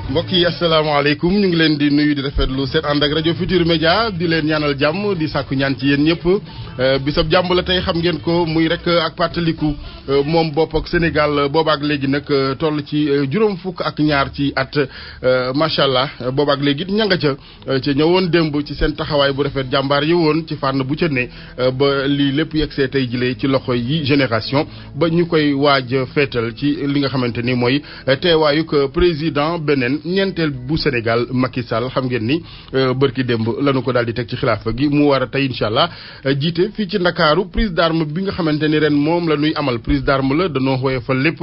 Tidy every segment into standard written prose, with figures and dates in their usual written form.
mbokk yi asalaamaaleykum ñu ngi leen di nuyu di rafetlu seen ànd ak rajo Futur Média di leen ñaanal jàmm di sàkku ñaan ci yéen ñëpp bisab jàmm la tey xam ngeen ko muy rek ak pàttaliku moom bopp ak Sénégal boobaak léegi nag toll ci juróom fukk ak ñaar ci at macha allah boobaak léegi it ña nga ca ñëwoon démb ci seen taxawaay bu rafet jàmbaar yi woon ci fànn bu ca ne ba lii lépp yegsee tey jilee ci loxo yi génération ba ñu koy waaj feetal ci li nga xamante ni mooy teewaayuk président beneen ñeenteel bu Sénégal Macky Sall xam ngeen ni bërki démb lañu ko daal di teg ci xilaafa gi mu war a tey incha allah jiite fii ci Ndakaaru prise d'arme bi nga xamante ni ren moom la ñuy amal prise d'arme la danoo woyofal lépp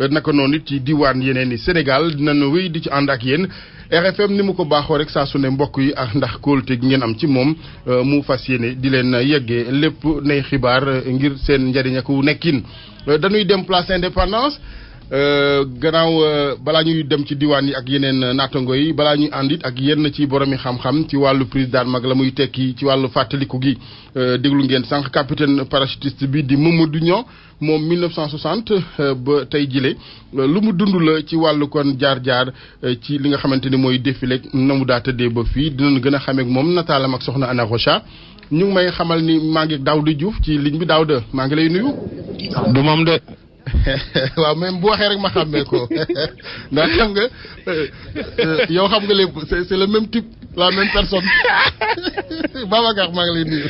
naka noonu it ci diwaan yeneen i Sénégal dinañu wéy di ci ànd ak yéen RFM ni mu ko baaxoo rek saa su ne mbokk yi ak ndax kóolute gi ngeen am ci moom mu fas yéene di leen yeggee lépp nay xibaar ngir seen njëriñ ak nekkin dañuy dem place Indépendance. gannaaw balaa ñuy dem ci diwaan yi ak yeneen naatango yi balaa ñuy ànd it ak yenn ci boromi xam-xam ci wàllu prise d'arme mag la muy tekki ci wàllu fàttaliku gi déglu ngeen sànq capitaine parachutiste bi di Mamadou Niang moom 1960 ba tey jile lu mu dund la ci wàllu kon jaar-jaar ci li nga xamante ni mooy défilé na mu daa tëddee ba fii dinañ gën a xamee ak moom nataalam ak soxna Ana Rocha ñu ngi may xamal ni maa ngi Daouda Diouf ci ligne bi Daouda maa ngi lay nuyu. du moom de. waaw même bu waxee rek ma xàmmee ko ndax xam nga yow xam nga lépp c'est le même type la même personne Babacar maa ngi lay nuyu.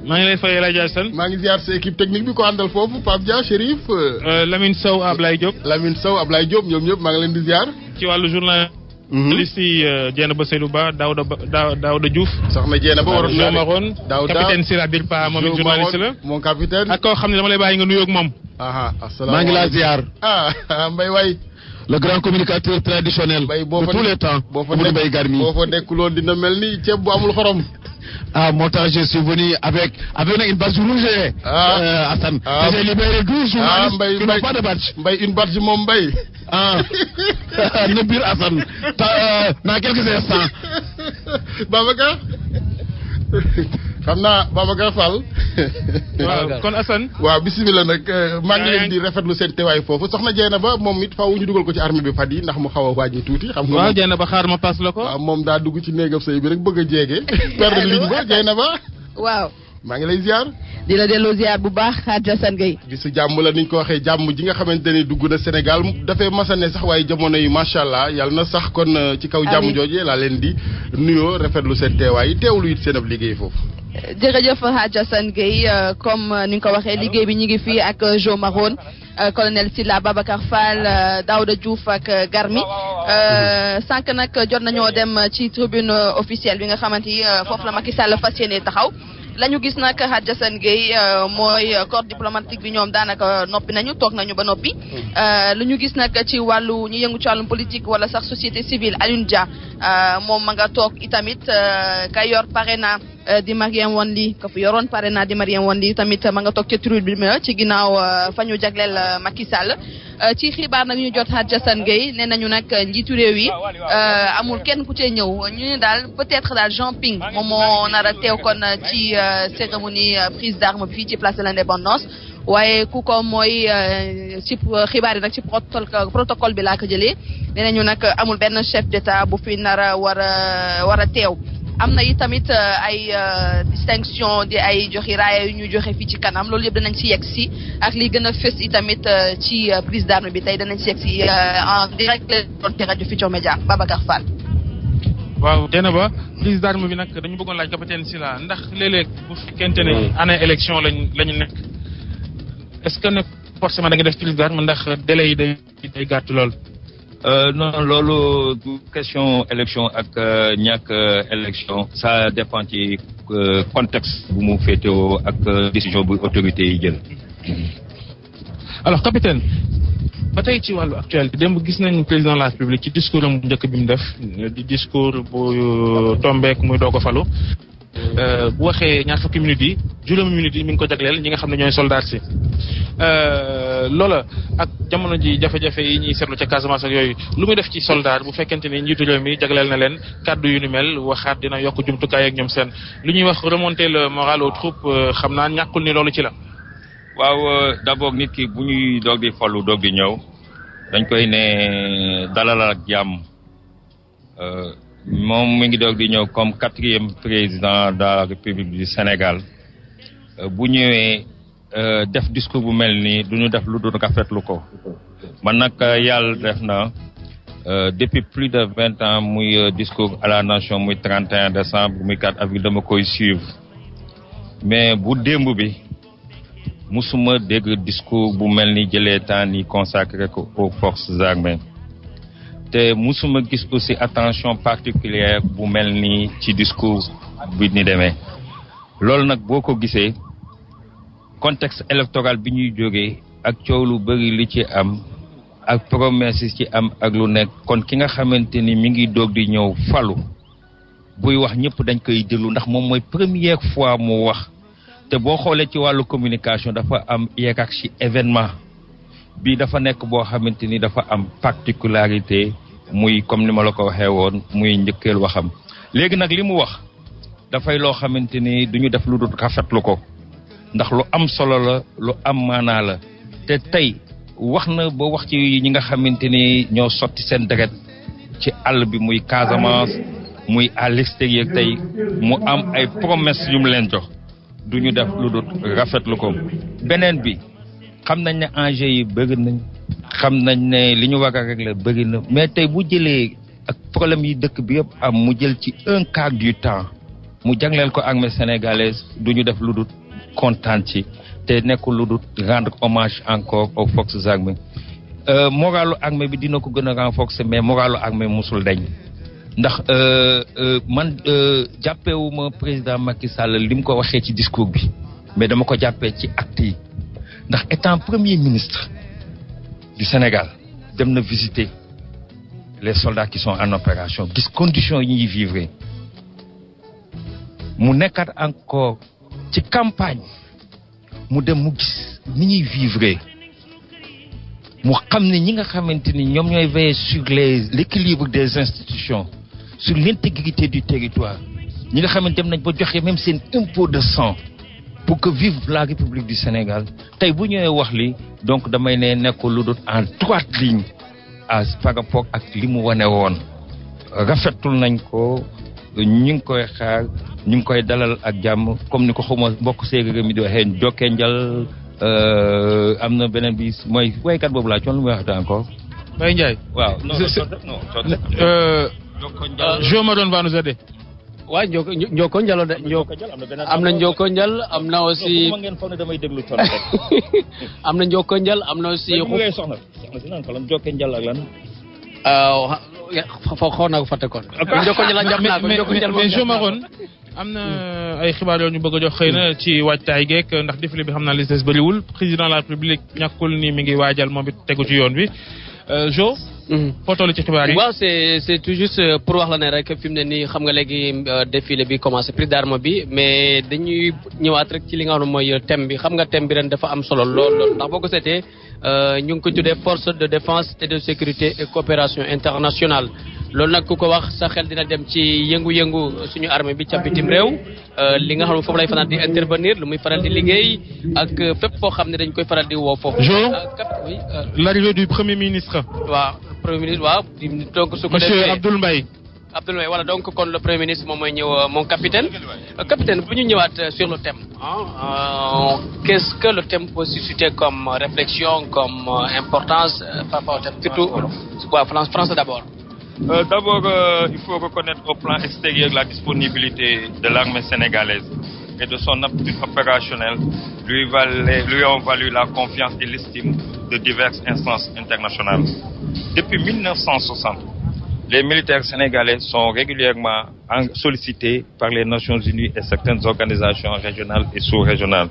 maa ngi lay fay rajo Assane. maa ngi ziar sa équipe technique bi ko àndal foofu Pape Dia Chérif. Lamine Sow Ablaye Diop. Lamine Sow Ablaye Diop ñoom ñëpp maa ngi leen di ziar. ci wàllu journal. liste yi Dieynaba Seydou Ba Daouda Diouf. soxna Dieynaba waroon naa Maroon. capitaine Sirabil Pa moom it journaliste la. mon capitaine. ak koo xam ne dama lay bàyyi nga nuyoog moom. asalaamaaleykum maa ngi laa ziar. Mbaye waay. le grand communicateur traditionnel de tous les temps. Amadou Mbaye Garmi boo fa nekkuloon dina mel ni ceeb bu amul xorom. Ah, moo tax je suis venu avec une badge rouge. Hassan. J'ai libéré 12 journalistes qui n'ont pas de badge. Mbaye une badge moom Mbaye. Ne bir Hassan. Dans quelques instants. Babacar. xam naa Babacar Fall. waaw kon Assane. waaw bisimilah nag maa ngi leen di rafetlu seen teewaay foofu soxna Dieynaba moom it faaw ñu dugal ko ci armée bi fan yi ndax mu xaw a wàññi tuuti. xam nga waaw Dieynaba xaar ma paas la ko. waaw moom daa dugg ci néegam sëy bi rek bëgg a jéege. perdre ligne ba Dieynaba. waaw. maa ngi lay ziar. di la delloo ziar bu baax Hadj Assane Gueye. bisu jàmm la ni ñu ko waxee jàmm ji nga xamante ni dugg na Sénégal dafay masane sax waaye jamono yi macha allah yàlla na sax kon ci kaw jàmm jooje laa leen di nuyoo rafetlu seen teewaay teewlu it seen ab liggéey foofu. jërëjëf Hadj Assane Gueye comme ni nga ko waxee liggéey bi ñu ngi fii ak Jo Marone colonel Sylla Babacar Fall Daouda Diouf ak Garmi sànq nag jot nañoo dem ci tribune officielle bi nga xamante ni foofu la Macky Sall fas yéene taxaw. la ñu gis nag Hadj Assane Gueye mooy corps diplomatique bi ñoom daanaka noppi nañu toog nañu ba noppi lu ñu gis nag ci wàllu ñu yëngu ci wàllum politique wala sax société civile Alioune Dia moom ma nga toog itamit ka yor parrainage di Marième Wane Ly ka fi yoroon parrainage di Marième Wane Ly tamit ma nga toog ca tribune bi ci ginnaaw fa ñu jagleel Macky Sall ci xibaar nag ñu jot Hadj Assane Gueye nee nañu nag njiitu réew yi amul kenn ku cee ñëw ñu ne daal peut-être daal Jean Ping moom moo nar a teew kon ci cérémonie prise d'armes fii ci place de l'indépendance waaye ku ko mooy ci xibaar yi nag ci protocole bi laa ko jëlee nee nañu nag amul benn chef d'état bu fi nar a war a teew. am na itamit ay distinction di ay joxe raaya yu ñu joxe fii ci kanam loolu yëpp danañ ci yegg si ak li gën a fës itamit ci prise d'armes bi tey danañ ci yegg si en direct doon ci rajo Futurs Médias Babacar Fall. waaw Dieynaba prise d'armes bi nag dañu bëggoon laaj capitaine Sylla ndax léeg-léeg bu fekkente ne année élection lañu nekk est-ce que ne forcément da nga def prise d'armes ndax délai yi day gàtt lool. Non loolu question élection ak ñàkk élection ça dépend ci contexte bu mu féetewoo ak décision bu autorité yi jël. alors capitaine ba tey ci wàllu actualité démb gis nañ président de la République ci discours am bu njëkk bi mu def di discours bu tombeek muy doog a falu bu waxee ñaar fukki minutes yi juróomi minutes yi mi ngi ko jagleel ñi nga xam ne ñooy soldats si loola ak jamono ji jafe-jafe yi ñuy seetlu ca Casamance ak yooyu lu muy def ci soldat bu fekkente ni njiitu réew mi jagleel na leen kàddu yu ni mel waxaat dina yokk jumtukaay ak ñoom seen lu ñuy wax remonter le moral aux troupes xam naa ñàkkul ni loolu ci la. waaw d'abord nit ki bu ñuy doog di fallu doog di ñëw dañ koy ne dalal ak jàmm moom mi ngi doog di ñëw comme 4e président de la République du Sénégal bu ñëwee def discours bu mel nii du ñu def lu dul rafetlu ko man nag yàlla def na depuis plus de 20 ans muy discours à la nation muy 31 décembre muy 4 avril dama koy suivre mais bu démb bi musuma dégg discours bu mel ni jëlee temps ni consacré ko aux forces armées te musuma gis aussi attention particulière bu mel ni ci discours bi ni demee loolu nag boo ko gisee contexte électoral bi ñuy jógee ak coow lu bëri li ci am ak promesses ci am ak lu nekk kon ki nga xamante ni mi ngi doog di ñëw falu buy wax ñëpp dañ koy déglu ndax moom mooy première fois mu wax te boo xoolee ci wàllu communication dafa am hiérarchie événement bi dafa nekk boo xamante ni dafa am particularité muy comme ni ma la ko waxee woon muy njëkkeel waxam léegi nag li mu wax dafay loo xamante ni duñu def lu dul rafetlu ko ndax lu am solo la lu am maanaa la te tey wax na ba wax ci ñi nga xamante ni ñoo sotti seen deret ci àll bi muy Casamance muy à l'extérieur tey mu am ay promesses yu mu leen jox duñu def lu dul rafetlu ko beneen bi xam nañ ne enjeux yi bëri nañ xam nañ ne li ñu war a régler bëri na mais tey bu jëlee ak problème yi dëkk bi yëpp am mu jël ci un quart du temps mu jagleel ko armée sénégalaise duñu def lu dul kontaan ci te nekkul lu dul rendre hommage encore aux forces armées moralu armée bi dina ko gën a renforcer mais moralu armée musul dañ ndax man jàppewuma président Macky Sall li mu ko waxee ci discours bi mais dama ko jàppee ci actes yi ndax étant premier ministre du Sénégal dem na visiter les soldats qui sont en opération gis conditions yi ñuy vivre mu nekkat encore ci campagne mu dem mu gis ni ñuy vivre mu xam ne ñi nga xamante ni ñoom ñooy veiller sur l'équilibre des institutions sur l'intégrité du territoire ñi nga xamante dem nañ ba joxe même seen impôt de sang pour que vive la République du Sénégal tey bu ñëwee wax li donc damay ne nekk lu dul en droite ligne par rapport ak li mu wane woon rafetul nañ ko ñu ngi koy xaar ñu ngi koy dalal ak jàmm comme ni ko xawma mbokk séeréer mi di waxee jokkee njal am na beneen bi mooy waykat boobu laa coon lu muy wax encore Baye Ndiaye waaw Jo Maroon va nous aider. waaw Njoko Njalo de am na Njoko Njal am na aussi am na Njoko Njal am na aussi xaw naa ko fàtte kon Njoko Njal jàpp naa ko Njoko Njal mais Jo Maroon am na ay xibaar yoo ñu bëgg a jox xëy na ci waajtaay geek ndax défilé bi xam naa li des bëriwul président de la République ñàkkul ni mi ngi waajal moom it tegu ci yoon bi Jo foo toll ci xibaar yi. waaw c'est tout juste pour wax la ne rek fi mu ne nii xam nga léegi défilé bi commencé prise d'armes bi mais dañuy ñëwaat rek ci li nga xam ne mooy thème bi xam nga thème bi ren dafa am solo lool ndax boo ko seetee ñu ngi ko tuddee force de défense et de sécurité et coopération internationale. loolu nag ku ko wax sa xel dina dem ci yëngu-yëngu suñu armée bi ca bitim réew li nga xam ne foofu lay faral di intervenir lu muy faral di liggéey ak fépp foo xam ne dañ koy faral di woo foofu. l'arrivée du premier ministre. waaw premier ministre waaw. donc su ko defee monsieur Abdoul Mbaye. Abdoul Mbaye voilà donc kon le premier ministre moom mooy ñëw mon capitaine. capitaine bu ñu ñëwaat sur le thème. Qu'est-ce que le thème peut susciter comme réflexion comme importance par rapport au thème surtout waaw France d'abord. D'abord, il faut reconnaître au plan extérieur la disponibilité de l'armée sénégalaise et de son aptitude opérationnelle lui ont valu la confiance et l'estime de diverses instances internationales. Depuis 1960, les militaires sénégalais sont régulièrement sollicités par les Nations Unies et certaines organisations régionales et sous-régionales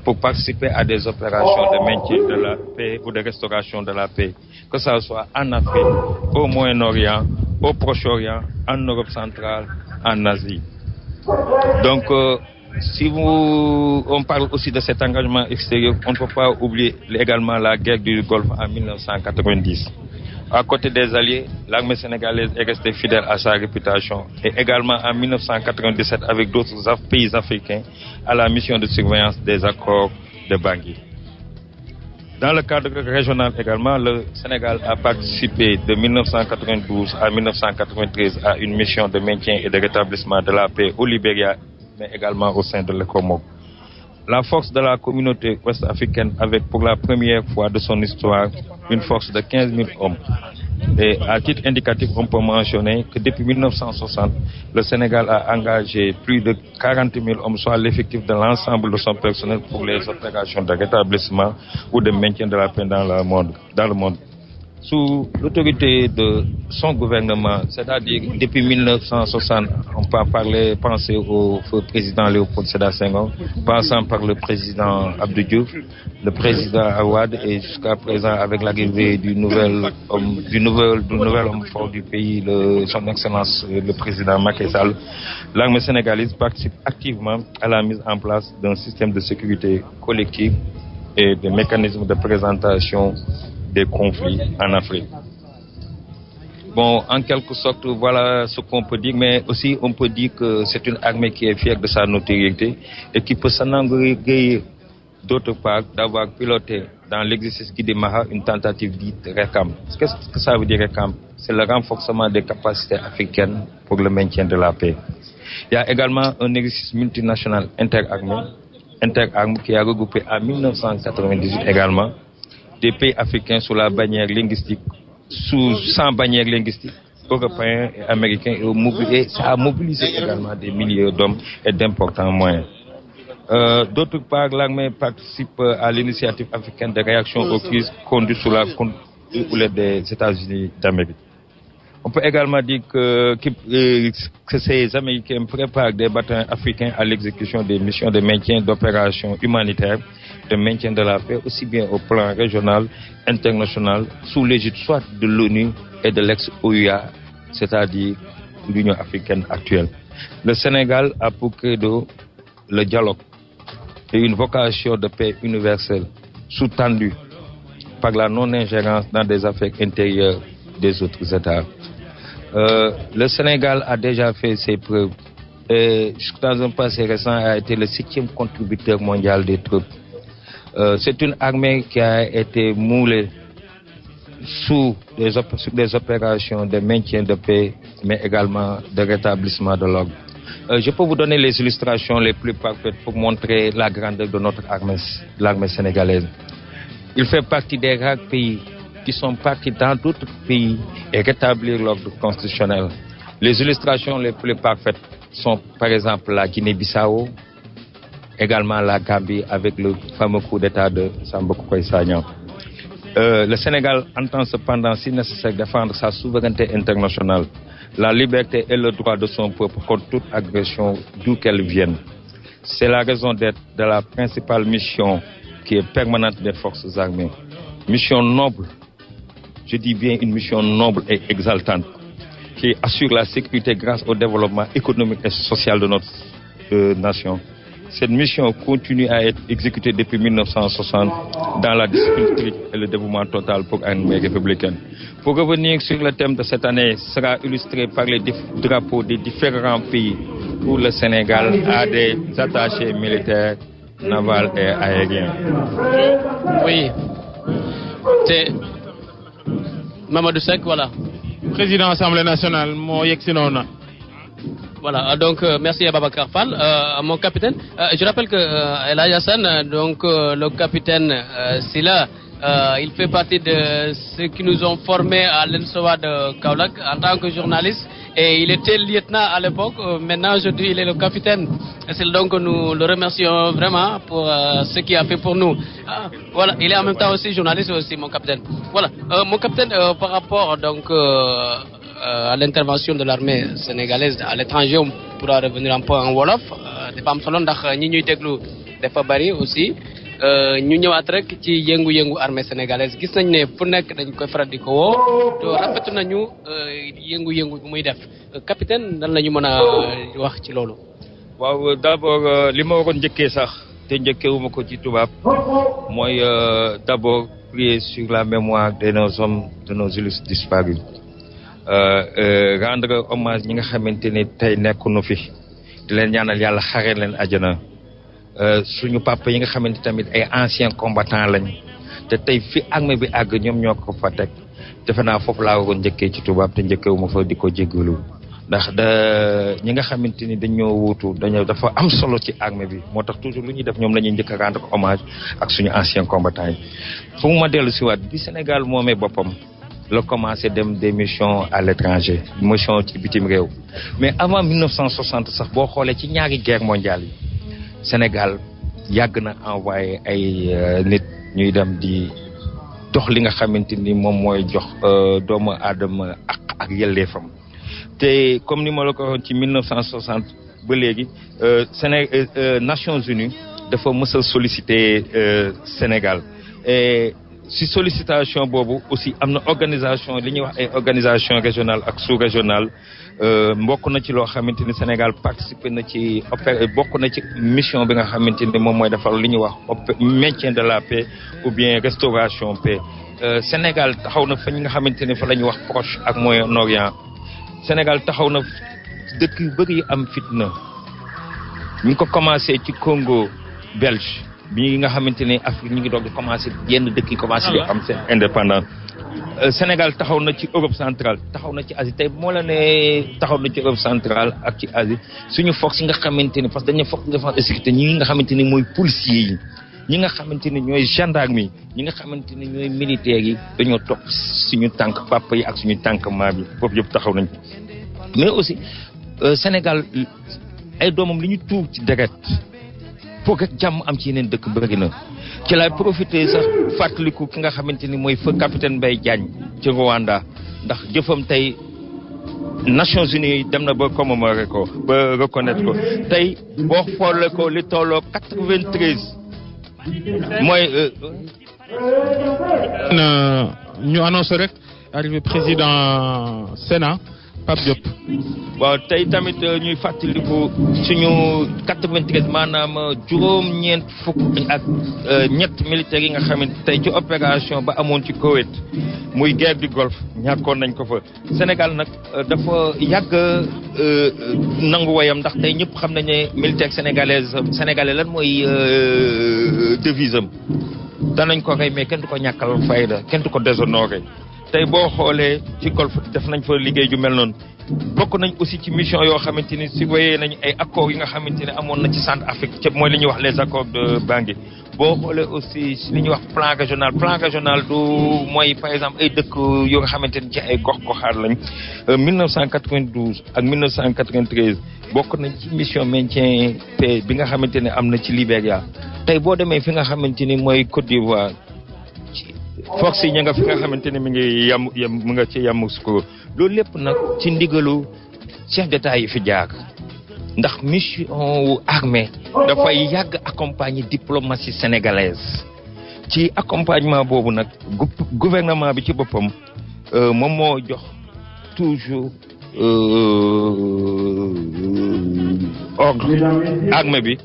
pour participer à des opérations de maintien de la paix ou de restauration de la paix, que ce soit en Afrique, au Moyen-Orient, au Proche-Orient, en Europe centrale, en Asie. Donc, si on parle aussi de cet engagement extérieur, on ne peut pas oublier également la guerre du Golfe en 1990. À côté des alliés, l'armée sénégalaise est restée fidèle à sa réputation et également en 1997 avec d'autres pays africains à la mission de surveillance des accords de Bangui. Dans le cadre régional également, le Sénégal a participé de 1992 à 1993 à une mission de maintien et de rétablissement de la paix au Libéria, mais également au sein de l'ECOMOG. La force de la communauté ouest-africaine avec pour la première fois de son histoire une force de 15 000 hommes. Et à titre indicatif, on peut mentionner que depuis 1960, le Sénégal a engagé plus de 40 000 hommes, soit l'effectif de l'ensemble de son personnel pour les opérations de rétablissement ou de maintien de la paix dans le monde. Sous l'autorité de son gouvernement, c'est-à-dire depuis 1960, on peut penser au président Léopold Sédar Senghor, passant par le président Abdou Diouf, le président Awad et jusqu'à présent avec l'arrivée du nouvel homme fort du pays, son excellence le président Macky Sall, l'armée sénégalaise participe activement à la mise en place d'un système de sécurité collective et de mécanismes de présentation des conflits en Afrique. Bon, en quelque sorte, voilà ce qu'on peut dire, mais aussi on peut dire que c'est une armée qui est fière de sa notoriété et qui peut s'enorgueillir d'autre part d'avoir piloté dans l'exercice Guy Maha une tentative dite RECAM. Qu'est-ce que ça veut dire RECAM? C'est le renforcement des capacités africaines pour le maintien de la paix. Il y a également un exercice multinational interarmes qui a regroupé en 1998 également des pays africains sous la bannière linguistique, sans bannière linguistique, européens et américains, et ça a mobilisé également des milliers d'hommes et d'importants moyens. D'autre part, l'armée participe à l'initiative africaine de réaction aux crises conduite sous la houlette des États-Unis d'Amérique. On peut également dire que ces Américains préparent des bataillons africains à l'exécution des missions de maintien d'opérations humanitaires de maintien de la paix, aussi bien au plan régional, international, sous l'égide soit de l'ONU et de l'ex-OUA, c'est-à-dire l'Union africaine actuelle. Le Sénégal a pour credo le dialogue et une vocation de paix universelle, sous-tendue par la non-ingérence dans des affaires intérieures des autres États. Le Sénégal a déjà fait ses preuves et dans un passé récent a été le 7e contributeur mondial des troupes. C'est une armée qui a été moulée sur des opérations de maintien de paix, mais également de rétablissement de l'ordre. Je peux vous donner les illustrations les plus parfaites pour montrer la grandeur de notre armée, l'armée sénégalaise. Il fait partie des rares pays qui sont partis dans d'autres pays et rétablir l'ordre constitutionnel. Les illustrations les plus parfaites sont par exemple la Guinée-Bissau, également la Gambie avec le fameux coup d'État de Samba Kokoy Sagna. Le Sénégal entend cependant, si nécessaire, défendre sa souveraineté internationale, la liberté et le droit de son peuple contre toute agression d'où qu'elle vienne. C'est la raison d'être de la principale mission qui est permanente des forces armées. Mission noble, je dis bien une mission noble et exaltante, qui assure la sécurité grâce au développement économique et social de notre nation. Cette mission continue à être exécutée depuis 1960 dans la discipline stricte et le dévouement total pour une armée républicaine. Pour revenir sur le thème de cette année, sera illustré par les drapeaux des différents pays où le Sénégal a des attachés militaires, navals et aériens. Oui, c'est Mamadou Seck, voilà. Président de l'Assemblée nationale, mo yexinona. Voilà, donc merci à Babacar Fall. Mon capitaine, je rappelle que El Hadj Assane, donc le capitaine Silla, il fait partie de ceux qui nous ont formés à l'ENSOA de Kaolack en tant que journaliste. Et il était lieutenant à l'époque, maintenant aujourd'hui il est le capitaine. C'est donc nous le remercions vraiment pour ce qu'il a fait pour nous. Voilà, il est en même temps aussi journaliste aussi, mon capitaine. Voilà, mon capitaine, par rapport donc à l'intervention de l'armée sénégalaise à l'étranger, on pourra revenir un peu en wolof. Dafa am solo ndax ñi ñuy déglu dafa bari aussi. Ñu ñëwaat rek ci yëngu-yëngu armée sénégalaise gis nañ ne fu nekk dañ koy faral di ko woo te rafetu nañu yëngu-yëngu bu muy def capitaine nan la ñu mën a wax ci loolu. waaw d'abord li ma waroon njëkkee sax te njëkkeewuma ko ci tubaab mooy d'abord prier sur la mémoire de nos hommes, de nos illustres disparus. Rendre hommage ñi nga xamante ni tey nekkuñu fi di leen ñaanal yàlla xare leen àjjana. Suñu papa yi nga xamante tamit ay anciens combattants lañ te tey fi armée bi àgg ñoom ñoo ko fa teg defe naa foofu laa waroon njëkkee ci tubaab te njëkkeewuma fa di ko jéggalu ndax ñi nga xamante ni dañoo wuutu dafa am solo ci armée bi moo tax toujours lu ñuy def ñoom la ñuy njëkk a rendre hommage ak suñu anciens combattants yi. fu mu ma dellu si waat bi Sénégal moomee boppam la commencé dem des missions à l'étranger mission ci bitim réew mais avant 1960 sax boo xoolee ci ñaari guerre mondiale yi Sénégal yàgg na envoyé ay nit ñuy dem di dox li nga xamante ni moom mooy jox doomu aadama ak yelleefam te comme ni ma la ko waxoon ci 1960 ba léegi Nations Unies dafa mës a solliciter Sénégal et si sollicitation boobu aussi am na organisation li ñuy wax ay organisation régionale ak sous-régionale mbokk na ci loo xamante ni Sénégal participé na ci bokk na ci mission bi nga xamante ni moom mooy defar li ñuy wax maintien de la paix ou bien restauration paix. Sénégal taxaw na fa ñi nga xamante ni fa la ñuy wax Proche ak Moyen-Orient. Sénégal taxaw na dëkk yu bëri yi am fitna ñu ngi ko commencé ci Congo belge bi nga xamante ni Afrique ñu ngi doog di commencé yenn dëkk yi commencé di am seen indépendance. Sénégal taxaw na ci Europe centrale taxaw na ci Asie tey moo la ne taxaw na ci Europe centrale ak ci Asie suñu force yi nga xamante ni parce que dañu force de défense et sécurité ñi nga xamante ni mooy policiers yi ñi nga xamante ni ñooy gendarme yi ñi nga xamante ni ñooy militaires yi dañoo topp suñu tànk papa yi ak suñu tànk maam yi foofu yëpp taxaw nañ mais aussi Sénégal ay doomam li ñu tuur ci deret foog rek jàmm am ci yeneen dëkk bëri na ci laay profité sax fàttaliku ki nga xamante ni mooy feu capitaine Mbaye Diagne ci Rwanda ndax jëfam tey Nations Unies dem na ba commémorer ko ba reconnaître ko tey boo xoolee ko li tolloo 93 mooy ñu annoncé rek arrivé président Sénat Pape Diop. waaw tey tamit ñuy fàttaliku suñu 93 maanaam juróom-ñeent fukk ak ñett militaires yi nga xamante tey ci opération ba amoon ci Koweït muy guerre du Golfe ñàkkoon nañ ko fa. Sénégal nag dafa yàgg nangu wayam ndax tey ñëpp xam nañ ne militaire sénégalais lan mooy devise am danañ ko rey mais kenn du ko ñàkkal fayda kenn du ko déshonoré. tey boo xoolee ci golfe def nañ fa liggéey ju mel noonu bokk nañ aussi ci mission yoo xamante ni surveillé nañ ay accords yi nga xamante ne amoon na ci centre Afrique ca mooy li ñuy wax les accords de Bangui. boo xoolee aussi li ñuy wax plan régional du mooy par exemple ay dëkk yoo nga xamante ni ci ay gox-goxaat lañ 1992 ak 1993 bokk nañ ci mission maintien paix bi nga xamante ne am na ci Libéria. tey boo demee fi nga xamante ni mooy Côte d'Ivoire. force yi ña nga fi nga xamante ne mi ngi mu nga ci Yamoussoukro loolu lépp nag ci ndigalu chef d'état yi fi jaar ndax mission wu armée dafay yàgg accompagner diplomatie sénégalaise ci accompagnement boobu nag gouvernement bi ci boppam moom moo jox toujours ordre armée bi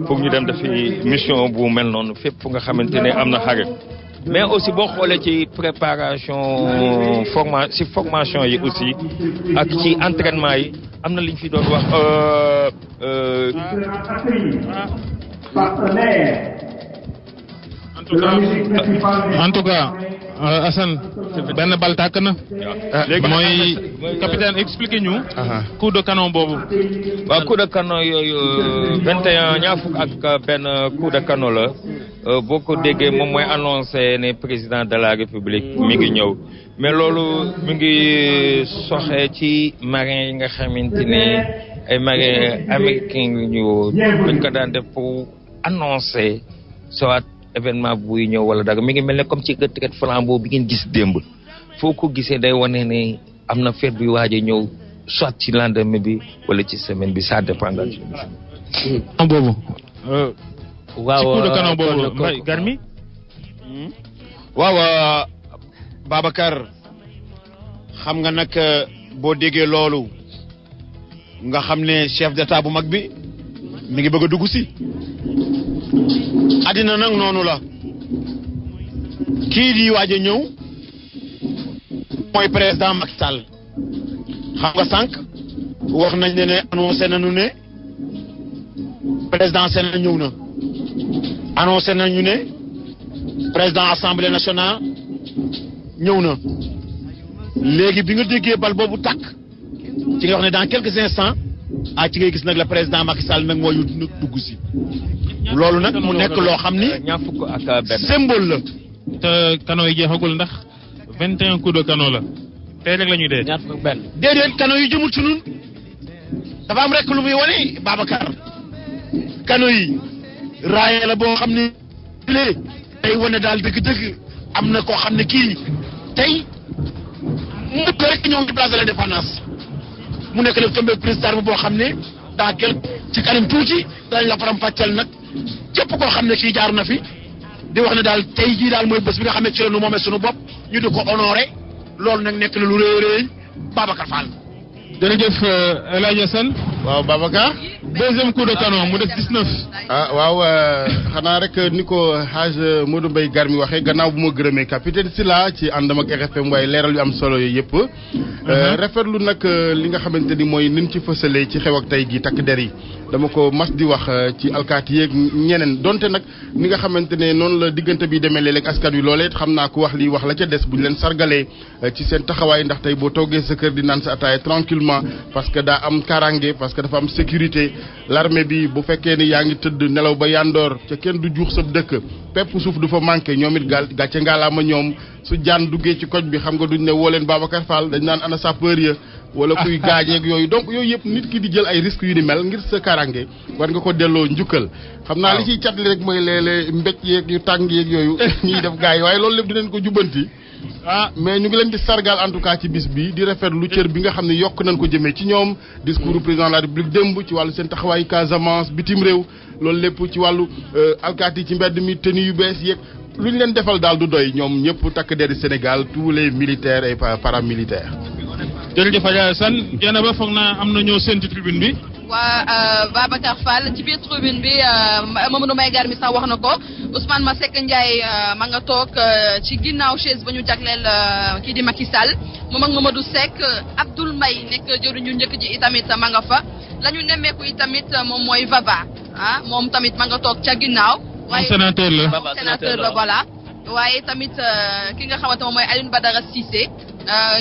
pour ñu dem defi mission bu mel noonu fépp fu nga xamante ne am na xare mais aussi boo xoolee ci préparation formation yi aussi ak ci entraînement yi am na li ñu fi doon wax en tout cas Assane benn bal tàkk na. mooy capitaine expliqué ñu. coup de canon boobu. waaw coup de canon yooyu 21 ñaar fukk ak benn coup de canon la boo ko déggee moom mooy annoncé ne président de la république mi ngi ñëw mais loolu mi ngi soxee ci marins yi nga xamante ne ay marins américains yu ñu dañ ko daan def pour annoncer soit événement buy ñëw wala dara mi ngi mel ne comme ci retraite flambeau bi ngeen gis démb foo ko gisee day wane ne am na fête buy waaj a ñëw soit ci lendemain bi wala ci semaine bi ça dépendra ci boobu. waaw ci coup de canon boobu Mbaye Garmi. waaw Babacar xam nga nag boo déggee loolu nga xam ne chef d'état bu mag bi mi ngi bëgg a dugg si. addina nag noonu la kii di waaj a ñëw mooy président Macky Sall xam nga sànq wax nañ ne annoncé nañu ne président Sénégal ñëw na annoncé nañu ne président assemblée nationale ñëw na léegi bi nga déggee bal boobu tàkk ci nga wax ne dans quelques instants ci ngay gis nag la président Macky Sall nag mooy dugg si. loolu nag mu nekk loo xam ni ñaar fukk ak benn symbole la. te canon yi jeexagul ndax 21 coups de canon la tey rek la ñuy dee. ñaar fukk ak benn. déedéet canon yi jëmul ci ñun dafa am rek lu muy wane Babacar canon yi raaye la boo xam ne lée tey wane daal dëgg-dëgg am na koo xam ne kii tey mu ko rek ñoo ngi place de l'Indépendance mu nekk le tombé président boo xam ne dans ci kanam tuuti dañ la faram fàcceel nag képp koo xam ne kii jaar na fi di wax ne daal tey jii daal mooy bés bi nga xam ne ci la nu moomee sunu bopp ñu di ko honoré loolu nag nekk na lu rëy rëy Babacar Fall. jërëjëf El Hadj Assane. waaw Babacar. deuxième coup de canon mu def 19. waaw xanaa rek ni ko Hadj Modou Mbaye Garmi waxee gannaaw bu ma gërëmee capitaine Sylla ci àndam ak RFM waaye leeral yu am solo yooyu yëpp. rafetlu nag li nga xamante ni mooy nin ci fësalee ci xew ak tey gi takk der yi dama ko mas di wax ci alkaati yeeg ñeneen donte nag ni nga xamante ne noonu la diggante bi demee léeg-léeg askan wi loolee xam naa ko wax lii wax la ca des bu ñu leen sargalee ci seen taxawaay ndax tey boo toogee sa kër di naan sa ataaya tranquillement parce que daa am karange parce que dafa am sécurité l'armée bi bu fekkee ni yaa ngi tëdd nelaw ba yandoor ca kenn du juux sa dëkk pepp suuf du fa manqué ñoom it gàcce ngaalaama ñoom su jaan duggee ci koñ bi xam nga duñ ne woo leen Babacar Fall dañ naan ana sapeur ya wala kuy gaañeeg yooyu donc yooyu yëpp nit ki di jël ay risques yu ni mel ngir sa karange war nga ko delloo njukkal xam naa li ciy catli rek mooy léeg-léeg mbéj yeeg yu tàng yeeg yooyu ñuy def gars yi waaye loolu lépp dinañ ko jubbanti mais ñu ngi leen di sargal en tout cas ci bis bi di rafetlu cër bi nga xam ne yokk nañ ko jëmee ci ñoom discours du président de la république démb ci wàllu seen taxawaayu Casamance bitim réew loolu lépp ci wàllu alkaati ci mbedd mi tenue yu bees yeeg lu ñu leen defal daal du doy ñoom ñëpp takk deri Sénégal tous les militaires et paramilitaires. jërëjëf Adja Sane Diena ba foog naa am na ñoo seen ci tribune bi. waa Babacar Fall ci biir tribune bi Mamadou Mbaye Garmi sax wax na ko Ousmane Masseck Ndiaye ma nga toog ci ginnaaw chaise ba ñu jagleel kii di Macky Sall moom ak Mamadou Seck Abdoul Mbaye nekk jëruñu njëkk ji itamit ma nga fa la ñu nemmeeku itamit moom mooy Vava moom tamit ma nga toog ca ginnaaw. waaye sénateur la sénateur la voilà. waaye tamit ki nga xamante moom mooy Alioune Badara Cissé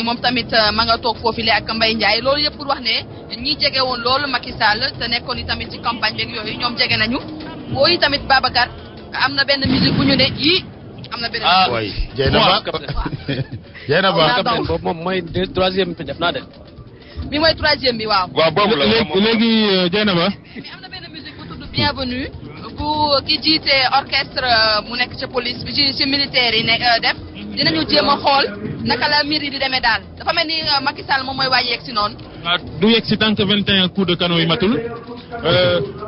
moom tamit ma nga toog foofule ak Mbaye Ndiaye loolu yëpp pour wax ne ñi jege woon loolu Macky Sall te nekkoon tamit ci campagne beeg yooyu ñoom jege nañu booy tamit Babacar am na benn musique bu ñu ne yii am na benn. waay Dieynaba Dieynaba boobu moom mooy troisième bi def naa de. bi mooy troisième bi waaw. waaw boobu la léegi Dieynaba. mais am na benn musique bu tudd Bienvenue bu ki jiite orchestre mu nekk ca police bi ci militaire yi def dinañu jéem a xool naka la mbir yi di demee daal dafa mel ni Macky Sall moom mooy waaj yegg si noonu. du yegg si tant que 21 coups de canon yi matul.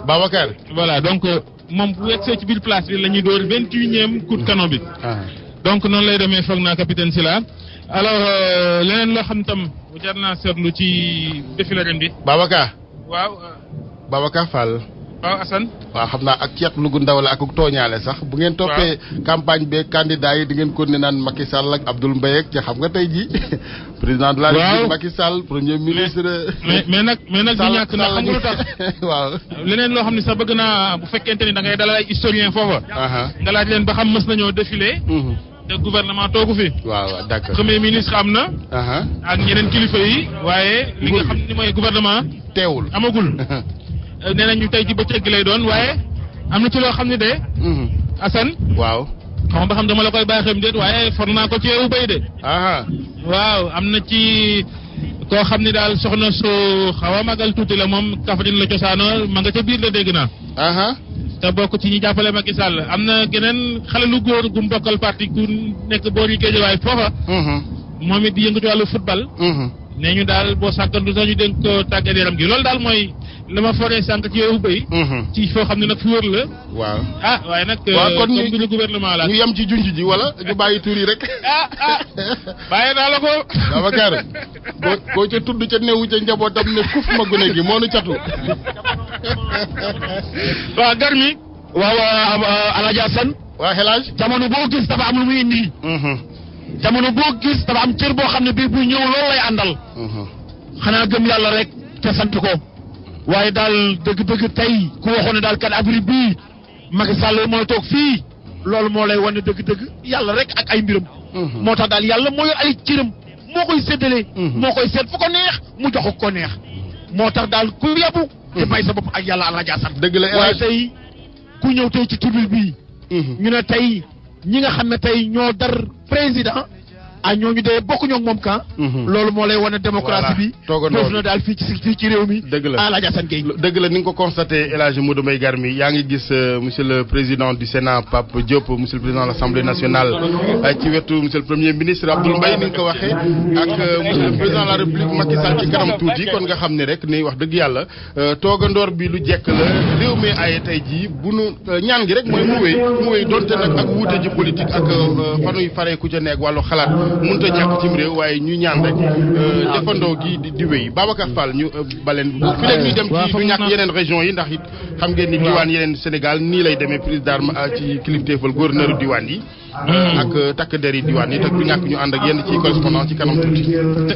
Babacar. voilà donc moom bu yegsee ci biir place bi la ñuy door 21e coup de canon bi. donc noonu lay demee foog naa capitaine Sylla alors leneen loo xam tam jar naa seetlu ci défilé ren bi. Babacar. waaw. Babacar Fall. waaw Assane. waaw xam naa ak ceeb lu gu ndaw la ak tooñaale sax bu ngeen toppee campagne beeg candidat yi di ngeen ko ne naan Macky Sall ak Abdoul Mbaye ak ca xam nga tey ji président de la République Macky Sall premier ministre. mais nag du ñàkk na xam nga lu tax. waaw leneen loo xam ne sax bëgg naa bu fekkente ni da ngay dalal ay historien foofa. nga laaj leen ba xam mës nañoo défilé. te gouvernement toogu fi. waaw d'accord premier ministre am na. ak ñeneen kilifa yi. waaye li nga xam ni mooy gouvernement. teewul amagul. nee nañu tey ci bëccëg lay doon waaye am na ci loo xam ne de. Assane. waaw. xam ba xam dama la koy bàyyi xel déet waaye for naa ko ci yow bay de. waaw am na ci koo xam ne daal soxna su xaw a magal tuuti la moom Kaffrine la cosaanoo ma nga ca biir la dégg naa. te bokk ci ñi jàppale Macky Sall am na geneen xale lu góor gu mbokkal parti ku nekk boori Guédiawaye foofa. moom it di yëngatu wàllu football. nee ñu daal boo sàggandu sax ñu dénk ko tàggat yaram gi loolu daal mooy la ma foree sànq ci yow béy. ci foo xam ne nag fu wër la. waaw waaye nag. waaw kon comme du gouvernement la. ñu yem ci junj ji wala ñu bàyyi tur yi rek. bàyyi naa la ko. Babacar boo ca tudd ca newu ca njabootam ne kuf ma gune gi moo nu catu. waaw Garmi. waaw Alaaji Assane. waa Helaj. jamono boo gis dafa am lu muy indi. jamono boo gis dafa am cër boo xam ne bii buy ñëw loolu lay àndal. xanaa gëm yàlla rek te sant ko. waaye daal dëgg-dëgg tey ku waxoon ne daal 4 avril bii Macky Sall moo toog fii loolu moo lay wane dëgg-dëgg yàlla rek ak ay mbiram. moo tax daal yàlla moo yor ay cëram moo koy séddale. moo koy seet fu ko neex mu jox ko neex. moo tax daal ku yabu. te may sa bopp ak yàlla Alaaji Assane. dëgg la waaye tey ku ñëw tey ci tribune bii. ñu ne tey ñi nga xam ne tey ñoo dar président. ñooñu de bokkuñoo ak moom kan. loolu moo lay wane démocratie bi. foofu na daal fii ci réew mi. dëgg la Alaaji Assane Gueye. dëgg la ni nga ko constaté El Hadj Modou Mbaye Garmi yaa ngi gis monsieur le président du Sénat Pape Diop monsieur le président de l'Assemblée nationale ci wetu monsieur le premier ministre Abdoul Mbaye ni nga ko waxee ak monsieur le président de la République Macky Sall ci kanam tuuti kon nga xam ne rek ni wax dëgg yàlla toogandoor bi lu jekk la réew mi ay tey jii bu nu ñaan gi rek mooy mu wéy donte nag ak wuute ji politique ak fanuy faree ku ca nekk wàllu xalaat. mënut a ñàkk cim réew waaye ñu ñaan rek defandoo gi di wéy Babacar Fall ñu baleen fi léegi ñuy dem ci du ñàkk yeneen région yi ndax it xam ngeen ni diwaan yeneen Sénégal nii lay demee prise d'arme ci kilifteefal gouverneur diwaan yi ak takk der yi diwaan yi te du ñàkk ñu ànd ak yenn ci correspondant ci kanam tuuti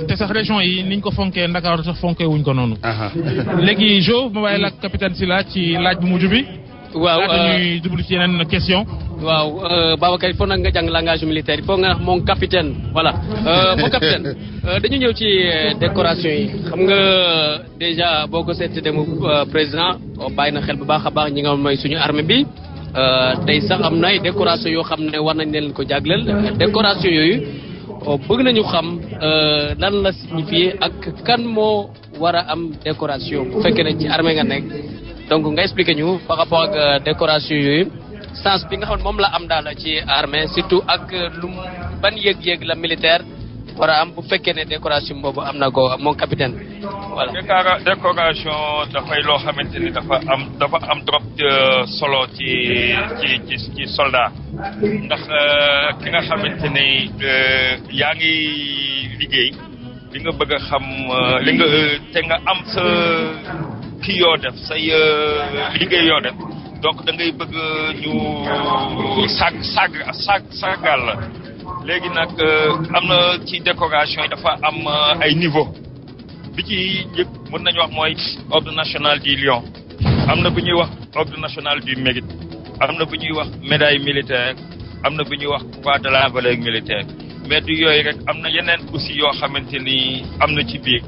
te sax région yi niñ ko fonkee Ndakaaru sax fonkee wuñ ko noonu léegi Jo ma bàyyi la capitaine Sylla ci laaj bu mujj bi waaw dañuy jublu ci yeneen question. waaw Babacar il faut nag nga jàng langage militaire il faut nga mon capitaine voilà mon capitaine dañu ñëw ci décoration yi xam nga déjà boo ko seetee dem président bàyyi na xel bu baax a baax ñi nga mooy suñu armée bi tey sax am na ay décoration yoo xam ne war nañ leen ko jagleel décoration yooyu bëgg nañu xam lan la signifier ak kan moo war a am décoration bu fekkee ne ci armée nga nekk. donc nga expliqué ñu par rapport ak décoration yooyu sens bi nga xam ne moom la am daal ci armée surtout ak lu ban yëg-yëg la militaire war a am bu fekkee ne décoration boobu am na ko moom capitaine bi voilà. décoration dafay loo xamante ni dafa am trop solo ci soldat ndax ki nga xamante ni yaa ngi liggéey li nga bëgg a xam li nga te nga am sa kii yoo def say liggéey yoo def donc da ngay bëgg ñu sàggal la léegi nag am na ci décoration yi dafa am ay niveau bi ci yëpp mën nañu wax mooy ordre national du Lion am na bu ñuy wax ordre national du Mérite am na bu ñuy wax médaille militaire am na bu ñuy wax croix de la valeur militaire mais du yooyu rek am na yeneen aussi yoo xamante ni am na ci biir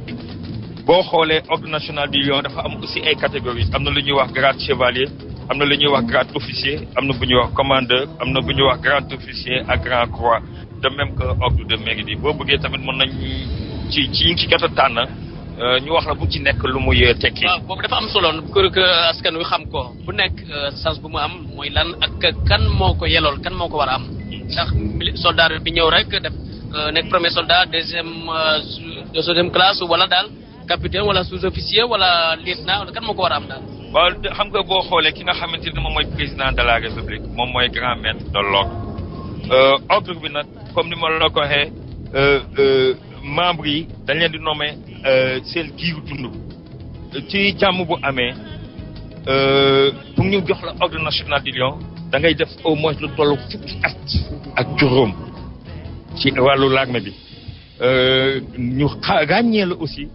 boo xoolee ordre national du Lion dafa am aussi ay catégories am na lu ñuy wax grade chevalier am na lu ñuy wax grade officier am na bu ñuy wax commandeur am na bu ñuy wax grand officier ak grand croix de même que ordre de mérite yi boo bëggee tamit mën nañ ci jot a tànn ñu wax la bu ci nekk lu muy tekki. waaw boobu dafa am solo pour que askan wi xam ko bu nekk sens bu mu am mooy lan ak kan moo ko yelool kan moo ko war a am ndax soldat bi ñëw rek def nekk premier soldat deuxième classe wala daal capitaine wala sous-officier wala lieutenant wala kan moo ko war a am daal. waaw xam nga boo xoolee ki nga xamante ne moom mooy président de la république moom mooy grand maître de l'ordre ordre bi nag comme ni ma la ko waxee membres yi dañ leen di nommer seen giiru dund ci jàmm bu amee pour ñu jox la ordre national du Lion da ngay def au moins lu tollu fukki at ak juróom ci wàllu l'armée bi ñu ràññee la aussi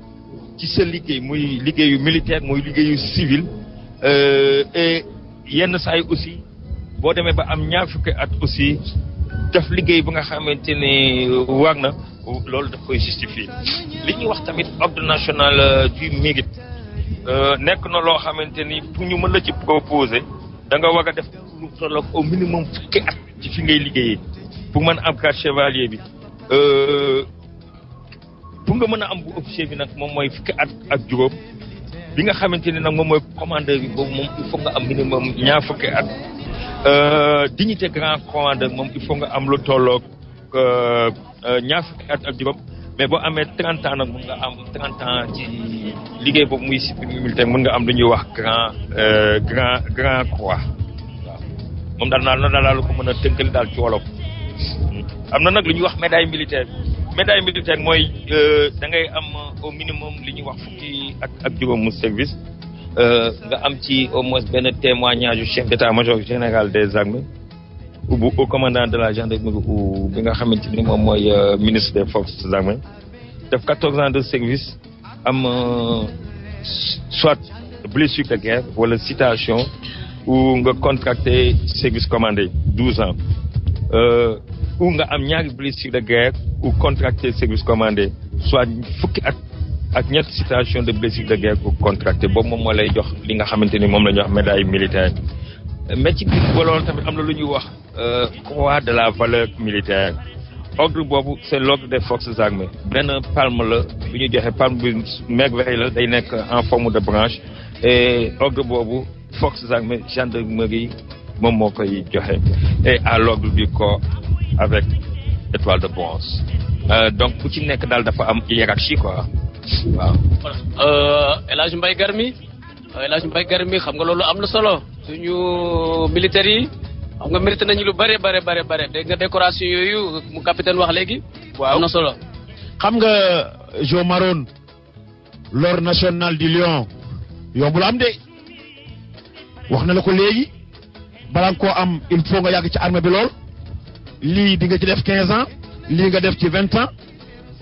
ci sa liggéey muy liggéeyu militaire muy liggéeyu civil et yenn saa yi aussi boo demee ba am ñaar fukki at aussi def liggéey bu nga xamante ne war na loolu daf koy justifier li ñuy wax tamit ordre national du mérite nekk na loo xamante ni pour ñu mën la ci proposer da nga war a def lu tolloog au minimum fukki at ci fi ngay liggéeyee pour mën a am grade chevalier bi pour nga mën a am bu officier bi nag moom mooy fukki at ak juróom bi nga xamante ni nag moom mooy commandeur bi boobu moom il faut nga am minimum ñaar fukki at dignité grand commandeur moom il faut nga am lu tolloog ñaar fukki at ak juróom mais boo amee 30 ans nag mën nga am 30 ans ci liggéey boobu muy supérieur militaire mën nga am lu ñuy wax grand croix waaw moom daal daal ko mën a tënkali daal ci wolof. am na nag lu ñuy wax médaille militaire mooy da ngay am au minimum li ñuy wax fukki ak juróomu service nga am ci au moins benn témoignage du chef d'état-major général des armées ou au commandant de la gendarmerie ou bi nga xamante ni moom mooy ministre des forces armées def 14 ans de service am soit blessure de guerre wala citation ou nga contracté service commandé 12 ans ou nga am ñaari blessure de guerre ou contracté service commandé soit fukki at ak ñetti citation de blessure de guerre ou contracté boobu moom moo lay jox li nga xamante ni moom la ñuy wax médaille militaire mais ci biir loolu tamit am na lu ñuy wax croix de la valeur militaire ordre boobu c'est l'ordre des forces armées benn palme la bu ñu joxe palme bi merveille la day nekk en forme de branche et ordre boobu forces armées gendarmerie moom moo koy joxe et à l'ordre du corps avec étoile de bronze donc bu ci nekk daal dafa am hiérarchie quoi waaw. El Hadj Mbaye Garmi xam nga loolu am na solo suñu militaires yi xam nga mérité nañu lu bare dégg nga décoration yooyu mu capitaine wax léegi. waaw am na solo. xam nga Jo Maroon l'ordre national du Lion yombul am de wax na la ko léegi balaa nga koo am il faut nga yàgg ci armée bi lool lii di nga ci def 15 ans lii nga def ci 20 ans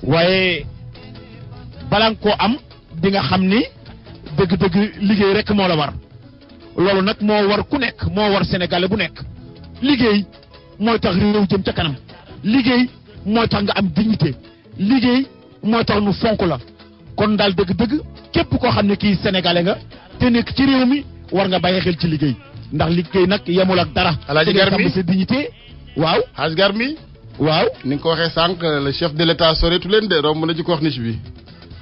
waaye balaa nga koo am di nga xam ni dëgg-dëgg liggéey rek moo la war loolu nag moo war ku nekk moo war sénégalais bu nekk liggéey mooy tax réew jëm ca kanam liggéey mooy tax nga am dignité liggéey mooy tax nu fonk la kon daal dëgg-dëgg képp koo xam ne kii sénégalais nga te nekk ci réew mi war nga bàyyi xel ci liggéey ndax liggéey nag yemul ak dara. Alaaji Garmi sa dignité waaw. Hadj Garmi waaw ni nga ko waxee sànq le chef de l'état soreetu leen de romb na ci corniche bi.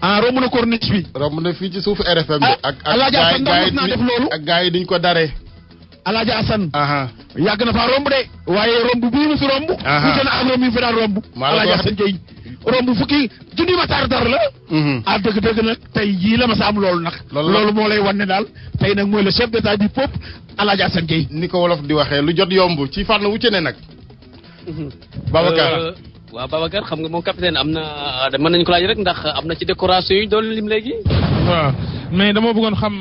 romb na corniche bi. romb na fii ci suufu RFM bi. ak Alaaji Assane ndax naa def loolu ak gars yi duñ ko daree. Alaaji Assane. yàgg na faa romb de. waaye romb bii mu fi romb. wute na ak romb yi fi daan romb. Alaaji Assane Gueye romb fukki junni mataar dara la. ah dëgg-dëgg nag tey jii la ma sa am loolu nag. loolu moo lay wan ne daal tey nag mooy le chef d'état du peuple El Hadj Assane Gueye. ni ko wolof di waxee lu jot yomb ci fànn wu ci ne nag. Babacar. waaw Babacar xam nga moom capitaine am na mën nañu ko laaj rek ndax am na ci décoration yi doon lim léegi. waaw mais dama bëggoon xam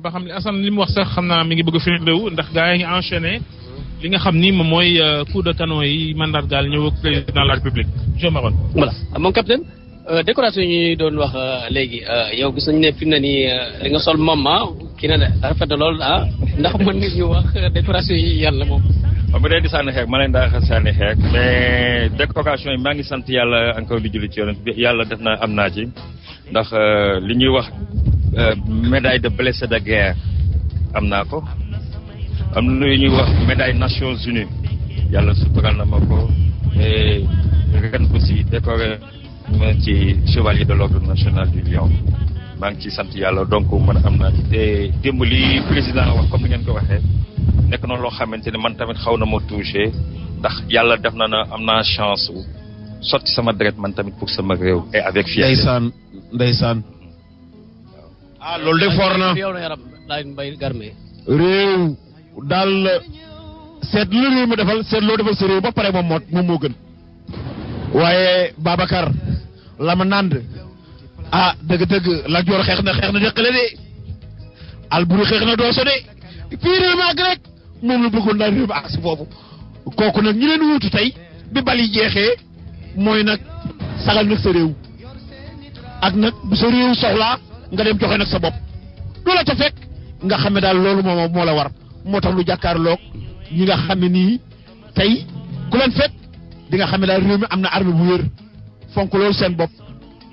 ba xam ne Assane li mu wax sax xam naa mi ngi bëgg a firndewu ndax gars yi ngi enchaîné li nga xam ni moom mooy coup de canon yi mandargaal ñëw ak président de la République Jo Maroon. voilà moom capitaine décoration yi ñuy doon wax léegi yow gis nañu ne fi mu ne nii li nga sol moom kii na ne rafet na lool ndax mën nga ñu wax décoration yi yan la moom. waaw bu dee di sànni xeek ma leen daa sànni xeek mais décoration yi maa ngi sant yàlla encore di julli ci yoon bi yàlla def na am naa ci ndax li ñuy wax médaille de blessé de guerre am naa ko am na lu ñuy wax médaille Nations Unies yàlla sutural na ma ko et ren aussi décoré ma ci chevalier de l'ordre national du Lion maa ngi ci sant yàlla donc man am naa ci te démb li président wax comme ni ngeen ko waxee nekk na loo xamante ne man tamit xaw na ma touché ndax yàlla def na am naa chance sotti sama deret man tamit pour sama réew et avec fierté. ndeysaan loolu de foor na réew daal seet lu réew ma defal seet loo defal sa réew ba pare moom moo gën waaye Babacar la ma nànd dëgg-dëgg la joor xeex na deqale de Alburi xeex na dooso de fii réew mi ak rek moom la bëggoon daal réew mi ak si foofu kooku nag ñi leen wuutu tey bi bal yi jeexee mooy nag sagal nag sa réew ak nag bu sa réew soxlaa nga dem joxe nag sa bopp loola ca fekk nga xam ne daal loolu moom moo la war moo tax lu jàkkaarloog ñi nga xam ne nii tey ku leen fekk di nga xam ne daal réew mi am na arme bu wér fonk loolu seen bopp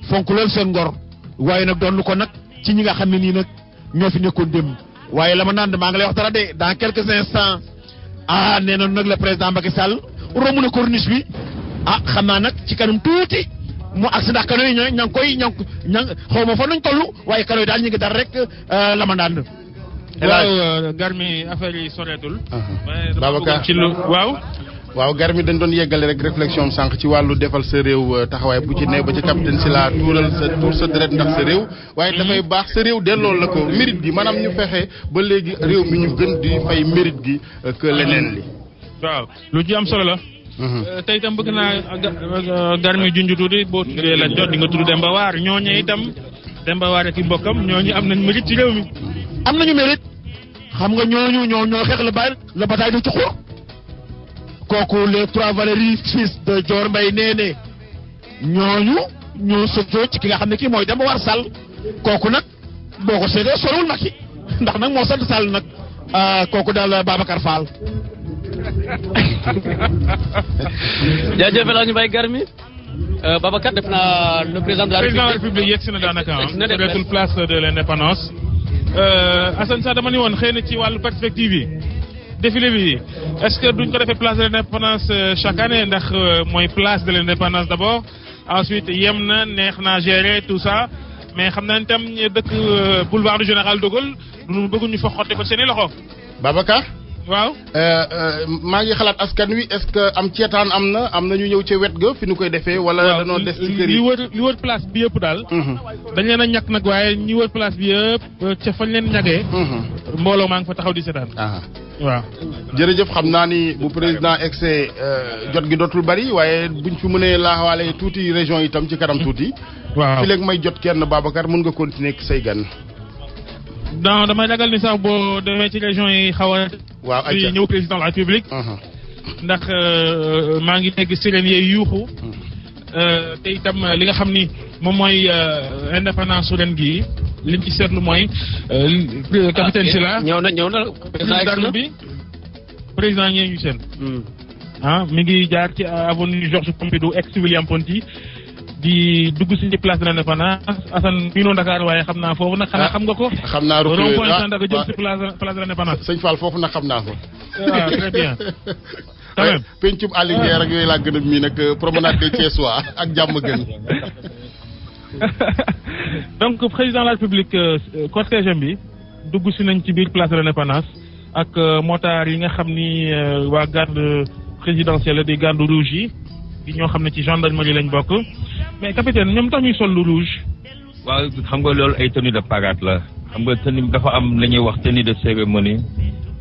fonk loolu seen ngor waaye nag doon ko nag ci ñi nga xam ne nii nag ñoo fi nekkoon démb waaye la ma naan maa ngi lay wax dara de dans quelques instants nee na nag le président Macky Sall romb na corniche bi xam naa nag ci kanam tuuti mu agsi ndax kano yi ña ngi xaw ma fa nañ toll waaye kano yi daal ñu ngi dara rek la ma naan. waaw Garmi affaire yi soreetul. Babacar ci lu waaw Garmi dañ doon yeggale rek réflexion sànq ci wàllu defal sa réew taxawaay bu ci ne ba ci capitaine si la tuur sa deret ndax sa réew waaye dafay baax sa réew delloo la ko mérite gi maanaam ñu fexe ba léegi réew mi ñu gën di fay mérite gi que leneen li. waaw lu ci am solo la. tey itam bëgg naa Garmi junj tuuti boo tuddee la jot di nga tudd Demba Waar ñooñu itam Demba Waar ak i mbokkam ñooñu am nañ mérite ci réew mi. am nañu mérite xam nga ñoo xeex la bataille de Cuxur kooku les trois Valéry fils de Dior Mbaye nee ñooñu ñoo sëccoo ci ki nga xam ne kii mooy Demba War Sall kooku nag boo ko seetee sorewul Macky ndax nag moo sant Sall nag kooku daal Babacar Fall. jaajëf El Hadj Mbaye Garmi Babacar def naa le président de la République yegg si na daanaka retul place de l'indépendance Assane Sa dama ni woon xëy na ci wàllu perspective yi défilé bi est-ce que duñ ko defee place de l'indépendance chaque année ndax mooy place de l'indépendance d'abord ensuite yem na neex na gérer tout ça mais xam naa itam dëkk boulevard du Général de Gaulle duñu bëgg ñu fa xotti ko seeni loxo. Babacar. waaw. maa ngi xalaat askan wi est-ce que am ceetaan am na ñu ñëw ca wet ga fi ñu koy defee. wala danoo des ci kër yi li wër place bi yëpp daal. dañ leen a ñàkk nag waaye ñi wër place bi yëpp ca fañ leen ñàggee. mbooloo maa ngi fa taxaw di seetaan. waaw. jërëjëf xam naa ni bu président excès jot gi dootul bari waaye buñ fi mënee laaxawaale tuuti région itam ci kanam tuuti. waaw fi léegi may jot kenn Babacar mën nga continuer ak say gan. non damay ragal ni sax boo demee ci région yi xaw a. waaw ayca ñëw président de la République. ndax maa ngi dégg sirène yi yuuxu. te itam li nga xam ni moom mooy indépendance su ren gii liñ ci seetlu mooy capitaine Sylla. ñëw na président bi président ñee ñu seen. mi ngi jaar ci avenue Georges Pompidou ex William Ponty di dugg si place de l'indépendance Assane bii noonu Dakar waaye xam naa foofu nag xanaa xam nga ko. xam naa rond-point Sandaga jëm si place de l'indépendance. sëñ Fall foofu nag xam naa ko. waaw très bien. quand même pencum Aly Nguer ak yooyu laa gën a mii nag promenade des Thiessois ak jàmm gën. donc président de la République cortège bi dugg si nañ ci biir place de l'indépendance ak motard yi nga xam ni waa garde présidentielle di garde rouge yi di ñoo xam ne ci gendarmerie lañ bokk mais capitaine ñoom tax ñuy sol lu rouge. waaw xam nga loolu ay tenue de parade la xam nga tenue dafa am la ñuy wax tenue de cérémonie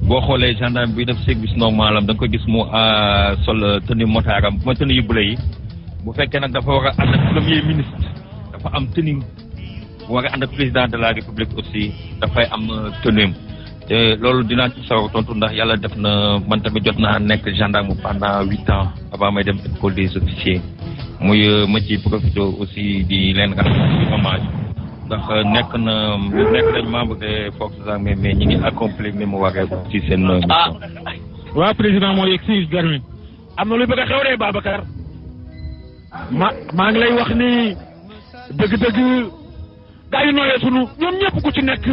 boo xoolee gendarme bi def service normal am da nga ko gis mu sol tenue motaaram mooy tenue yu bleu yi bu fekkee nag dafa war a ànd ak premier ministre dafa am tenue bu war a ànd ak président de la république aussi dafay am tenue te loolu dinaa ci sawar tontu ndax yàlla def na man tamit jot naa nekk gendarme pendant 8 ans avant may dem école des officiers muy ma ci profité aussi di leen rendre hommage ndax nekk nañ membre des forces armées mais ñi ngi accomplir ni mu waree ci seen mission. waaw président moo yegg si Garmi. am na lu bëgg a xew de Babacar maa ngi lay wax ni dëgg-dëgg gaa yi nooyee sunu ñoom ñëpp ku ci nekk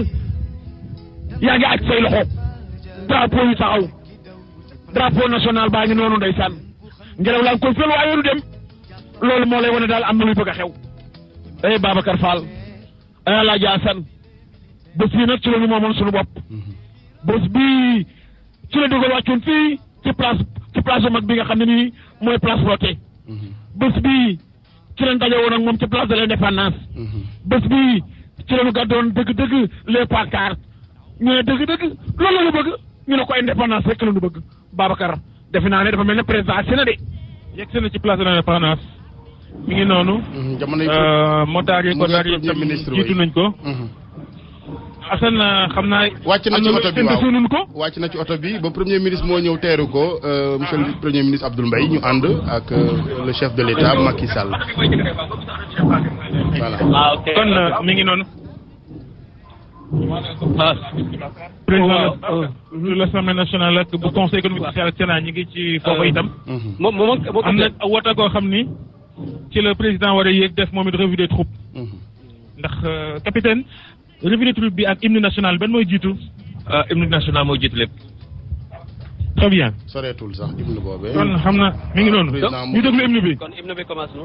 yaa ngi aj say loxo drapeau yu taxaw drapeau national baa ngi noonu ndeysaan ngelaw laa ngi koy fel waaye du dem loolu moo lay wane daal am na luy bëgg a xew. Babacar Fall Alaaji Asan bés bii nag ci la ñu moomoon suñu bopp bés bii ci la dogal wàccoon fii ci place bu mag bi nga xam ne nii mooy place Roté bés bii ci lañ daje woon ak moom ci place de l'Indépendance bés bii ci la ñu gàddoon dëgg-dëgg les pancartes ñu ne dëgg-dëgg loolu la ñu bëgg ñu ne ko indépendance rek la ñu bëgg Babacar defe naa ne dafa mel ne président ak Sénégal yegg si na ci place de l'Indépendance mi ngi noonu. jamono yi motaar yi kotaar yi tam jiitu nañ ko. Assane xam naa. wàcc na ci oto bi waaw ko. wàcc na ci oto bi ba premier ministre moo ñëw teeru ko monsieur le premier ministre Abdoul Mbaye ñu ànd ak le chef de l'État Macky Sall. voilà. kon mi ngi noonu. président de l'Assemblée nationale ak bu conseil économique social ak Sénat ñi ngi ci foofu itam. am na wota koo xam ni ci le président war a yéeg def moom it revue des troupes. ndax capitaine revue des troupes bi ak hymne national ban mooy jiitu. hymne national mooy jiitu lépp. très bien. soreetul sax hymne boobee. kon xam na mi ngi noonu. ñu déglu hymne bi. kon hymne bi commence na.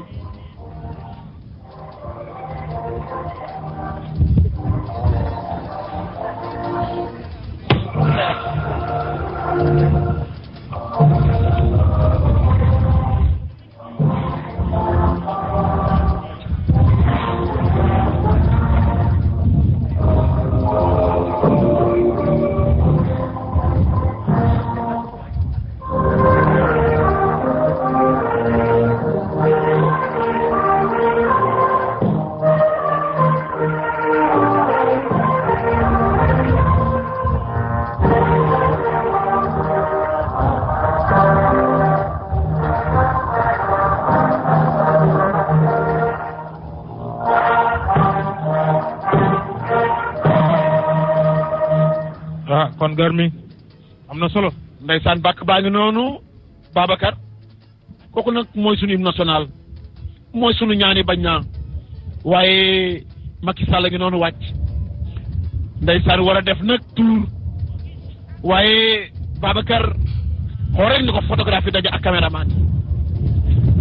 kon Garmi am na solo. ndeysaan bàkk baa ngi noonu Babacar kooku nag mooy sunu hymne national mooy sunu ñaani bañ naa waaye Macky Sall ngi noonu wàcc ndeysaan war a def nag tour waaye Babacar xool rek ni ko photographie daje ak caméraman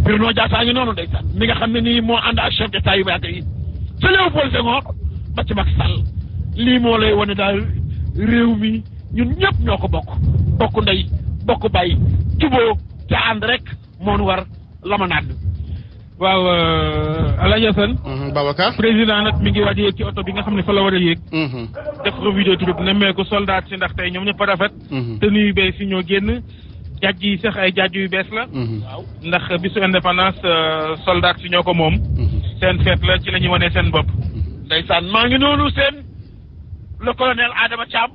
Bruno Diatta ngi noonu ndeysaan mi nga xam ne nii moo ànd ak chef d'état yu yàgg yi ca Léopold Senghor ba ci Macky Sall lii moo lay wane daal réew mi ñun ñëpp ñoo ko bokk ndey bokk bay juboo ca ànd rek moo nu war lamanaan. waaw Alaaji Assane. Babacar. président nag mi ngi waaj a yéeg ci oto bi nga xam ne fa la war a yéeg. def revue des troupes nemmeeku soldat si ndax tey ñoom ñëpp a rafet. tenue yu bees yi ñoo génn jàjj yi sax ay jàjj yu bees la. ndax bisu indépendance soldat si ñoo ko moom. seen fête la ci la ñuy wane seen bopp. ndeysaan maa ngi noonu seen le colonel Adama Thiam.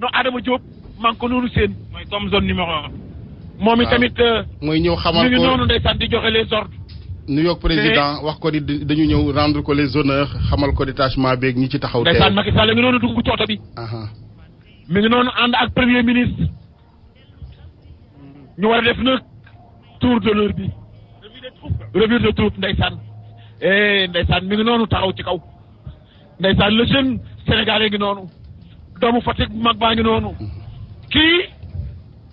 non Adama Diop maa ngi ko noonu seen. mooy comme zone numéro 1. moom itamit. mooy ñëw xamal ko mi ngi noonu ndeysaan di joxe les ordres. New York président wax ko di dañu ñëw rendre ko les honneurs xamal ko détachement beeg ñi ci taxaw. ndeysaan Macky Sall ngi noonu dugg ci oto bi. mi ngi noonu ànd ak premier ministre. ñu war a def nag tour d'honneur bi. revue de troupe ndeysaan. ndeysaan mi ngi noonu taxaw ci kaw. ndeysaan le jeune sénégalais ngi noonu. doomu Fatick mag baa ngi noonu. kii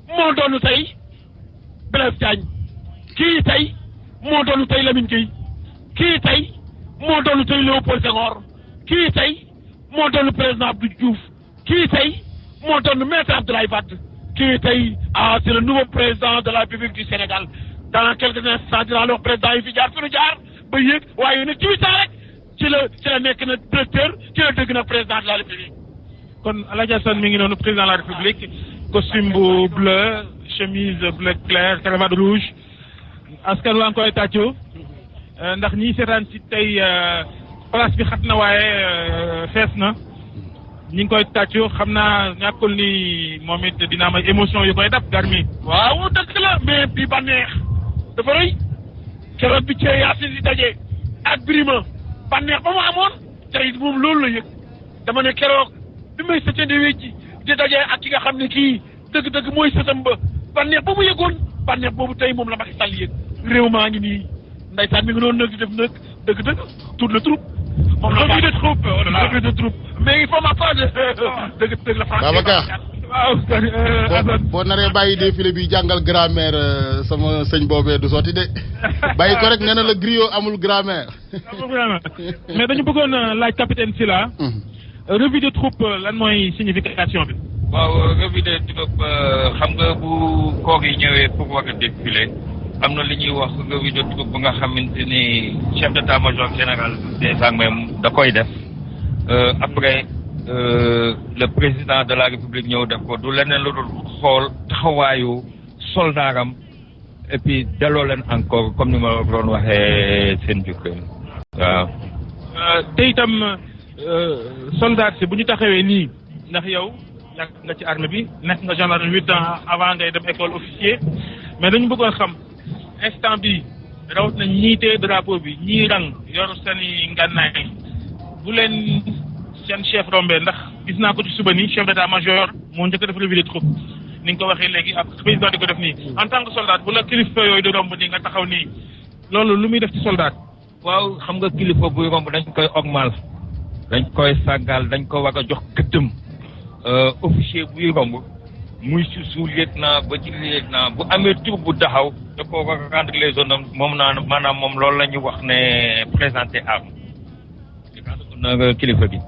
moo doonu tey Blaise Diagne. kii tey moo doonu tey Lamine Gueye. kii tey moo doonu tey Léopold Senghor. kii tey moo doonu président Abdou Diouf. kii tey moo doonu maître Abdoulaye Wade. kii tey c'est le nouveau président de la République du Sénégal. dans quelques instants dinaa la wax président yi fi jaar fi nu jaar. ba yéeg waaye nag ci 8 ans rek ci la nekk na directeur ci la dëgg nag président de la république. kon El Hadj Assane mi ngi noonu président de la république costume bu bleu chemise bleu clair cravate rouge askan waa ngi koy tàccu ndax ñi seetaan si tey place bi xat na waaye fees na ñi ngi koy tàccu xam naa ñàkkul ni moom it dina am ay émotion yu koy dab Garmi. waaw dëgg la mais bi ba neex dafa rëy keroog bi cee Yacine di daje ak Birima ba neex ba mu amoon tey moom loolu la yëg dama ne keroog bi may sëccandi wécci di daje ak ki nga xam ne kii dëgg-dëgg mooy sëtam ba neex ba mu yëgoon ba neex boobu tey moom la Macky Sall yëg réew maa ngi nii ndeysaan mi ngi doon nag di def nag dëgg-dëgg tout le troupe. moom la revue de troupe revue de troupe mais il faut ma part dëgg la. Babacar waaw boo naree bàyyi défilé bi jàngal grammaire sama sëñ boobee du sotti de bàyyi ko rek nee na la griot amul grammaire. mais dañu bëggoon laaj capitaine Sylla. revue de troupe lan mooy signification bi. waaw revue de troupe xam nga bu koor yi ñëwee pour war a défilé am na li ñuy wax revue de troupe bu nga xamante ni chef d'état-major général des armées da koy def après le président de la république ñëw def ko du leneen lu dul xool taxawaayu soldaaram et puis delloo leen encore comme ni ma doon waxee seen jukkee waaw. te itam soldat si bu ñu taxawee nii ndax yow yàgg nga ci armée bi nekk nga gendarme 8 ans avant ngay dem école officier mais dañu bëggoon xam instant bi rawat na ñii tee drapeau bi ñii rang yor seeni ngànnaay bu leen seen chef rombé ndax gis naa ko ci suba nii chef d'état-major moo njëkk a def revue de troupe ni nga ko waxee léegi ak président di ko def nii en tant que soldat bu la kilifa yooyu di romb nii nga taxaw nii loolu lu muy def ci soldat. waaw xam nga kilifa buy romb dañ koy ormal dañ koy sàggal dañ ko war a jox gëddëm officier buy romb muy si sous lieutenant ba ci lieutenant bu amee tur bu taxaw da ko war a rendre les zones moom naa maanaam moom loolu la ñu wax ne présenter arme na kilifa gi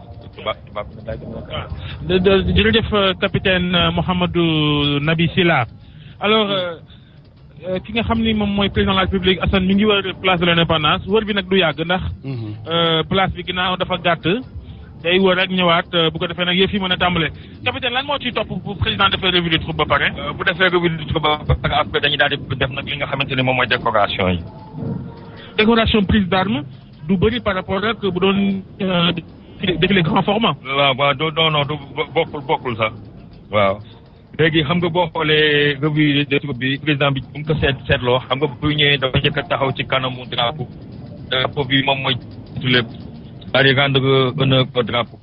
jërëjëf capitaine Mouhamadou Nabi Sylla alors ki nga xam ni moom mooy président de la République Assane mi ngi wër place de l'Indépendance wër bi nag du yàgg ndax place bi ginnaaw dafa gàtt day wër ak ñëwaat bu ko defee nag yëf yi mën a tàmbale capitaine lan moo ciy topp bu président defee revue de troupe ba pare bu defee revue de troupe ba pare après dañuy daal di def nag li nga xamante ni moom mooy décoration yi décoration prise d'armes du bëri par rapport ak bu doon défilé grand format. waaw non du bokkul sax waaw léegi xam nga boo xoolee revue de troupe bi président bi bu nga ko seetloo xam nga bu ñëwee dafa njëkk a taxaw ci kanamu drapeau bi moom mooy tout lépp daal di rendre honneur au drapeau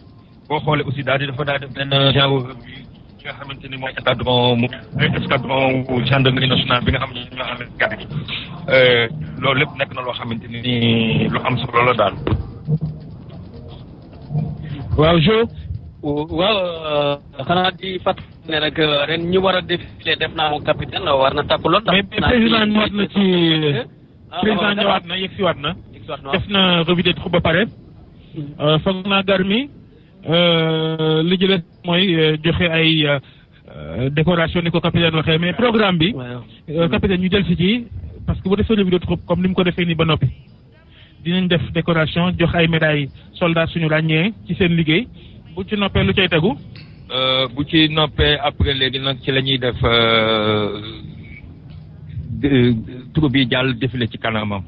boo xoolee aussi daal di def benn genre revue ki nga xamante ni mooy escadron wu gendarmerie nationale bi nga xam ne ñoo amee garde gi loolu lépp nekk na loo xamante ni lu am solo la daal. waaw Jo. waaw xanaa di fàttali ne nag ren ñu war a défilé def naa moom capitaine war na takku lool. mais président ñëwaat na ci président ñëwaat na yegsi waat na. def na revue de troupe ba pare. foog naa Garmi li jëlee mooy joxe ay décoration ni ko capitaine waxee mais programme bi. capitaine ñu jël si ci parce que bu defee revue de troupe comme ni mu ko defee nii ba noppi. dinañ def décoration jox ay médailles soldats suñu ràññee ci seen liggéey bu ci noppee lu cay tegu. bu ci noppee après léegi nag ci la ñuy def troupe bi jàll défilé ci kanamam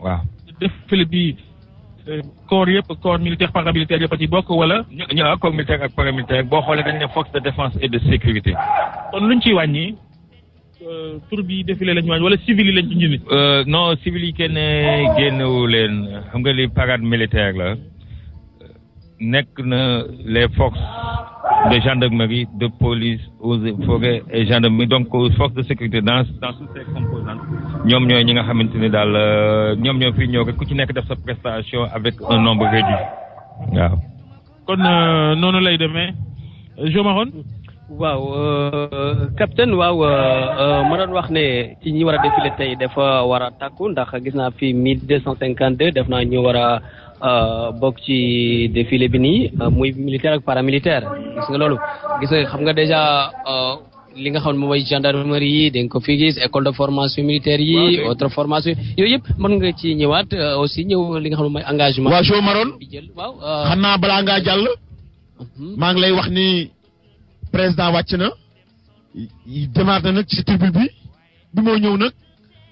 waaw. défilé bi corps yëpp corps militaire paramilitaire yëpp a ci bokk wala. ñoo corps militaire ak paramilitaire boo xoolee dañ ne force de défense et de sécurité. kon luñ ciy wàññi. tur bi défilé lañu wàññi wala civil yi lañ ci njëriñ. non civil yi kenn génnewu leen xam nga li parade militaire la nekk na les forces de gendarmerie de police eaux et forêts et gendarmerie donc forces de sécurité dans toutes ces composantes ñoom ñooy ñi nga xamante ni daal ñoom ñoo fi ñëw rek ku ci nekk def sa prestation avec un nombre réduit waaw. kon noonu lay demee Jo Maron. waaw capitaine waaw ma doon wax ne ci ñi war a défilé tey dafa war a takku ndax gis naa fi 1252 def naa ñu war a bokk ci défilé bi nii muy militaire ak paramilitaire gis nga loolu gis nga xam nga déjà li nga xam ne moom mooy gendarmerie yi dañ ko fi gis école de formation militaire yi autre formation yooyu yëpp mën nga ci ñëwaat aussi ñëw li nga xam ne mooy engagement. waa Jo Maroon waaw xam naa balaa ngaa jàll. maa ngi lay wax ni président wàcc na démarre na nag ci tribune bi moo ñëw nag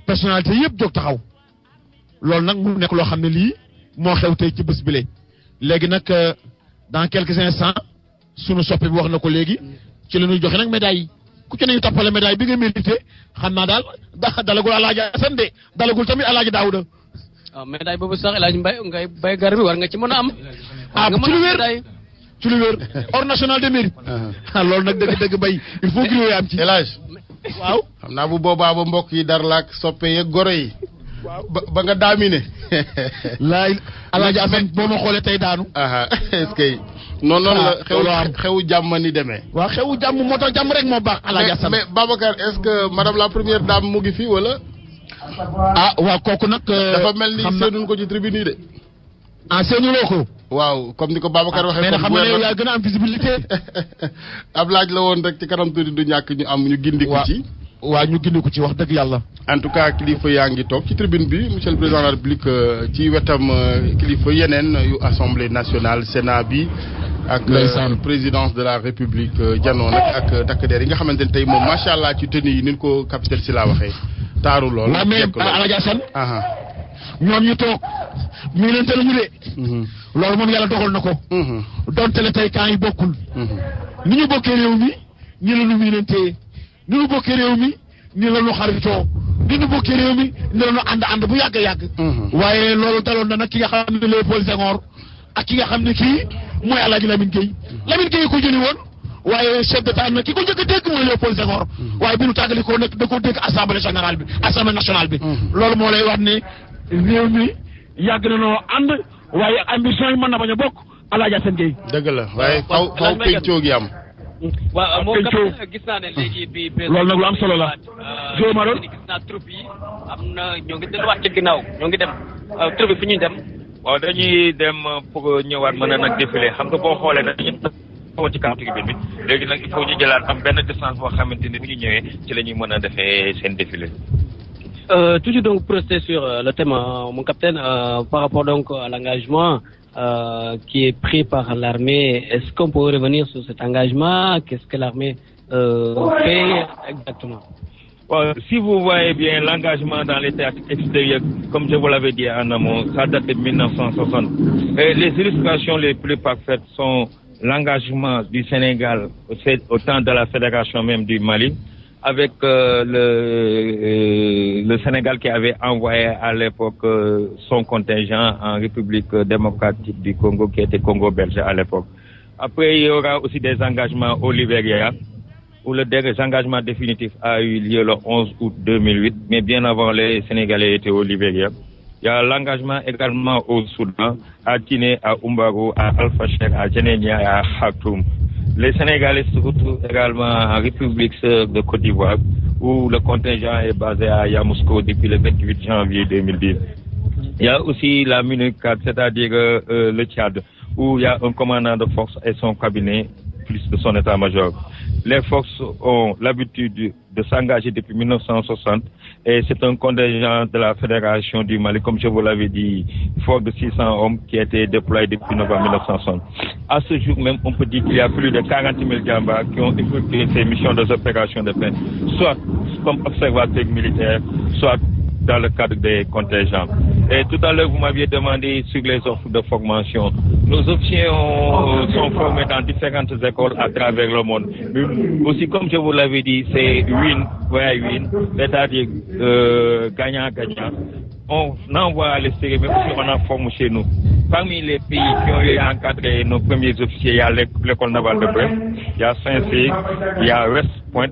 personnalité yëpp jóg taxaw loolu nag mu nekk loo xam ne lii moo xew tey ci bés bile léegi nag dans quelques instants sunu soppi bi wax na ko léegi ci la ñuy joxe nag médaille yi ku ci nañu toppale médaille bi nga mérité xam naa daal dalagul Alaaji Asan de dalagul tamit Alaaji Daawuda. waaw médaille boobu sax El Hadj Mbaye ngay bay gar bi war nga ci mën a am. ci lu wér ci lu wér ordre national de mérite. loolu nag dëgg bay il faut que yooyu am ci. El Hadj waaw xam naa bu boobaa ba mbokk yi dar laak soppe yeeg goro yi. ba nga daamine. laay Alaaji Asan boo ma xoolee tey daanu. est-ce que noonu la xewu jàmm ni demee. waaw xewu jàmm moo tax jàmm rek moo baax. Alaaji Asan mais Babacar est-ce que madame la première dame mu ngi fi wala. waaw kooku nag. dafa mel ni seenuñ ko ci tribune yi de. seenuloo ko. waaw comme ni ko Babacar waxee. mais xam nga ne yaa gën a am visibilité. ab laaj la woon rek ci kanam tuuti du ñàkk ñu gindiku ci. waaw ñu gindiku ci wax dëgg yàlla. en tout cas kilifa yaa ngi toog ci tribune bi monsieur le président de la République ci wetam kilifa yeneen yu assemblée nationale Sénat bi. ak présidence de la République janoo nag ak takk der yi nga xamante ne tey moom macha allah ci tenue yi ni ko capitaine si laa waxee. taaru lool waaw mais Alaaji Asan ñoom ñu toog miinante la ñu de. loolu moom yàlla dogal na ko. donte le tey kaa yi bokkul. ni ñu bokkee réew mi ni la ñu miinantee ni ñu bokkee réew mi ni la ñu xaritoo ni ñu bokkee réew mi ni la ñu ànd bu yàgg yàgg. waaye loolu daloon na nag ki nga xam ne Léopold Senghor ak ki nga xam ne kii mooy Alaaji Lamine Gueye ko jëli woon. waaye chef d'état nag ki ko njëkk a dégg mooy Léopold Senghor. waaye bi nu tàggali ko nag da koo dégg assemblée générale bi assemblée nationale bi. loolu moo lay wax ne réew mi yàgg na noo ànd waaye ambition yi mën na bañ a bokk Alaaji Asan Gueye. dëgg la waaye faw pencoo gi am. waaw moom kat gis naa ne léegi bi. loolu nag lu am solo la. Jo Maroon gis naa troupe yi am na ñoo ngi delluwaat ci ginnaaw ñoo ngi dem troupe fi ñuy dem. waaw dañuy dem pour ñëwaat mën a nag défilé xam nga boo xoolee dañuy ci kaw tribune bi léegi nag il faut ñu jëlaat am benn distance boo xamante ni bu ñu ñëwee ci la ñuy mën a defee seen défilé. Toujours donc pour rester sur le thème, mon capitaine, par rapport donc à l'engagement qui est pris par l'armée, est-ce qu'on peut revenir sur cet engagement? Qu'est-ce que l'armée fait exactement? Bon, si vous voyez bien l'engagement dans les théâtres extérieurs, comme je vous l'avais dit en amont, ça date de 1960. Et les illustrations les plus parfaites sont l'engagement du Sénégal au temps de la fédération même du Mali, avec le Sénégal qui avait envoyé à l'époque son contingent en République démocratique du Congo, qui était Congo-Belge à l'époque. Après, il y aura aussi des engagements au Libéria, où le désengagement définitif a eu lieu le 11 août 2008, mais bien avant les Sénégalais étaient au Libéria. Il y a l'engagement également au Soudan, à Guinée, à Umbaro, à Al-Fashir, à Djenenia et à Khartoum. Les Sénégalais se retrouvent également en République de Côte d'Ivoire, où le contingent est basé à Yamoussoukro depuis le 28 janvier 2010. Il y a aussi la MINUCAD, c'est-à-dire le Tchad, où il y a un commandant de force et son cabinet, plus de son état-major. Les forces ont l'habitude de s'engager depuis 1960 et c'est un contingent de la Fédération du Mali, comme je vous l'avais dit, fort de 600 hommes qui a été déployé depuis novembre 1960. À ce jour même, on peut dire qu'il y a plus de 40 000 gambas qui ont effectué ces missions des opérations de paix, soit comme observateurs militaires, soit dans le cadre des contingents. Et tout à l'heure, vous m'aviez demandé sur les offres de formation. Nos officiers sont formés dans différentes écoles à travers le monde. Mais aussi, comme je vous l'avais dit, c'est win-win, c'est-à-dire gagnant-gagnant. On envoie à l'extérieur, mais aussi on en forme chez nous. Parmi les pays qui ont eu encadré nos premiers officiers, il y a l'école navale de Brest, il y a Saint-Cyr, il y a West Point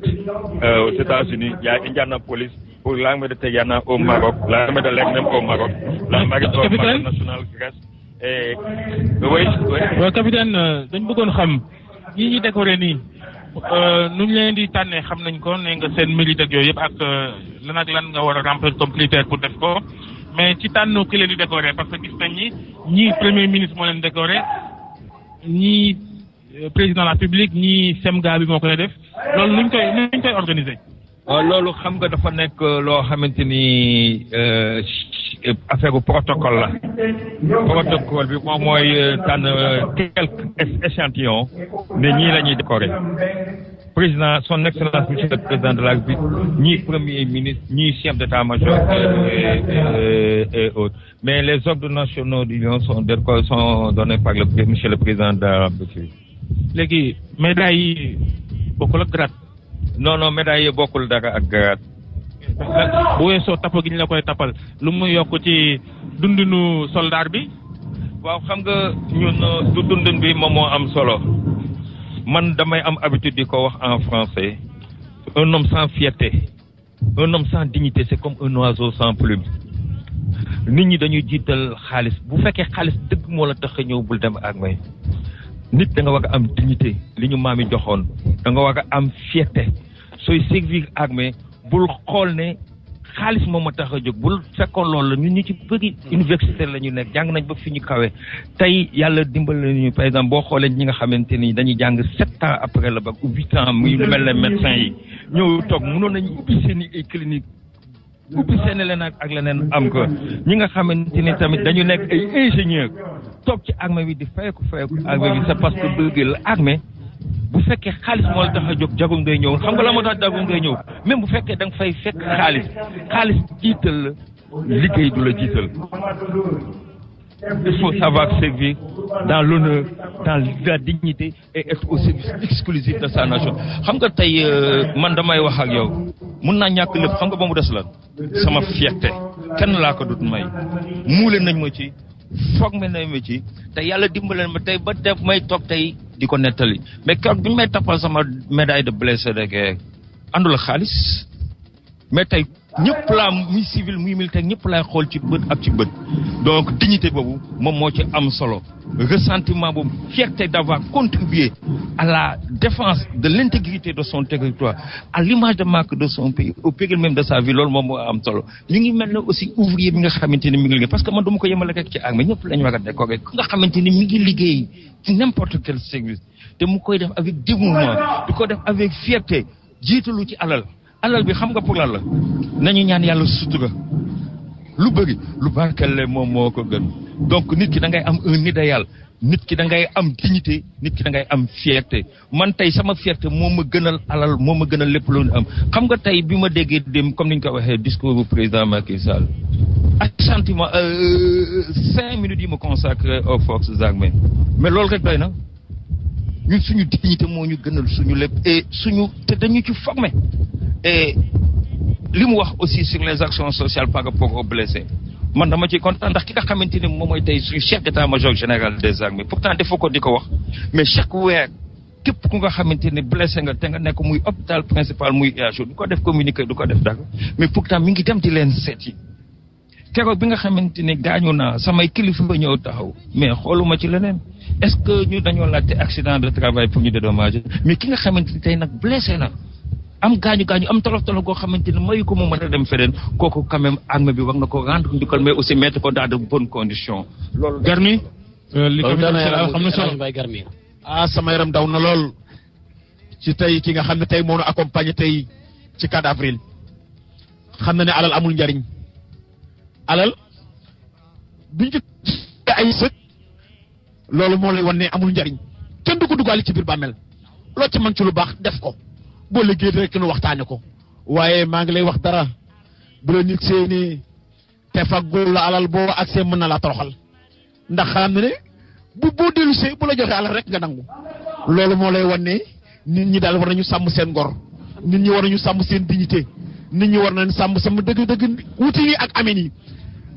aux États-Unis, il y a Indianapolis. Pour l'armée de Tegana au Maroc, l'armée de l'air même au Maroc, la marine nationale Grèce et oui. waaw capitaine dañ bëggoon xam ñi ñuy décoré nii nu ñu leen di tànnee xam nañ ko ne nga seen mérite ak yooyu yëpp ak lan nga war a remplir comme critère pour def ko mais ci tànn ki leen di décoré parce que gis nañ ni ñii premier ministre moo leen décoré ñii président de la République ñii semga bi moo koy def loolu nuñ koy organiser. loolu xam nga dafa nekk loo xamante ni affaire bu protocole la protocole bi moom mooy tànn quelques échantillons ne ñii la ñuy décorer président son excellence monsieur le président de la République ñii premier ministre ñii chef d'état-major et autres mais les ordres nationaux du Lion sont donnés par monsieur le président de la République. léegi médailles yi bokkul ak grade. non médaille yi bokkul dara ak grade. bu weesoo tappa gi ñu la koy tappal lu mu yokk ci dundinu soldat bi. waaw xam nga ñun du dundin bi moom moo am solo man damay am habitude di ko wax en français un homme sans fierté un homme sans dignité c'est comme un oiseau sans plume nit ñi dañuy jiital xaalis bu fekkee xaalis dëgg moo la tax a ñëw bul dem ak may nit da nga war a am dignité li ñu maam yi joxoon da nga war a am fierté sooy servir armée bul xool ne xaalis moom a tax a jóg bul fekkoon loolu la ñun ñu ci bëri université la ñu nekk jàng nañ ba fi ñu kawe tey yàlla dimbal nañu par exemple boo xoolee ñi nga xamante ni dañuy jàng 7 ans après le bac ou 8 ans muy lu mel ne médecin yi ñëw toog mënoon nañu ubbi seen i clinique ubbi seen leneen ak leneen am ko ñi nga xamante ni tamit dañu nekk ay ingénieur toog ci armée bi di fayeku armée bi c'est parce que bëgg la armée bu fekkee xaalis moo la tax a jóg jagul ngay ñëw xam nga la moo tax jagul ngay ñëw même bu fekkee da nga fay fekk xaalis jiital la liggéey du la jiital il faut savoir servir dans l'honneur dans la dignité et être au service exclusif de sa nation xam nga tey man damay wax ak yow mun naa ñàkk lépp xam nga ba mu des la sama fierté kenn laa ko dut may muule nañ ma ci foog me nañ ma ci te yàlla dimbaleen ma tey ba def may toog tey di ko nettali mais keroog bi may tappal sama médaille de blessé de guerre àndul xaalis mais tey ñëpp laa muy civil muy militaire ñëpp laay xool ci bët ak ci bët donc dignité boobu moom moo ci am solo ressentiment boobu fierté d'avoir contribué à la défense de l'intégrité de son territoire à l'image de marque de son pays au péril même de sa vie loolu moom moo am solo ñu ngi mel ne aussi ouvrier bi nga xamante ni mi ngi liggéey parce que man duma ko yemale rek ci armée ñëpp lañu war a décorer ku nga xamante ni mi ngi liggéey ci n'importe quel service te mu koy def avec dévouement di ko def avec fierté jiitalu ci alal bi xam nga pour lan la nañu ñaan yàlla sutura lu bëri lu barkelle moom moo ko gën donc nit ki da ngay am un idéal nit ki da ngay am dignité nit ki da ngay am fierté man tey sama fierté moo ma gënal alal moo ma gënal lépp lu am xam nga tey bi ma déggee dem comme ni ñu ko waxee discours du président Macky Sall ak sentiment 5 minutes yi ma consacré aux forces armées mais loolu rek doy na ñun suñu dignité moo ñu gënal suñu lépp et suñu te dañu ci formé et li mu wax aussi sur les actions sociales par rapport aux blessés man dama ciy kontaan ndax ki nga xamante ni moom mooy tey suñu chef d'état-major général des armées pourtant defoo ko di ko wax mais chaque weer képp ku nga xamante ni blessé nga te nga nekk muy hôpital principal muy IHO du ko def communiqué du ko def dara mais pourtant mi ngi dem di leen seeti keroog bi nga xamante ni gaañu naa samay kilifa ba ñëw taxaw mais xooluma ci leneen est-ce que ñu dañoo laajte accident de travail pour ñu dédommager mais ki nga xamante ni tey nag blessé na am gaañu am tolof goo xamante ni mayu ko mu mën a dem feneen kooku quand même armée bi war na ko rendre njukkal mais aussi mettre ko dans de bonnes conditions. loolu Garmi. li ko xam na solo Garmi. sama yaram daw na lool ci tey ki nga xam ne tey moo ñu accompagné tey ci 4 avril xam na ne alal amul njariñ alal buñ ci ay sët loolu moo lay wan ne amul njariñ kenn du ko dugaale ci biir bàmmeel loo ci mën ci lu baax def ko. boo liggéey rek nu waxtaane ko waaye maa ngi lay wax dara bu la nit seeni te faggul la alal boo accès mën na laa toroxal ndax xam ne boo dellu see bu la joxee alal rek nga nangu loolu moo lay wan ne nit ñi daal war nañu sàmm seen ngor nit ñi war nañu sàmm seen dignité nit ñi war nañu sàmm dëgg wuti yi ak amin yi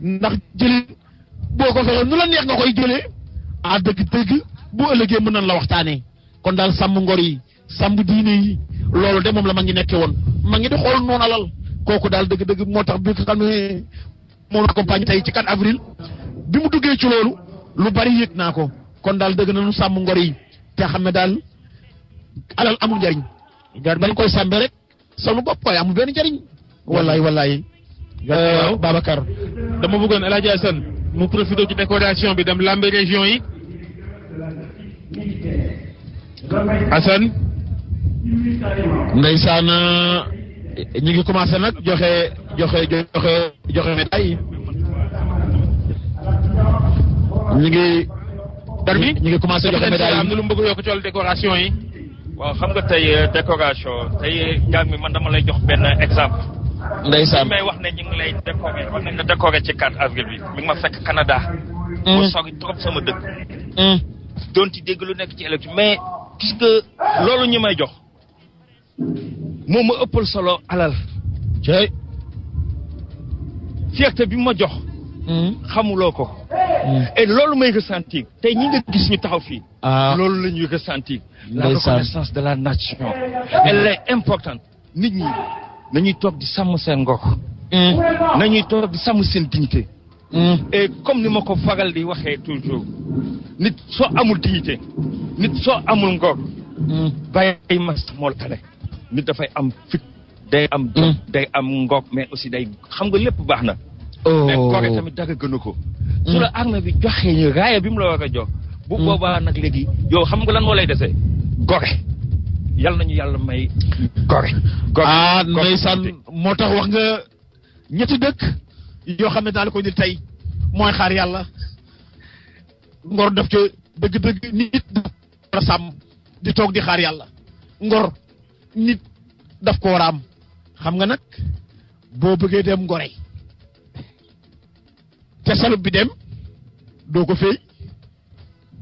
ndax jëlee boo ko fexee nu la neex nga koy jëlee dëgg bu ëllëgee mën nañ la waxtaanee kon daal sàmm ngor yi sàmm diine yi loolu de moom la ma ngi nekkee woon ma ngi di xool noonu alal kooku daal dëgg-dëgg moo tax bi nga xam ne moom accompagne tey ci 4 avril bi mu duggee ci loolu lu bari yëg naa ko kon daal dëgg nañu sàmm ngor yi te xam ne daal alal amul njariñ dañ koy sàmbe rek sama bopp waaye amul benn njariñ wallaay Babacar dama bëggoon El Hadj Assane mu profité ci décoration bi dem lambe région yi Assane ndeysaan ñu ngi commencé nag joxe médaille ñu ngi commencé joxe médaille am na lu mu bëgg a yokk ci wàllu décoration yi. waaw xam nga tey décoration tey jàng mi man dama lay jox benn exemple. ndeysaan may wax ne ñu ngi lay décorer wax nañ la décorer ci 4 avril bi mi ngi ma fekk Canada. mu sori trop sama dëkk. doon ci dégg lu nekk ci élection mais gis nga loolu ñu may jox moom ma ëppal solo alal. cey fierté bi ma jox. xamuloo ko. et loolu may ressentir tey ñi nga gis ñu taxaw fii. loolu la ñuy ressentir. la reconnaissance de la nation. elle est importante. nit ñi nañuy toog di sàmm seen ngor. nañuy toog di sàmm seen dignité. et comme ni ma ko faral di waxee toujours nit soo amul dignité nit soo amul ngor. bàyyi ma moo la tane. nit dafay am fit day am jom day am ngor mais aussi day xam nga lépp baax na. mais gore tamit dara gënu ko. su la armée bi joxee ñu raaya bi mu la war a jox. bu boobaa nag léegi yow xam nga lan moo lay dese gore. yal nañu yàlla may gore. ndeysaan moo tax wax nga ñetti dëkk yoo xam ne daal ko indil tey mooy xaar yàlla ngor daf ca dëgg-dëgg nit daf war a sàmm di toog di xaar yàlla ngor nit daf ko war a am xam nga nag boo bëggee dem ngore te salub bi dem doo ko fay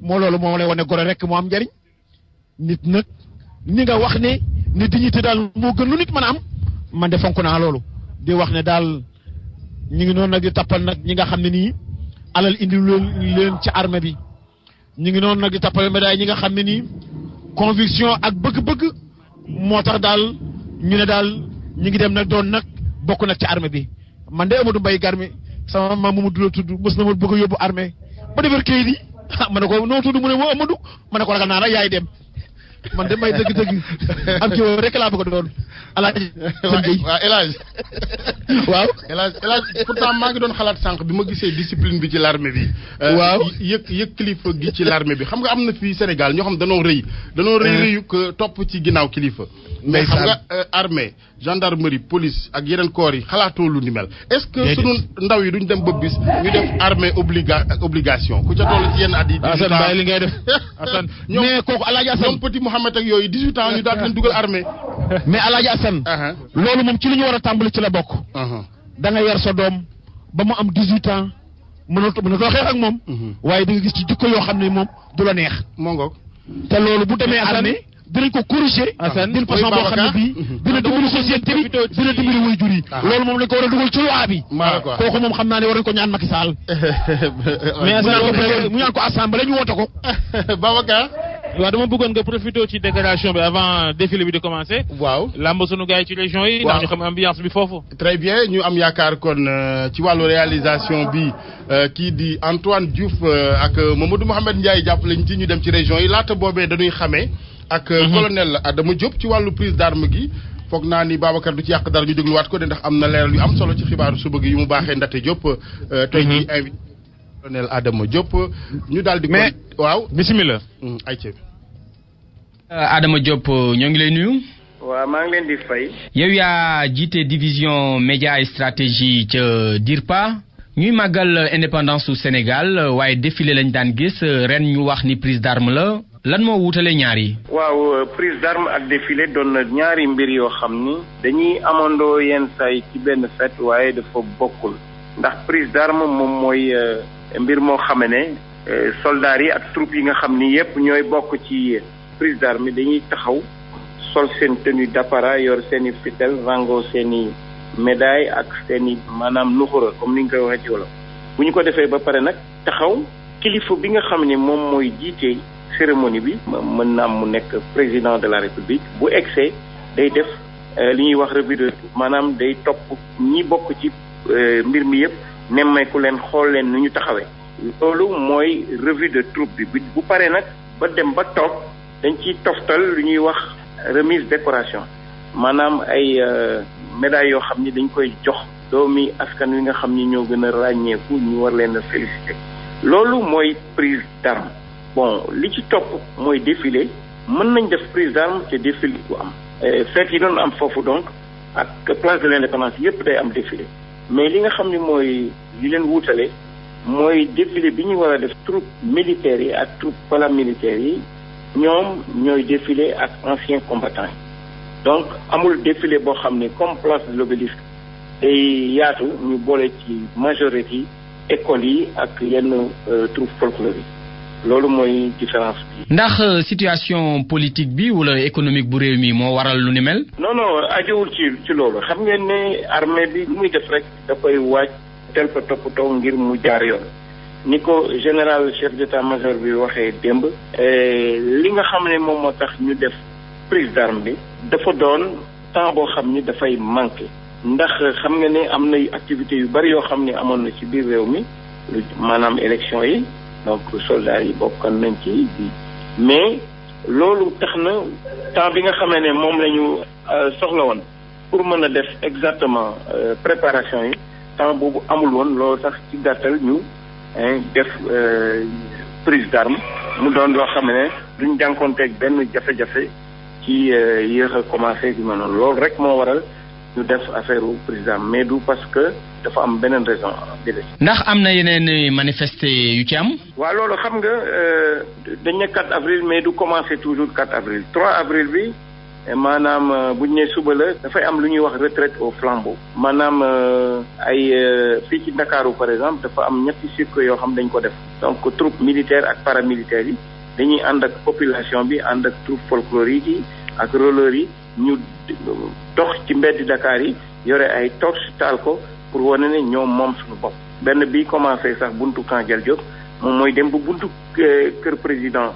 moo loolu moo lay wane gore rek moo am njariñ nit nag ni nga wax ne ni dignité daal moo gën lu nit mën a am man de fonk naa loolu di wax ne daal ñu ngi noonu nag di tappal nag ñi nga xam ne nii alal indi leen ci armée bi ñu ngi noonu nag di tappal médaille ñi nga xam ne nii conviction ak bëgg-bëgg moo tax daal ñu ne daal ñu ngi dem nag doon nag bokk nag ci armée bi man de Amadou Mbaye Garmi sama maam Mamadou la tudd mës na ma bëgg a yóbbu armée ba defar kayit yi ma ne ko noo tudd mu ne moo Amadou ma ne ko ragal naa nag yaay dem man de may dëgg-dëgg am ci rek laa bëgg a doon alaaji waaw El Hadj waaw El Hadj pourtant maa ngi doon xalaat sànq bi ma gisee discipline bi ci l'armée bi. waaw yëg kilifa gi ci l'armée bi xam nga am na fii Sénégal ñoo xam danoo rëyu que topp ci ginnaaw kilifa. mais xam nga armée gendarmerie police ak yeneen corps yi xalaatoo lu ni mel. est-ce que sunu ndaw yi duñ dem ba bis ñu def armée obligation ku ca toll ci yenn at yi. Assane bàyyi li ngay def Assane. mais kooku Alaaji Assane ñoom Petit Mouhamed ak yooyu 18 ans ñu daal di leen dugal armée. mais Alaaji Assane. loolu moom ci li ñu war a tàmbali ci la bokk. da nga yar sa doom ba mu am 18 ans mënatoo xeex ak moom. waaye di nga gis ci jikko yoo xam ne moom du la neex. moo ngoog te loolu bu demee armée dinañ ko corriger. d'une façon boo xam ne bii dina dimbali société bi dina dimbali waajur yi. loolu moom lañ ko war a dugal ci loi bi. kooku moom xam naa ne war nañ ko ñaan Macky Sall. mais mu ñaan ko assemblée ñu woote ko. Babacar. waaw dama bëggoon nga profité ci déclaration bi avant défilé bi di commencer. waaw lamb sunu gars yi ci région yi. ndax ñu xam ambiance bi foofu. très bien ñu am yaakaar kon ci wàllu réalisation bi kii di Antoine Diouf ak Mamadou Mouhamed Ndiaye jàpp lañ ci ñu dem ci région yi laata boobee dañuy xamee. ak colonel Adama Diop ci wàllu prise d'arme gi foog naa ni Babacar du ci yàq dara ñu dégluwaat ko de ndax am na leeral yu am solo ci xibaaru suba gi yu mu baaxee Ndate Diop. tey jii invité colonel Adama Diop. ñu daal di ko waaw bismillah. ayca. Adama Diop ñoo ngi lay nuyu. waaw maa ngi leen di fay. yow yaa jiite division média et stratégie ca DIRPA. ñuy màggal indépendance su Sénégal waaye défilé lañ daan gis ren ñu wax ni prise d'arme la. lan moo wutale ñaar yi. waaw prise d'arme ak défilé doon na ñaari mbir yoo xam ni dañuy amandoo yenn say ci benn fête waaye dafa bokkul ndax prise d'arme moom mooy mbir moo xam ne soldats yi ak troupes yi nga xam ni yépp ñooy bokk ci prise d'arme dañuy taxaw sol seen tenue d'apparat yor seen i fitel rango seen i médaille ak seen i maanaam nuxura comme ni nga koy waxee ci wolof bu ñu ko defee ba pare nag taxaw kilifa bi nga xam ne moom mooy jiite. cérémonie bi mën na am mu nekk président de la république bu egsee day def li ñuy wax revue de maanaam day topp ñi bokk ci mbir mi yëpp nemmeeku leen xool leen nu ñu taxawee loolu mooy revue de troupe bi bu paree nag ba dem ba toog dañ ciy toftal lu ñuy wax remise décoration maanaam ay médailles yoo xam ni dañ koy jox doomi askan wi nga xam ni ñoo gën a ràññeeku ñu war leen a féliciter loolu mooy prise d'arme bon li ci topp mooy défilé mën nañ def prise d'armes te défilé bu am. fête yi doon am foofu donc ak place de l'indépendance yëpp day am défilé mais li nga xam ne mooy li leen wuutale mooy défilé bi ñu war a def troupes militaires yi ak troupes paramilitaires yi ñoom ñooy défilé ak anciens combattants yi donc amul défilé boo xam ne comme place de l'Obélisque day yaatu ñu boole ci majorité yi écoles yi ak yenn troupes folkloriques loolu mooy différence bi. ndax situation politique bi wala économique bu réew mi moo waral lu ni mel. non ajowul ci loolu xam ngeen ne armée bi lu muy def rek da koy waaj tel ko toppatoo ngir mu jaar yoon ni ko général chef d'état-major bi waxee démb. li nga xam ne moom moo tax ñu def prise d'armes bi dafa doon temps boo xam ni dafay manqué ndax xam nga ne am na activités yu bari yoo xam ne amoon na ci biir réew mi maanaam élection yi. donc soldats yi bokkan nañ ci mais loolu tax na temps bi nga xamee ne moom la ñu soxla woon pour mën a def exactement préparation yi temps boobu amul woon loolu tax ci gàttal ñu def prise d'armes mu doon loo xam ne duñ jànkoonteeg benn jafe-jafe ci yéex a commencé di ma noonu loolu rek moo waral ñu def affaire prise d'armes mais du parce que dafa am beneen raison déedéet. ndax am na yeneen manifesté yu ci am. waaw loolu xam nga dañ ne 4 avril mais du commencer toujours 4 avril 3 avril bi maanaam bu ñu nee suba la dafay am lu ñuy wax retraite au flambeau. maanaam ay fii ci Ndakaaru par exemple dafa am ñetti circuit yoo xam dañ ko def. donc troupe militaire ak paramilitaires yi dañuy ànd ak population bi ànd ak troupe folklorique yi ak rollers yi ñu dox ci mbeddi Dakar yi yore ay torche taal ko. pour wane ne ñoom moom suñu bopp benn bi commencé sax buntu camp Dial Diop moom mooy dem ba buntu kër président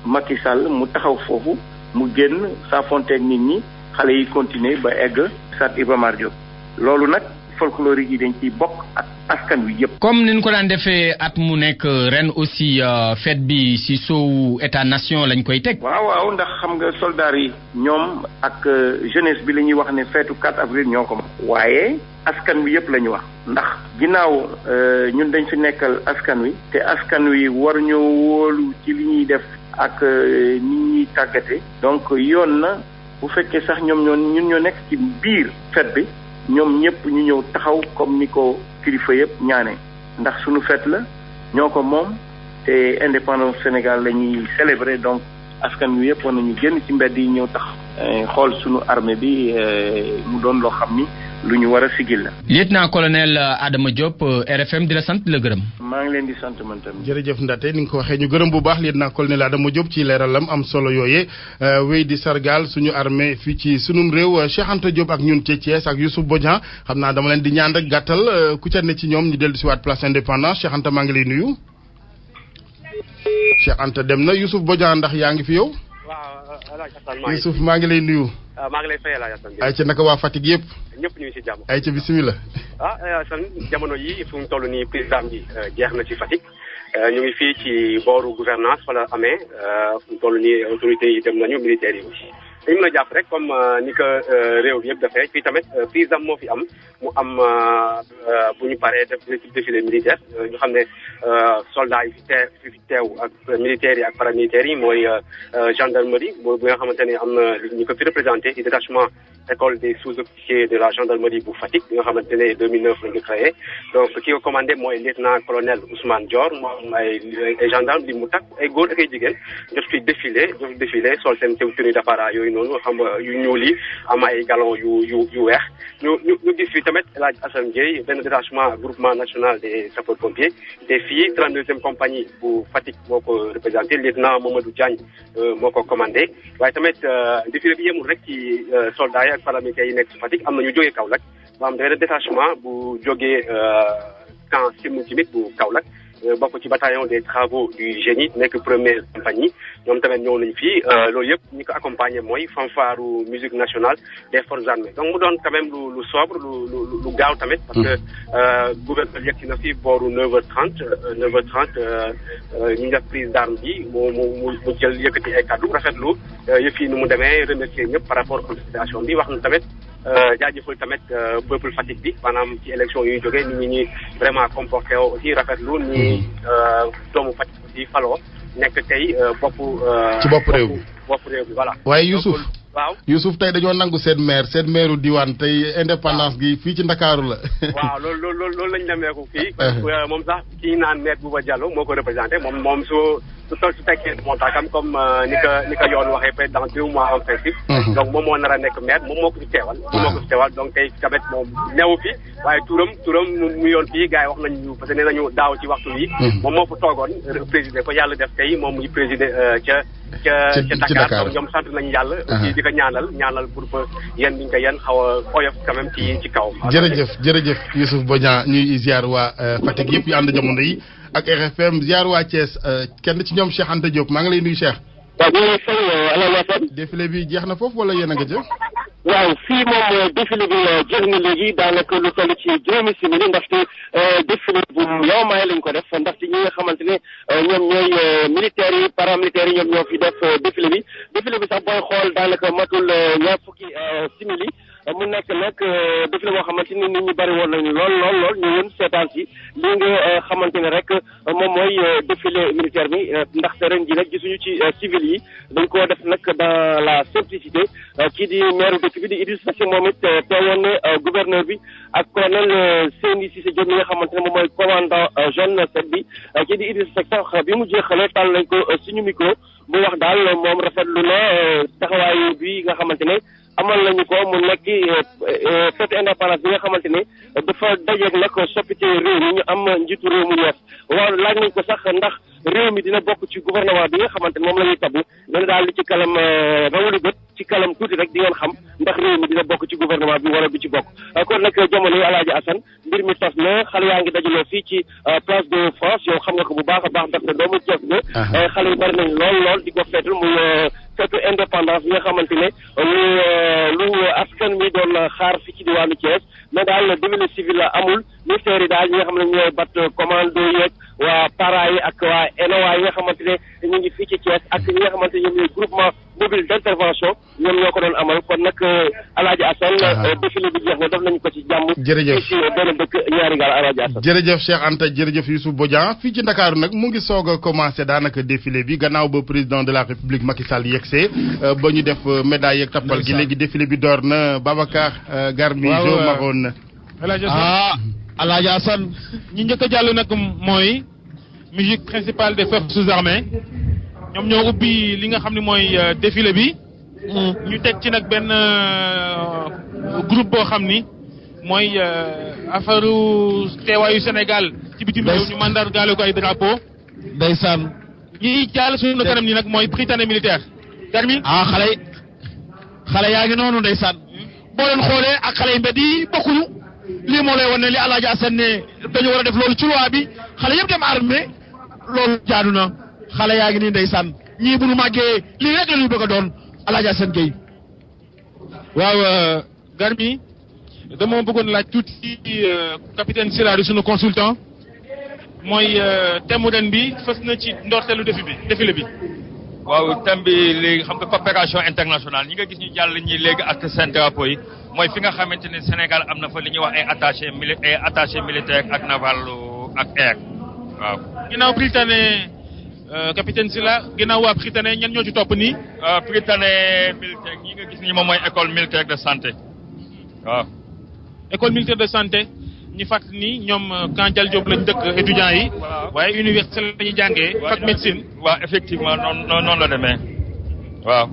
Macky Sall mu taxaw foofu mu génn saafonteeg nit ñi xale yi continuer ba egg stade Iba Mar Diop loolu nag folklorique yi dañ ciy bokk ak askan wi yëpp. comme ni ñu ko daan defee at mu nekk ren aussi fête bi ci soowu état nation lañ koy teg. waaw ndax xam nga soldats yi ñoom ak jeunesse bi la ñuy wax ne feetu 4 avril ñoo ko moom. waaye askan wi yëpp la ñu wax. ndax ginnaaw ñun dañ fi nekkal askan wi. te askan wi war ñoo wóolu ci li ñuy def ak ni ñuy tàggate. donc yoon na bu fekkee sax ñun ñoo nekk ci biir fête bi. ñoom ñëpp ñu ñëw taxaw comme ni ko kilifa yëpp ñaane ndax suñu fête la ñoo ko moom te indépendance Sénégal la ñuy célébrer donc askan wi yëpp war nañu génn ci mbedd yi ñëw tax xool suñu armée bi mu doon loo xam ni lu ñu war a sigil la. lieutenant-colonel Adama Diop RFM di la sant di la gërëm. maa ngi leen di sant man tamit. jërëjëf Ndate ni nga ko waxee ñu gërëm bu baax lieutenant-colonel Adama Diop ci leeralam am solo yooyee wéy di sargal suñu armée fii ci sunum réew Cheikh Anta Diop ak ñun ci Thiès ak Youssouf Bodian xam naa dama leen di ñaan rek gàttal ku ca ne ci ñoom ñu dellu si waat place Indépendance Cheikh Anta maa ngi lay nuyu. Cheikh Anta dem na Youssouf Bodian ndax yaa ngi fi yow. waaw Youssouf maa ngi lay nuyu. maa ngi lay fay El Hadj Assane. ay ca naka waa Fatick yëpp. ñëpp ñu ngi si jàmm. ay ca bisimilah. Assane jamono yi fu mu toll nii président bi jeex na ci Fatick ñu ngi fii ci booru gouvernance fa la amee fu mu toll nii autorités yi dem nañu militaires yi aussi. dañu mën a jàpp rek comme ni ko réew bi yëpp dafee fii tamit prise moo fi am mu am bu ñu paree def défilé militaire ñu xam ne soldats yi fi teew ak militaires yi ak paramilitaires yi mooy gendarmerie bu nga xamante ne am na ñu ko fi représenté ci détachement école des sous-officiers de la gendarmerie bu Fatick bi nga xamante ne 2009 lañ ko créé donc ki ko commandé mooy lieutenant colonel Ousmane Dior moom ay gendarme bi mu takk ay góor ak ay jigéen jot fi défilé sol seen tenue d'apparat yooyu noonu xam nga yu ñuul yi am ay galon yu weex ñu gis fi tamit El Hadj Assane Gueye benn détachement groupement national des sapeurs pompiers des filles 32e compagnie bu Fatick moo ko représenté lieutenant Mamadou Diagne moo ko commandé waaye tamit défilé bi yemul rek ci soldats yi ak paramilitaires yi nekk ci Fatick am na ñu jógee Kaolack mu am benn détachement bu jógee camp Sémou Timit bu Kaolack bokk ci bataillon des travaux du génie nekk première compagnie ñoom tamit ñëw nañu fii loolu yëpp ñi ko accompagné mooy fanfaru musique nationale des forces armées donc mu doon quand même lu sobre lu gaaw tamit parce que gouverneur yegg si na fi booru 9h30 ñu def prise d'armes bi mu jël yëkkati ay kàddu rafetlu yëf yi nu mu demee remercier ñëpp par rapport à situation bi wax na tamit jaajëfal tamit peuple Fatick bi maanaam ci élection yu ñu jógee nit ñi vraiment comporté woo aussi rafetlu ni doomu Fatick aussi faloo nekk tey ci bopp réew bi bopp réew bi voilà. waaye Youssouf waaw Youssouf tey dañoo nangu seen maire diwaan tey indépendance gi fii ci Ndakaaru la. waaw loolu lañ demeeku fii. moom sax kii naan maître Bouba Diallo moo ko représenté moom su fekkee moo taxam comme ni ko yoon waxee peut-être dans 2 mois en principe. donc moom moo nar a nekk maire moom moo ko fi teewal. donc tey tamit moom newu fi waaye turam mu yoon fii gars yi wax nañu parce que nee nañu daaw ci waxtu yi. moom moo fa toogoon présider ko yàlla def tey moom muy présider ca Dakar donc ñoom sant nañu yàlla. aussi di ko ñaanal pour que yéen bi ñu ko yéen xaw a oyof quand même ci kaw. jërëjëf Youssouf Bodian ñuy ziar waa Fatick yëpp yu ànd jamono yi ak RFM ziar waa Thiès kenn ci ñoom Cheikh Anta Diop maa ngi lay nuyu Cheikh. waaw ñu ngi lay fay Alioune Assane. défilé bi jeex na foofu wala yéen a nga jëf. waaw fii moom défilé bi jeex na léegi daanaka lu toll ci 2 simili ndaxte défilé bu yawmaay lañ ko def ndaxte ñi nga xamante ne ñoom ñooy militaires yi paramilitaires yi ñoom ñoo fi def défilé bi sax booy xool daanaka matul 2 fukki simili. mu nekk nag défilé boo xamante ni nit ñi bari woon nañu lool ñu woon seetaan si li nga xamante ne rek moom mooy défilé militaire bi ndaxte ren ji nag gisuñu ci civil yi dañ koo def nag dans la simplicité kii di maire dëkk bi di Idrissa Seck moom it teewoon na gouverneur bi ak colonel Seyni Cissé Diop mi nga xamante ne moom mooy commandant jeune 7 bi kii di Idrissa Seck sax bi mu jeexalee tàll nañ ko suñu micro mu wax daal moom rafetlu na taxawaay bi nga xamante ne amal nañu ko mu nekk fête indépendance bi nga xamante ne dafa dajeeg nag soppite réew mi ñu am njiitu réew mu yees waaw laaj nañ ko sax ndax réew mi dina bokk ci gouvernement bi nga xamante ne moom la ñuy tabb nee daal li ci kalam rawali bët ci kalam tuuti rek di ngeen xam ndax réew mi dina bokk ci gouvernement bi wala du ci bokk kon nag jamono yi Alaaji Assane mbir mi tas na xale yaa ngi dajaloo fii ci place de France yow xam nga ko bu baax a baax ndaxte doomu Cees nga xale yi bari nañ lool di ko feetul muy feetu indépendance bi nga xamante ne lu askan mi doon xaar fi ci diwaanu Thiès mais daal défilé civil la amul militaires yi daal ñi nga xam ne ñooy bat commando yeeg waa para yi ak waa ENOA yi nga xamante ne ñu ngi fii ci Thiès ak ñi nga xamante ne ñoom ñooy groupement mobile d'intervention ñoom ñoo ko doon amal kon nag Alaaji Assane défilé bi jeex na def nañu ko ci jàmm. jërëjëf ci benn dëkk ñaari gaal Alaaji Assane. jërëjëf Cheikh Anta jërëjëf Youssouf Bodian fii ci Ndakaaru nag mu ngi soog a commencé daanaka défilé bi gannaaw ba président de la République Macky Sall yegsee ba ñu def médaille yeeg tappal gi léegi défilé bi door na Babacar Garmi jo maroon Alaaji Assane ñi njëkk a jàll nag mooy musique principale des forces armées ñoom ñoo ubbi li nga xam ne mooy défilé bi ñu teg ci nag benn groupe boo xam ni mooy affaire teewaayu Sénégal ci bitim réew ñu mandargaale ko ay drapeau ndeysaan ñi jàll suñu kanam ni nag mooy prytanée militaire Garmi xale yaa ngi noonu ndeysaan boo leen xoolee ak xale yi mbedd yi bokkuñu lii moo lay wan ne li Alaaji Assane ne dañu war a def loolu ci loi bi xale yëpp dem armée loolu jaadu na xale yaa ngi nii ndeysaan ñii bu nu màggee lii rek la ñu bëgg a doon Alaaji Assane Gueye. waaw Garmi dama bëggoon laaj tuuti capitaine Sirari sunu consultant mooy thème ren bi fës na ci ndorteelu défilé bi. waaw thème bi léegi xam nga coopération internationale ñi nga gis ñu jàll ñi léegi ak seen drapeau yi mooy fi nga xamante ne Sénégal am na fa li ñuy wax ay attaché militaire ak naval ak air waaw. ginnaaw Prytanée capitaine Sylla ginnaaw waa Prytanée ñan ñoo ci topp nii. Prytanée militaire ñi nga gis ni moom mooy école militaire de santé waaw. école militaire de santé ñu fàttali ni ñoom Camp Dial Diop lañ dëkk étudiants yi. waaye université la ñuy jàngee. fac médecine. waaw effectivement noonu la demee waaw.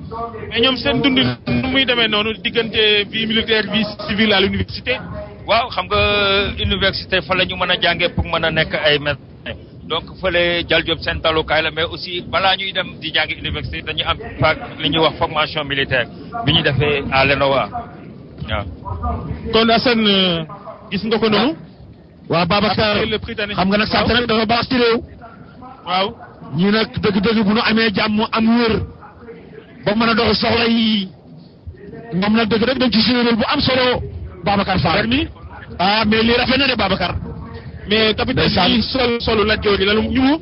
mais ñoom seen dund nu muy demee noonu diggante vie militaire vie civile à l'université. waaw xam nga université fa la ñu mën a jàngee pour mën a nekk ay médecins donc fële Dial Diop seen talukaay la mais aussi balaa ñuy dem di jàngi université dañuy am li ñuy wax formation militaire bi ñu defee à l'ENOA waaw. kon Assane gis nga ko noonu. waaw Babacar xam nga nag sant nag dafa baax ci réew. waaw ñii nag dëgg-dëgg bu nu amee jàmm am wér ba mën a dox soxla yi ñoom nag dëgg-dëgg dañ ci suñu rôle bu am solo Babacar Fall. mais lii rafet na de Babacar. mais capitaine yi solo la jooju la ñu mu.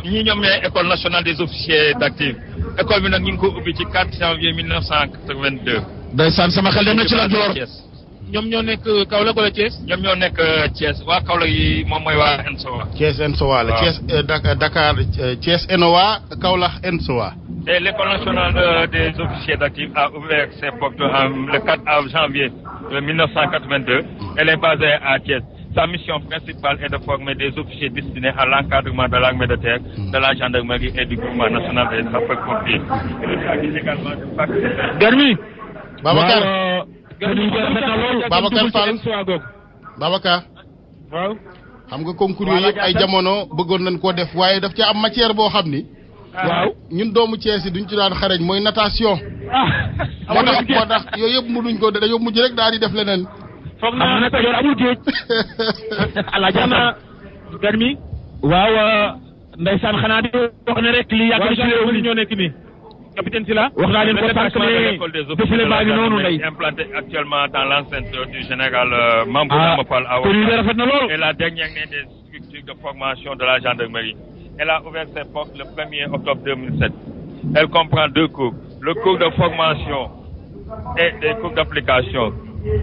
ñii ñoom ñooy école nationale des officiers d'active école bi nag ñu ngi ko ubbi ci 4 janvier 1982. ndeysaan sama xel dem na ci la door. ñoom ñoo nekk Kaolack wala Thiès. ñoom ñoo nekk Thiès waa Kaolack yi moom mooy waa ENSOA. Thiès ENSOA la Thiès Dakar Thiès ENOA Kaolack ENSOA. Et l'École nationale des officiers d'actifs a ouvert ses portes le 4 janvier 1982. Elle est basée à Thiès. Sa mission principale est de former des officiers destinés à l'encadrement de l'armée de terre, de la gendarmerie et du groupement national des sapeurs-pompiers. Garmi. Babacar. Babacar Fall. Babacar. waaw. xam nga concours yooyu yëpp ay jamono bëggoon nañ koo def waaye daf ci am matière boo xam ni. waaw ñun doomu Thiès yi duñ ci daan xarañ mooy natation. moo tax yooyu yëpp mënuñ ko dañoo mujj rek daal di def leneen. foog naa ne Kajoor amul géej. alaaja Garmi. waaw ndeysaan xanaa di wax ne rek lii yàgg na ci réew mi ñoo nekk nii. capitaine Sylla. wax naa leen ko sànq ne défilé baa ngi noonu ndey. implanté actuellement dans l'enceinte du général Mambo Damapal à Ouattara. Et la dernière année des structures de formation de la gendarmerie. Elle a ouvert ses portes le 1er octobre 2007. Elle comprend 2 cours. Le cours de formation et des cours d'application.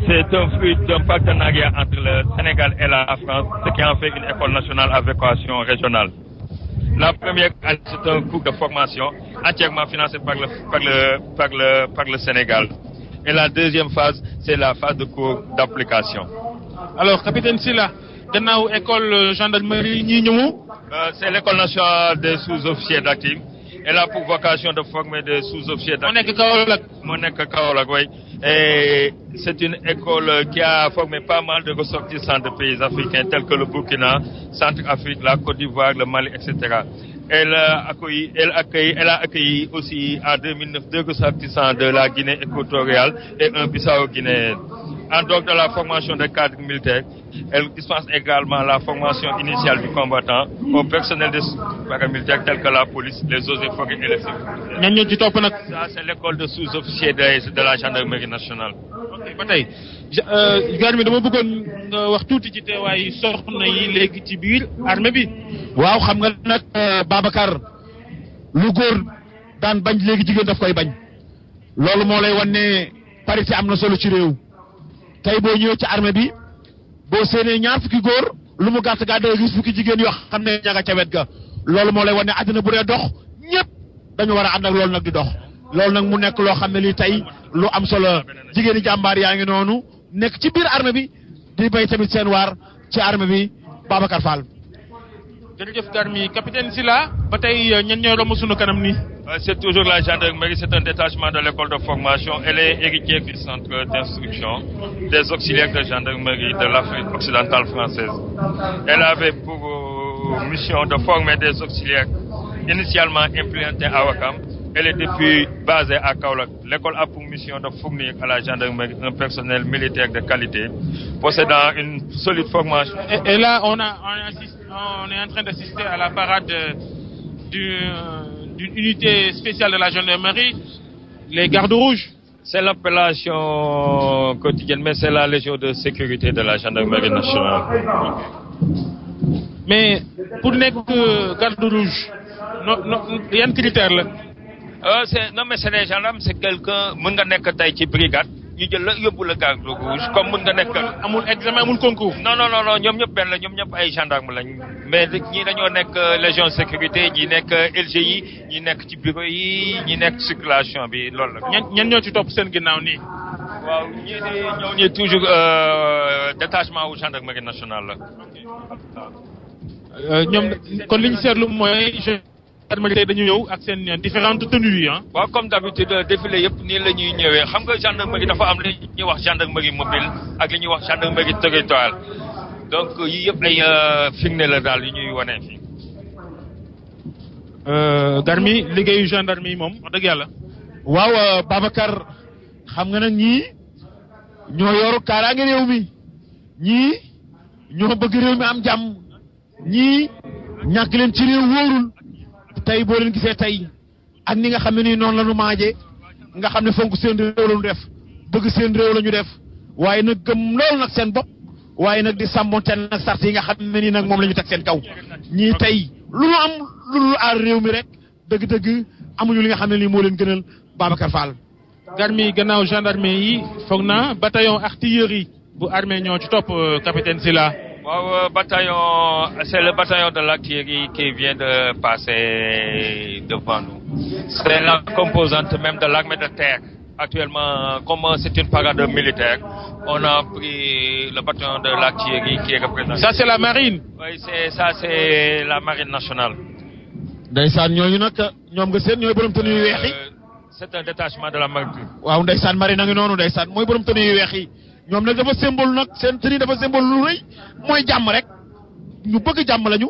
C'est un fruit d'un partenariat entre le Sénégal et la France, ce qui en fait une école nationale à vocation régionale. La première, c'est un cours de formation entièrement financé par le Sénégal. Et la deuxième phase, c'est la phase de cours d'application. Alors, capitaine Sylla, gannaaw école gendarmerie ñi ñëw. C'est l'école nationale des sous-officiers d'actifs. Elle a pour vocation de former des sous-officiers d'actifs. Mon Kaolack, oui. Et c'est une école qui a formé pas mal de ressortissants de pays africains tels que le Burkina, Centrafrique, la Côte d'Ivoire, le Mali, etc. Elle a accueilli aussi en 2009 2 ressortissants de la Guinée équatoriale et un Bissau-Guinéen. En dehors de la formation des cadres militaires, elle dispense également la formation initiale du combattant au personnel des paramilitaires tels que la police, les eaux et forêts et les sécurités. Ça, c'est l'école de sous-officiers de la gendarmerie nationale. Ok, ba tey Garmi dama bëggoon nga wax tuuti ci teewaay soxna yi léegi ci biir armée bi. waaw xam nga nag Babacar lu góor daan bañ léegi jigéen daf koy bañ loolu moo lay wan ne parité am na solo ci réew. tey boo ñëwee ci armée bi boo séenee ñaar fukki góor lu mu gàtt gaa day gis fukki jigéen yoo xam ne ña nga ca wet ga loolu moo lay wan ne àddina bu dee dox ñëpp dañu war a ànd ak loolu nag di dox loolu nag mu nekk loo xam ne lii tey lu am solo jigéeni jàmbaar yaa ngi noonu nekk ci biir armée bi di bay tamit seen waar ci armée bi Babacar Fall. jërëjëf Garmi capitaine Sylla ba tey ñan ñooy romb sunu kanam nii. C'est toujours la gendarmerie, c'est un détachement de l'école de formation. Elle est héritière du centre d'instruction des auxiliaires de gendarmerie de l'Afrique occidentale française. Elle avait pour mission de former des auxiliaires initialement implantés à Ouakam. Elle est depuis basée à Kaolack. L'école a pour mission de fournir à la gendarmerie un personnel militaire de qualité, possédant une solide formation. Et là, on est en train d'assister à la parade d'une unité spéciale de la gendarmerie, les gardes rouges. C'est l'appellation quotidienne, mais c'est la légion de sécurité de la gendarmerie nationale. Mais pour nekk garde rouge, il y a un critère là. Non, mais c'est les gendarmes, c'est quelqu'un, mën nga nekk tey ci brigade, ñu jël la yóbbu la garde rouge, comme mën nga nekk. amul examen amul concours. Non, ñoom ñëpp benn la, ñoom ñëpp ay gendarme lañ. Mais ñii dañoo nekk légion sécurité, ñi nekk LGI, ñi nekk ci bureau yi, ñi nekk circulation bi, loolu la. ñan ñoo ci topp seen ginnaaw nii. waaw ñii toujours détachement wu gendarmerie nationale la. ñoom kon li ñu seetlu mooy gendarmerie tey dañu ñëw ak seen différentes tenues yi ah. waaw comme d'habitude défilé yëpp nii la ñuy ñëwee xam nga gendarmerie dafa am li ñuy wax gendarmerie mobile ak li ñuy wax gendarmerie territoriale donc yii yëpp ay firnde la daal yu ñuy wane fii. Garmi liggéeyu gendarmerie moom wax dëgg yàlla. waaw Babacar xam nga nag ñii ñoo yoru kaaraange réew mi ñii ñoo bëgg réew mi am jàmm ñii ñàkk leen ci réew wóorul. tey boo leen gisee tey ak ni nga xam ne nii noonu la ñu maaje nga xam ne fonk seen réew la ñu def bëgg seen réew la ñu def waaye nag gëm loolu nag seen bopp waaye nag di sàmmonte nag sart yi nga xam ne nii nag moom la ñu teg seen kaw ñii tey lu ñu am lu aar réew mi rek dëgg-dëgg amuñu li nga xam ne nii moo leen gënal Babacar Fall. Garmi gannaaw gendarmerie yi foog naa bataillon artillerie bu armée ñoo ci topp capitaine Sylla. waaw bataillon, c'est le bataillon de l'artillerie qui vient de passer devant nous. C'est la composante même de l'armée de terre. Actuellement, comme c'est une parade militaire, on a pris le bâton de l'artillerie qui est représenté. Ça, c'est la marine. Oui, c'est la marine nationale. ndeysaan ñooñu nag ñoom nga seen ñooy borom tenue yu weex yi. C'est un détachement de la marine. waaw ndeysaan marine a ngi noonu ndeysaan mooy borom tenue yu weex yi ñoom nag dafa symbole nag seen tenue dafa symbole lu rëy mooy jàmm rek ñu bëgg jàmm lañu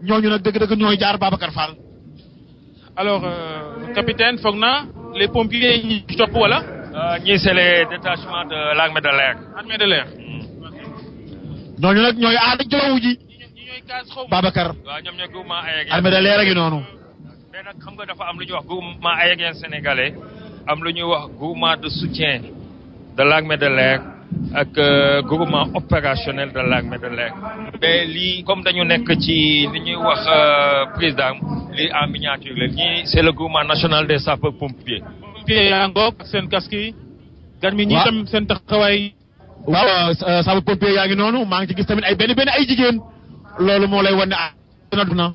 ñooñu nag dëgg-dëgg ñooy jaar Babacar Fall. Alors, capitaine, foog naa les pompiers ñi ci topp wala. ñii c'est les détachements de l'armée de l'air. Armée de l'air. ñooñu nag ñooy aar jaww ji. Babacar. waaw ñoom ñooy groupement aérien. armée de l'air a ngi noonu. mais nag xam nga dafa am lu ñuy wax groupement aérien sénégalais am lu ñuy wax groupement de soutien de l'armée de l'air ak groupement opérationnel de l'armée de l'air. mais lii comme dañu nekk ci li ñuy wax prise d'armes lii en miniature la ñii c'est le groupement national des sapeurs pompiers. pompiers yaa ngoog ak seen casque yi. gan mi ñi tam seen taxawaay. waaw sapeur pompier yaa ngi noonu maa ngi ci gis tamit ay benn ay jigéen. loolu moo lay wan ne aduna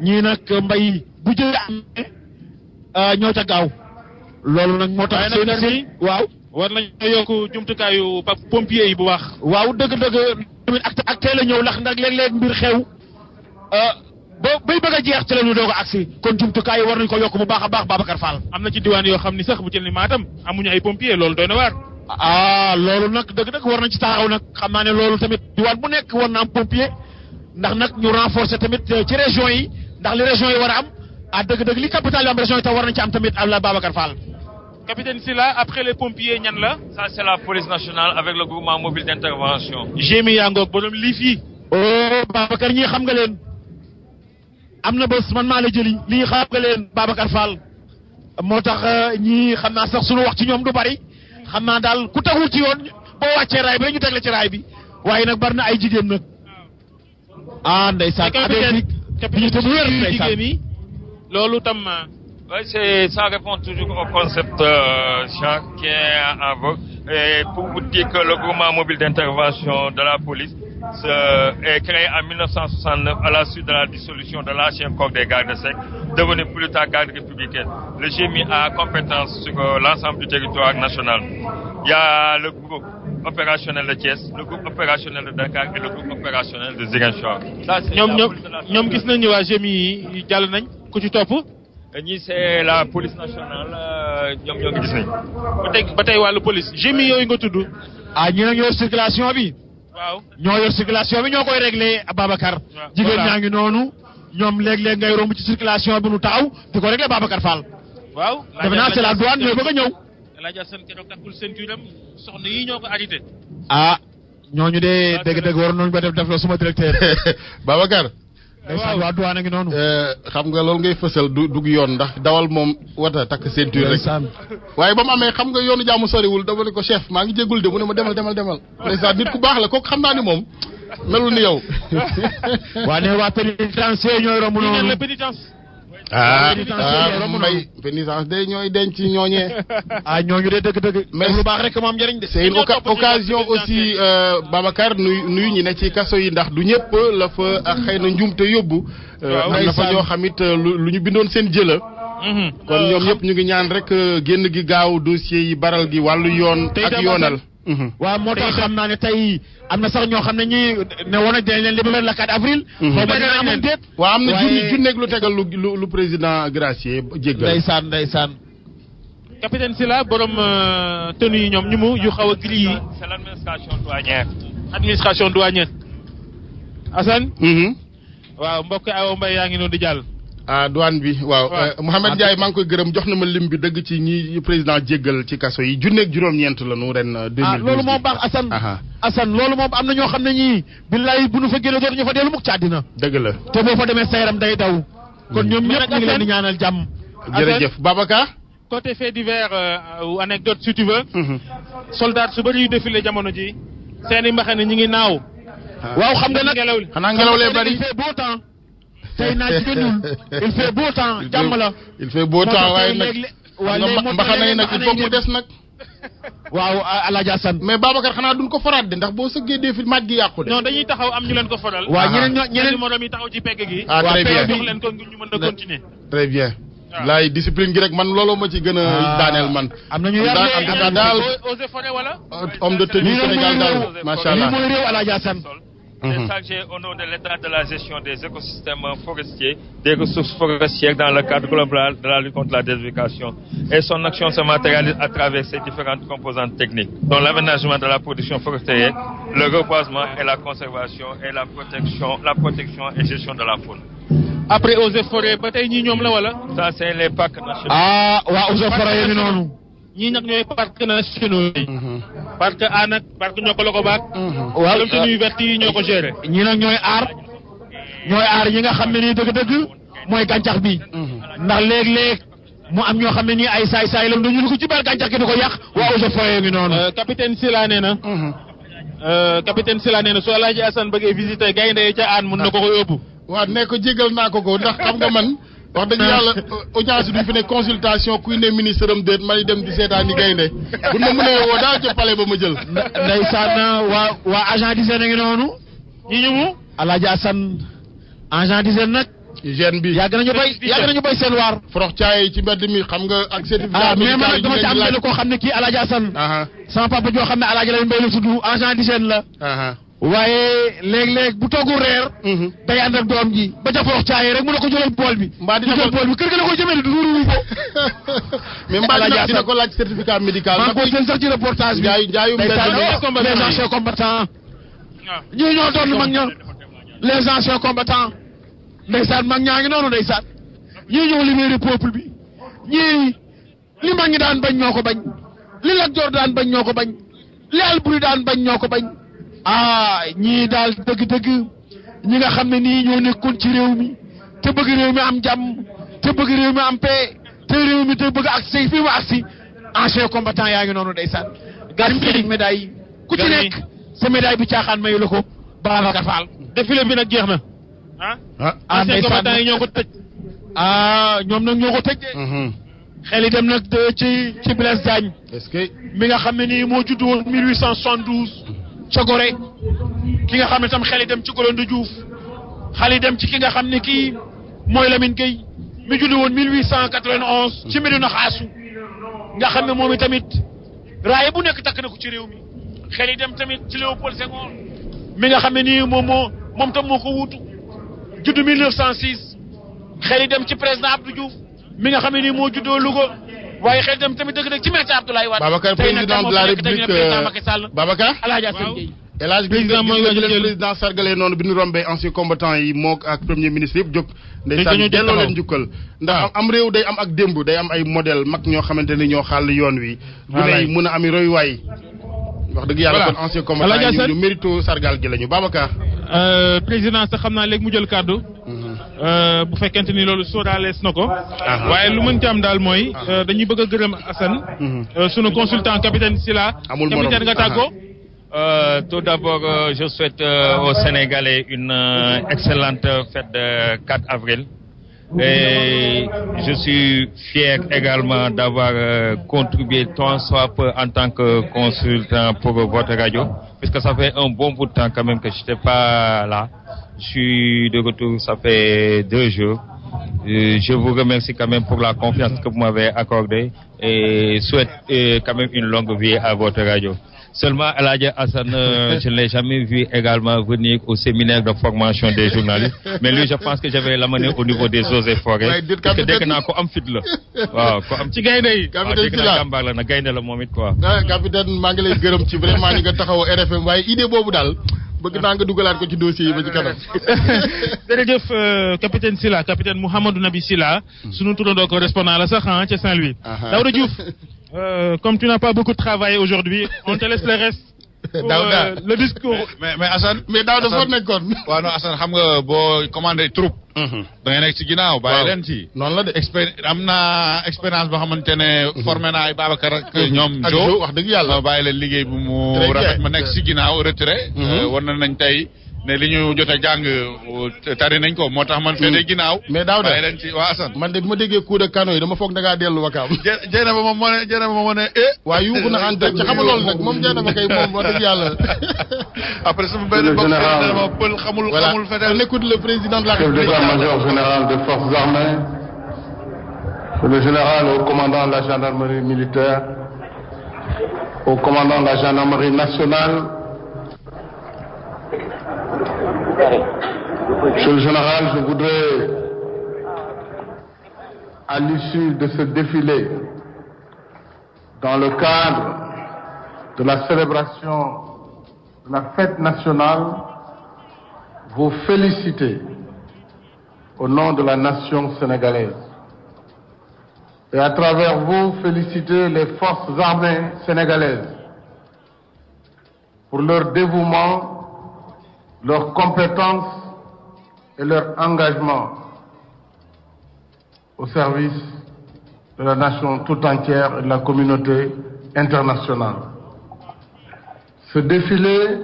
ñii nag mbay bu jëlee am ñoo ca gaaw loolu nag moo tax seen waaw war nañu yokk jumtukaayu pompier yi bu baax. waaw dëgg-dëgg tamit ak teel a ñëw ndax léeg-léeg mbir xew ba bay bëgg a jeex ci la ñu doog a agsi kon jumtukaay yi war nañu ko yokk bu baax a baax Babacar Fall. am na ci diwaan yoo xam ni sax bu jël ni Matam amuñu ay pompier loolu doy na waar. loolu nag dëgg-dëgg war nañ ci taxaw nag xam naa ne loolu tamit diwaan bu nekk war na am pompier. ndax nag ñu renforcer tamit ci région yi ndax li région yi war a am dëgg-dëgg li capital yi am région yi tam war nañ ci am tamit la Babacar Fall. capitaine Sylla après les pompiers ñan la. ça c'est la police nationale avec le groupement mobile d'intervention. GMI yaa ngoog borom lii fii. Babacar ñii xam nga leen am na bés man maa la jëli lii xam nga leen Babacar Fall moo tax ñii xam naa sax suñu wax ci ñoom du bari xam naa daal ku taxul ci yoon boo wàccee raay bi rek ñu teg la ci raay bi waaye nag bari na ay jigéen nag. ndeysaan capitaine jigéen yi loolu tam. oui ça répond toujours au concept Jacques qui est en vogue et pour vous dire que le groupement mobile d'intervention de la police est créé en 1969 à la suite de la dissolution de l'ancien corps des gardes secs devenu plus tard garde républicaine. Le GMI a compétence sur l'ensemble du territoire national. Il y a le groupe opérationnel de Thiès, le groupe opérationnel de Dakar et le groupe opérationnel de Ziguinchor. ñoom gis nañu waa GMI yi jàll nañ ku ci topp. ñii c'est la police nationale ñoom ñoo ngi gis nañ. ba tey wàllu police GMI yooyu nga tudd. ñi nag ñoo yor circulation bi. waaw ñoo yor circulation bi ñoo koy réglé Babacar. jigéen ñaa ngi noonu ñoom léeg-léeg ngay romb ci circulation bi nu taxaw di ko réglé Babacar Fall. waaw defe naa c'est la douane ñoo bëgg a ñëw. Laja Sane keroog takkul ceinture am soxna yi ñoo ko arrêté. ñooñu de dëgg-dëgg waroon nañu ko def la suma directeur. Babacar. ndeysaan waa douane a ngi noonu. xam nga loolu ngay fësal dug yoon ndax dawal moom wata takk ceinture rek. waaye ba mu amee xam nga yoonu jaamu soriwul dama ne ko chef maa ngi jéggul de mu ne ma demal. ndeysaan nit ku baax la kooku xam naa ni moom melul ni yow. waa ne waa pénitentiaire ñooy romb noonu. la pénitence. mbay pénitence de ñooy denc ñooñee. ñooñu de dëgg-dëgg. mais lu baax rek moom njëriñ de. c'est une occasion aussi Babacar nuyu ñi ne ci kaso yi ndax du ñëpp la fa xëy na njuumte yóbbu. am na fa ñoo xamit lu ñu bindoon seen jëla. kon ñoom ñëpp ñu ngi ñaan rek génn gi gaaw dossier yi baral gi wàllu yoon. ak yoonal. waaw moo tax xam naa ne tey am na sax ñoo xam ne ñi ne woon nañ dinañ leen libérer le 4 avril. xaw ma dina am déet. waaw am na junneeg lu tegal lu président Gracier jéggal. ndeysaan. capitaine Sylla borom tenue yi ñoom ñu mu yu xaw a gris yi. c'est l'administration douanière. administration douanière. Assane. waaw mbokk Awa Mbaye yaa ngi noonu di jàll. douane bi waaw. Mouhamed Ndiaye maa ngi koy gërëm jox na ma lim bi dëgg ci ñi président jéggal ci kaso yi junneeg juróom-ñeent la nu ren. 2012 loolu moom baax Assane loolu moom am na ñoo xam ne ñii billaay bu nu fa génne dootu ñu fa dellu mukk ci àddina. dëgg la te boo fa demee sa yaram day daw. kon ñoom ñëpp ñu ngi leen di ñaanal jàmm. jërëjëf Babacar. côté fait divers ou anecdote si tu veux. soldat su bëri yu défilé jamono ji seeni mbaxane ñi ngi naaw. waaw xam nga nag xanaa ngelaw lee bari. il fait beau temps. tey naaj bi ñuul il fait beau temps jàmm la. il fait beau temps waaye nag mbaxana yi nag il faut mu des nag. waaw Alaaji Assane. mais Babacar xanaa duñ ko faraat de ndax boo sëggee dee fi maaj gi yàqu de. non dañuy taxaw am ñu leen ko faral. waaw ñeneen morom yi taxaw ci pegg gi. très bien jox leen ko ñu mën a continuer. très bien. laay discipline gi rek man looloo ma ci gën a daaneel man. am na ñu yar en tout cas daal Eaux et Forêts wala. homme de tenue Sénégal daal macha allah. lii mooy réew El Hadj Assane. C'est chargé au nom de l'État de la gestion des écosystèmes forestiers, des ressources forestières dans le cadre global de la lutte contre la désertification. Et son action se matérialise à travers ses différentes composantes techniques, dont l'aménagement de la production forestière, le reboisement et la conservation et la protection et gestion de la faune. Après Eaux et Forêts ba tey ñii ñoom la wala. Ça c'est les parcs nationaux. waa Eaux et Forêts yi noonu. ñii nag ñooy parcs nationaux yi. parc A nag parc Niokolo Baak. waaw comme tenues vertes yi ñoo ko géré. ñi nag ñooy aar ñi nga xam ne nii dëgg-dëgg mooy gàncax bi. ndax léeg-léeg mu am ñoo xam ne nii ay saay-saay la dañu ko ci biir gàncax gi di ko yàq. waa Eaux et Forêts yi noonu. capitaine Sylla nee na. capitaine Sylla nee na su Alaaji Assane bëggee visiter gaynde yi ca aan mun na ko yóbbu. waaw ne ko jégal naa ko ndax xam nga man wax dëgg yàlla audience duñ fi ne consultation kuy ne ministre am déet may dem di seetaan ni gaynde bu ma mënee woo daal ca palais ba ma jël. ndeysaan waa agent d'hygiène a ngi noonu. ñi ñu mu. Alaaji Assane agent d'hygiène nag. hygiène bi yàgg nañu bay seen waar. forox caay ci mbedd mi xam nga ak certificat mais man dama ci am benn koo xam ne kii Alaaji Assane. sama papa joo xam ne Alaaji Lamine Mbaye la tudd agent d'hygiène la. waaye léeg-léeg bu toogul reer. day ànd ak doom ji ba ca forox caay rek mu ne ko jëlal bool bi. mbaa dina ko bool bi kër ga la ko jëmee du ruuru ko. mais mbaa dina ko laaj certificat médical. maa ngi ko seen sax ci reportage bi. njaayu mbedd les anciens combattants. ñii ñoo doon mag ña. les anciens combattants. ndeysaan mag ñaa ngi noonu ndeysaan. ñii ñoo libéré peuple bi. ñii li mag ñi daan bañ ñoo ko bañ. li Lat Joor daan bañ ñoo ko bañ. li Alburi daan bañ ñoo ko bañ. ñii daal dëgg-dëgg ñi nga xam ne nii ñoo nekkoon ci réew mi te bëgg réew mi am jàmm te bëgg réew mi am paix te réew mi te bëgg agsi fii mu agsi ancien combattant yaa ngi noonu ndeysaan gàddu médaille yi ku ci nekk sa médaille bi caaxaan mayu la ko Babacar Fall. défilé bi nag jeex na. ancien combattant yi ñoo ko tëj. ñoom nag ñoo ko tëj de. xel yi dem nag ci Blaise Diagne. est-ce que mi nga xam ne nii moo judd woon 1872. ca Gorée ki nga xam ne tam xel yi dem ci Golonde Diouf xel yi dem ci ki nga xam ne kii mooy Lamine Gueye mi julli woon 1891 ci Médina Xaasu nga xam ne moom i tamit raaye bu nekk takk na ko ci réew mi xel yi dem tamit ci Léopold Senghor mi nga xam ne nii moom tam moo ko wuutu judd 1906 xel yi dem ci président Abdou Diouf mi nga xam ne nii moo juddoo Louga waaye xel dem tamit dëgg-dëgg ci maître Abdoulaye Wade. Babacar président de la République Babacar. Alaaji Assane Gueye. El Hadj président mooy président sargale noonu bi ñu rombee ancien combattant yi mook ak premier ministre yëpp jóg. ndeysaan delloo leen njukkal. ndax am réew day am ak démb day am ay modèle mag ñoo xamante ni ñoo xàll yoon wi. bu ne mën a ami royuwaay. wax dëgg yàlla kon ancien combattant yi ñu mérito sargal gi lañu Babacar. président sax xam naa léegi mu jël kàddu. bu fekkente ni loolu sóoraalees na ko. waaye lu mën ci am daal mooy. dañuy bëgg a gërëm Assane. sunu consultant capitaine Sylla. amul morom capitaine nga tàggoo. Tout d'abord, je souhaite aux Sénégalais une excellente fête de 4 avril. Et je suis fier également d'avoir contribué tant soit peu en tant que consultant pour votre radio, puisque ça fait un bon bout de temps quand même que je n'étais pas là. Je suis de retour, ça fait 2 jours. Je vous remercie quand même pour la confiance que vous m'avez accordée et souhaite quand même une longue vie à votre radio. Seulement, Alaaji Assane, je ne l'ai jamais vu également venir au séminaire de formation des journalistes. Mais lui, je pense que je vais l'amener au niveau des eaux et forêts. Parce que dès que naa ko am fit la. waaw ko am ci gaynde yi. capitaine dégg naa jàmbaar la na gaynde la moom it quoi. capitaine maa ngi lay gërëm ci vraiment ñi nga taxaw RFM waaye idée boobu daal bëgg naa nga dugalaat ko ci dossier yi ba ci kanam. jërëjëf capitaine Sylla capitaine Mouhamadou Nabi Sylla. sunu turandoo correspondant la sax ca Saint-Louis. Daouda Diouf. Comme tu n'as pas beaucoup travaillé aujourd'hui, on te laisse le reste pour le discours. Mais Assane. mais Daouda foo nekkoon. waaw non Assane xam nga boo commandé troupe. da ngay nekk ci ginnaaw bàyyi leen ci. noonu la de am na expérience boo xamante ne. formé naa ay Babacar ak ñoom. ak Jo wax dëgg yàlla. bàyyi leen liggéey bu mu rafet ma nekk ci ginnaaw retiré. war nañ tey. ne li ñu jot a jàng tari nañ ko moo tax man féete ginnaaw. mais Daouda bàyyi leen ci waa Assane. man de bu ma déggee coup de canon yi dama foog da ngaa dellu Wakaam. jéena ba moom moo ne waaye yuuxu na en direct ci xam loolu nag moom jéena ba kay moom wax dëgg yàlla. après sama benn mbokk ma pël xamul on écoute le président de la République. chef d'état-major général des forces armées Monsieur le général, au commandant de la gendarmerie militaire, au commandant de la gendarmerie nationale, Monsieur le général, je voudrais, à l'issue de ce défilé, dans le cadre de la célébration de la fête nationale, vous féliciter au nom de la nation sénégalaise. Et à travers vous, féliciter les forces armées sénégalaises pour leur dévouement, leur compétence et leur engagement au service de la nation tout entière et de la communauté internationale. Ce défilé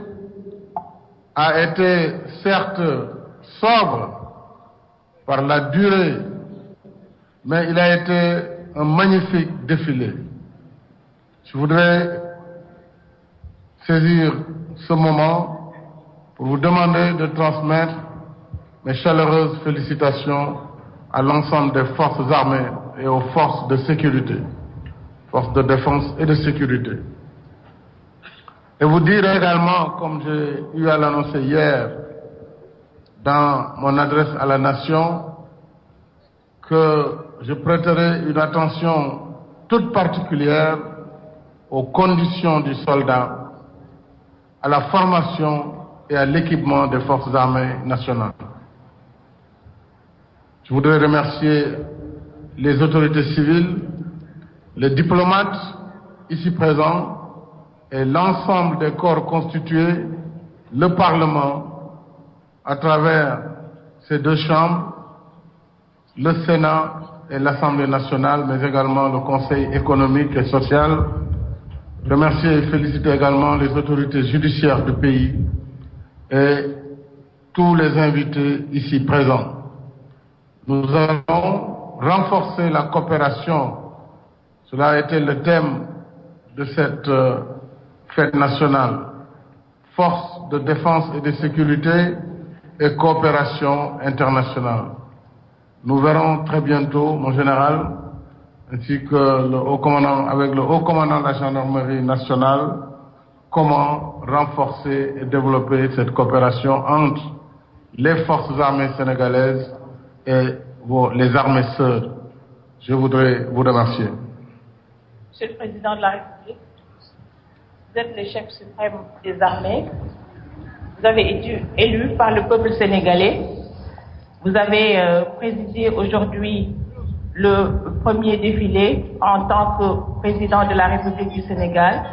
a été certes sobre par la durée, mais il a été un magnifique défilé. Je voudrais saisir ce moment pour vous demander de transmettre mes chaleureuses félicitations à l'ensemble des forces armées et aux forces de sécurité, forces de défense et de sécurité. Et vous dire également, comme j'ai eu à l'annoncer hier dans mon adresse à la nation, que je prêterai une attention toute particulière aux conditions du soldat, à la formation et à l'équipement des forces armées nationales. Je voudrais remercier les autorités civiles, les diplomates ici présents et l'ensemble des corps constitués, le Parlement, à travers ces deux chambres, le Sénat et l'Assemblée nationale, mais également le Conseil économique et social. Remercier et féliciter également les autorités judiciaires du pays et tous les invités ici présents. Nous allons renforcer la coopération. Cela a été le thème de cette fête nationale. Force de défense et de sécurité et coopération internationale. Nous verrons très bientôt, mon général, ainsi que le haut commandant, avec le haut commandant de la gendarmerie nationale, comment renforcer et développer cette coopération entre les forces armées sénégalaises et les armées sœurs. Je voudrais vous remercier. Monsieur le Président de la République, vous êtes le chef suprême des armées. Vous avez été élu par le peuple sénégalais. Vous avez présidé aujourd'hui le premier défilé en tant que président de la République du Sénégal.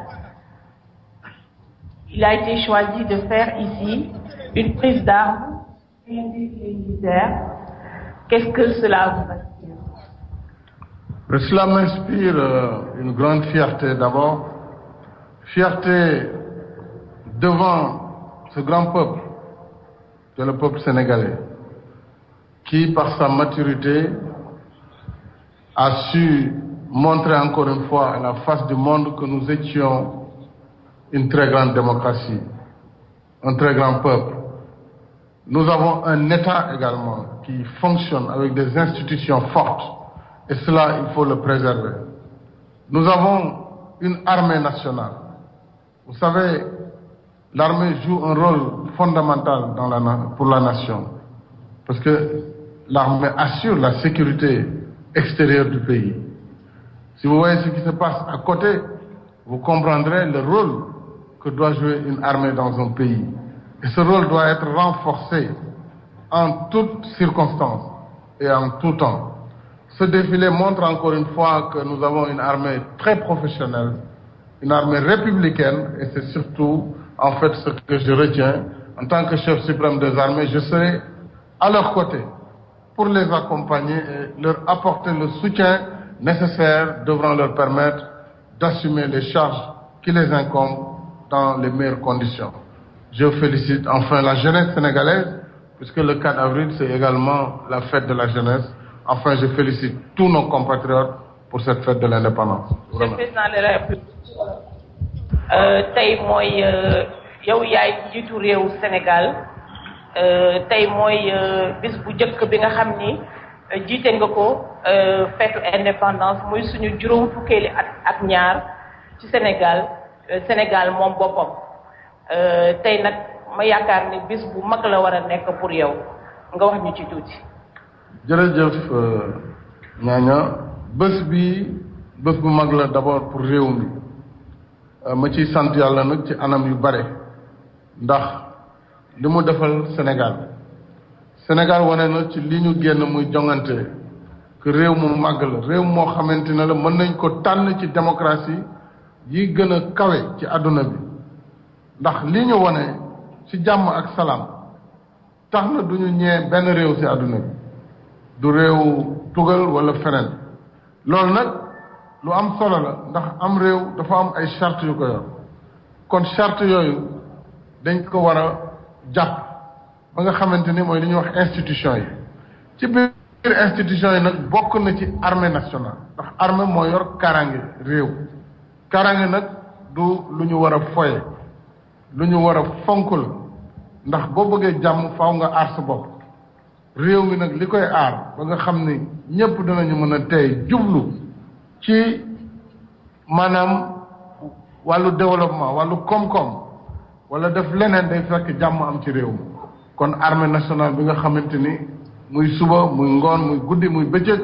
Il a été choisi de faire ici une prise d'armes et un défilé militaire. Qu'est-ce que cela vous inspire? Cela m'inspire une grande fierté d'abord. Fierté devant ce grand peuple, que le peuple sénégalais, qui par sa maturité a su montrer encore une fois à la face du monde que nous étions une très grande démocratie, un très grand peuple. Nous avons un État également qui fonctionne avec des institutions fortes, et cela, il faut le préserver. Nous avons une armée nationale. Vous savez, l'armée joue un rôle fondamental pour la nation, parce que l'armée assure la sécurité extérieure du pays. Si vous voyez ce qui se passe à côté, vous comprendrez le rôle que doit jouer une armée dans un pays. Et ce rôle doit être renforcé en toutes circonstances et en tout temps. Ce défilé montre encore une fois que nous avons une armée très professionnelle, une armée républicaine, et c'est surtout, en fait, ce que je retiens. En tant que chef suprême des armées, je serai à leur côté pour les accompagner et leur apporter le soutien nécessaire devant leur permettre d'assumer les charges qui les incombent dans les meilleures conditions. Je félicite enfin la jeunesse sénégalaise, puisque le 4 avril, c'est également la fête de la jeunesse. Enfin, je félicite tous nos compatriotes pour cette fête de l'indépendance. Monsieur le Président de la République, tey mooy yow yaay njiitu réew Sénégal tey mooy bis bu njëkk bi nga xam ni jiite nga ko feetu indépendance muy suñu juróom fukkeeli at ak ñaar ci Sénégal Sénégal moom boppam tey nag ma yaakaar ni bis bu mag la war a nekk pour yow nga wax ñu ci tuuti. jërëjëf ñaaña bés bi bés bu mag la d'abord pour réew mi ma ciy sant yàlla nag ci anam yu bare ndax li mu defal Sénégal wane na ci li ñu génn muy jongante que réew mu màgg la réew moo xamante ne la mën nañ ko tànn ci démocratie yi gën a kawe ci àdduna bi ndax li ñu wane ci jàmm ak salaam tax na du ñu ñee benn réew ci àdduna bi du réew tugal wala feneen loolu nag lu am solo la ndax am réew dafa am ay charte yu ko yor kon charte yooyu dañ ko war a jàpp ba nga xamante ni mooy li ñuy wax institution yi ci biir institution yi nag bokk na ci armée nationale ndax armée moo yor kaaraange réew kaaraange nag du lu ñu war a foye lu ñu war a fonk la ndax boo bëggee jàmm faaw nga aar sa bopp réew mi nag li koy aar ba nga xam ni ñépp dinañu mën a tey jublu ci maanaam wàllu développement wàllu koom-koom wala def leneen day fekk jàmm am ci réew mi kon armée nationale bi nga xamante ni muy suba muy ngoon muy guddi muy bëccëg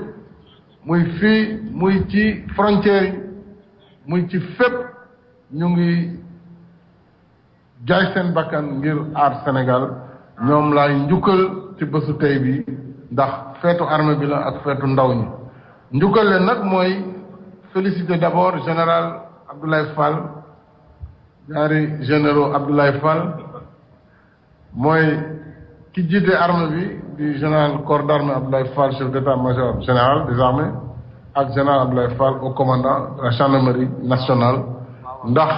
muy fii muy ci frontières yi muy ci fépp ñu ngi jaay seen bakkan ngir aar Sénégal ñoom laay njukkal ci bésu tey bi ndax feetu armée bi la ak feetu ndaw ñi njukkal leen nag mooy féliciter d'abord général Abdoulaye Fall ñaari généraux Abdoulaye Fall mooy ki jiite armée bi di général corps d'armée Abdoulaye Fall chef d'état-major général des armées ak général Abdoulaye Fall au commandant de la gendarmerie nationale ndax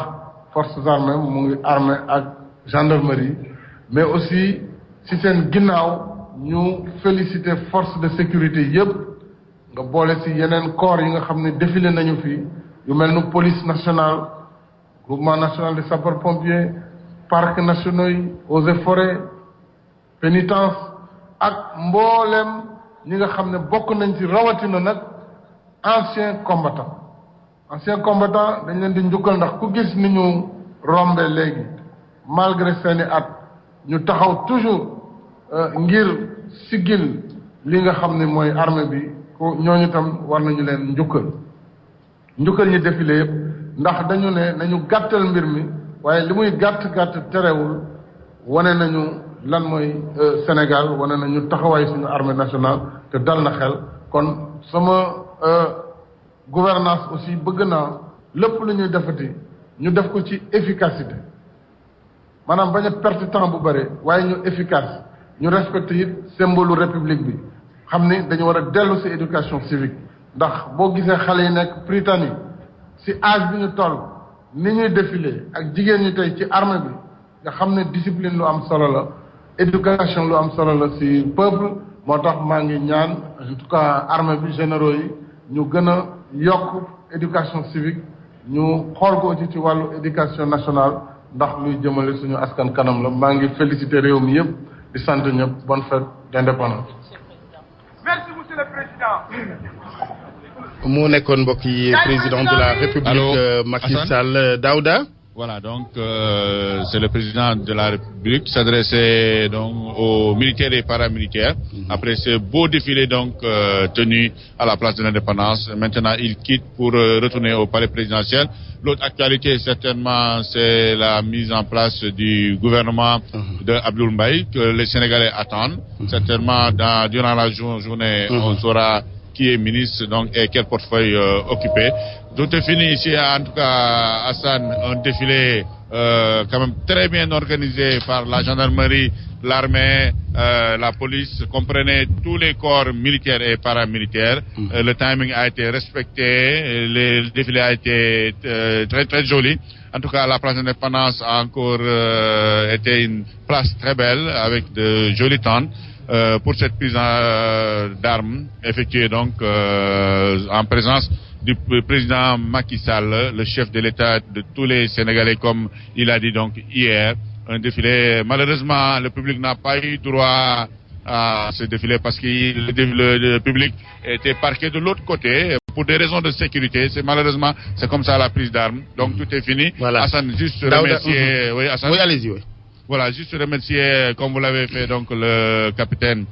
forces armées mu ngi armée ak gendarmerie mais aussi ci seen ginnaaw ñu féliciter force de sécurité yépp nga boole ci yeneen corps yi nga xam ne défilé nañu fii yu mel ni police nationale groupement national des sapeurs-pompiers parcs nationaux yi eaux et forêts pénitence ak mboolem ñi nga xam ne bokk nañ ci rawatina nag ancien combattant dañ leen di njukkal ndax ku gis ni ñu rombe léegi malgré seeni at ñu taxaw toujours ngir siggil li nga xam ne mooy armée bi ko ñooñu tam war nañu leen njukkal ñi défilé yëpp ndax dañu ne nañu gàttal mbir mi waaye li muy gàtt terewul wane nañu lan mooy Sénégal wane nañu taxawaay suñu armée nationale te dal na xel kon sama gouvernance aussi bëgg naa lépp lu ñuy defati ñu def ko ci efficacité maanaam bañ a perte temps bu bëri waaye ñu efficace ñu respecté it symbole république bi xam ni dañu war a dellu ci éducation civique ndax boo gisee xale yi nekk Prytanée ci âge bi ñu toll ni ñuy défilé ak jigéen ñi tey ci armée bi nga xam ne discipline lu am solo la éducation lu am solo la ci peuple moo tax maa ngi ñaan en tout cas armée bi généraux yi ñu gën a yokk éducation civique ñu xool ko ci wàllu éducation nationale ndax luy jëmale suñu askan kanam la maa ngi féliciter réew mi yëpp di sant ñëpp bonne fête d'indépendance. Merci monsieur le président. mu nekkoon mbokk yi président de la République Macky Sall Daouda. Voilà, donc c'est le président de la République qui s'adressait donc aux militaires et paramilitaires. Après ce beau défilé donc tenu à la place de l'Indépendance. Maintenant, il quitte pour retourner au palais présidentiel. L'autre actualité, certainement, c'est la mise en place du gouvernement de Abdoul Mbaye que les Sénégalais attendent. Certainement, durant la journée, on saura qui est ministre donc et quel portefeuille occupé. Tout est fini ici, en tout cas, Hassan, un défilé quand même très bien organisé par la gendarmerie, l'armée, la police, comprenait tous les corps militaires et paramilitaires. Le timing a été respecté, le défilé a été très très joli. En tout cas, la place d'Indépendance a encore été une place très belle avec de jolies tentes. Pour cette prise d'armes effectuée donc en présence du président Macky Sall, le chef de l'État de tous les Sénégalais, comme il a dit donc hier. Un défilé, malheureusement, le public n'a pas eu droit à ce défilé parce que le public était parqué de l'autre côté pour des raisons de sécurité. Malheureusement, c'est comme ça la prise d'armes. Donc tout est fini. Voilà. Hassan, juste remercier. Oui, Hassan. Oui, allez-y, oui. Voilà, juste remercier, comme vous l'avez fait, donc le capitaine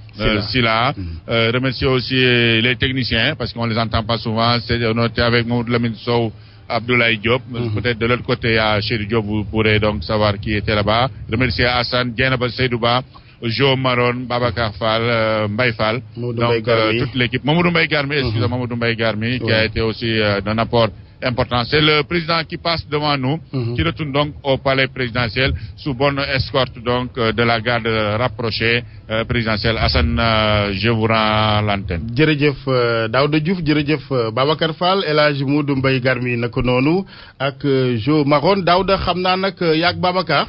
Silla. Remercier aussi les techniciens, parce qu'on les entend pas souvent. On était avec Mamoud Lamine Sow, Abdoulaye Diop. Peut-être de l'autre côté, il y a Chéri Diop, vous pourrez donc savoir qui était là-bas. Remercier Hassan, Dienaba Seydouba, Jo Maron, Babacar Fall, Mbaye Fall. Donc toute l'équipe. Mamoudou Mbaye Garmi, excusez-moi, Mamoudou Mbaye Garmi, qui a été aussi d'un apport important. C'est le président qui passe devant nous, qui retourne donc au palais présidentiel sous bonne escorte donc de la garde rapprochée présidentielle. Hassan, je vous rends l'antenne. jërëjëf Daouda Diouf jërëjëf Babacar Fall El Hadj Modou Mbaye Garmi naka noonu ak Jo Maron Daouda xam naa nag yaag Babacar.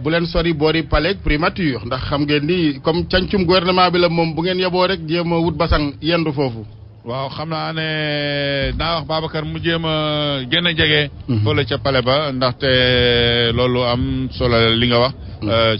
bu leen sori boori palais primature ndax xam ngeen ni comme cancum gouvernement bi la moom bu ngeen yeboo rek jéem a wut basang yendu foofu. waaw xam naa ne naa wax Babacar mu jéem a gën a jege. fële ca palais ba ndaxte loolu am solo li nga wax.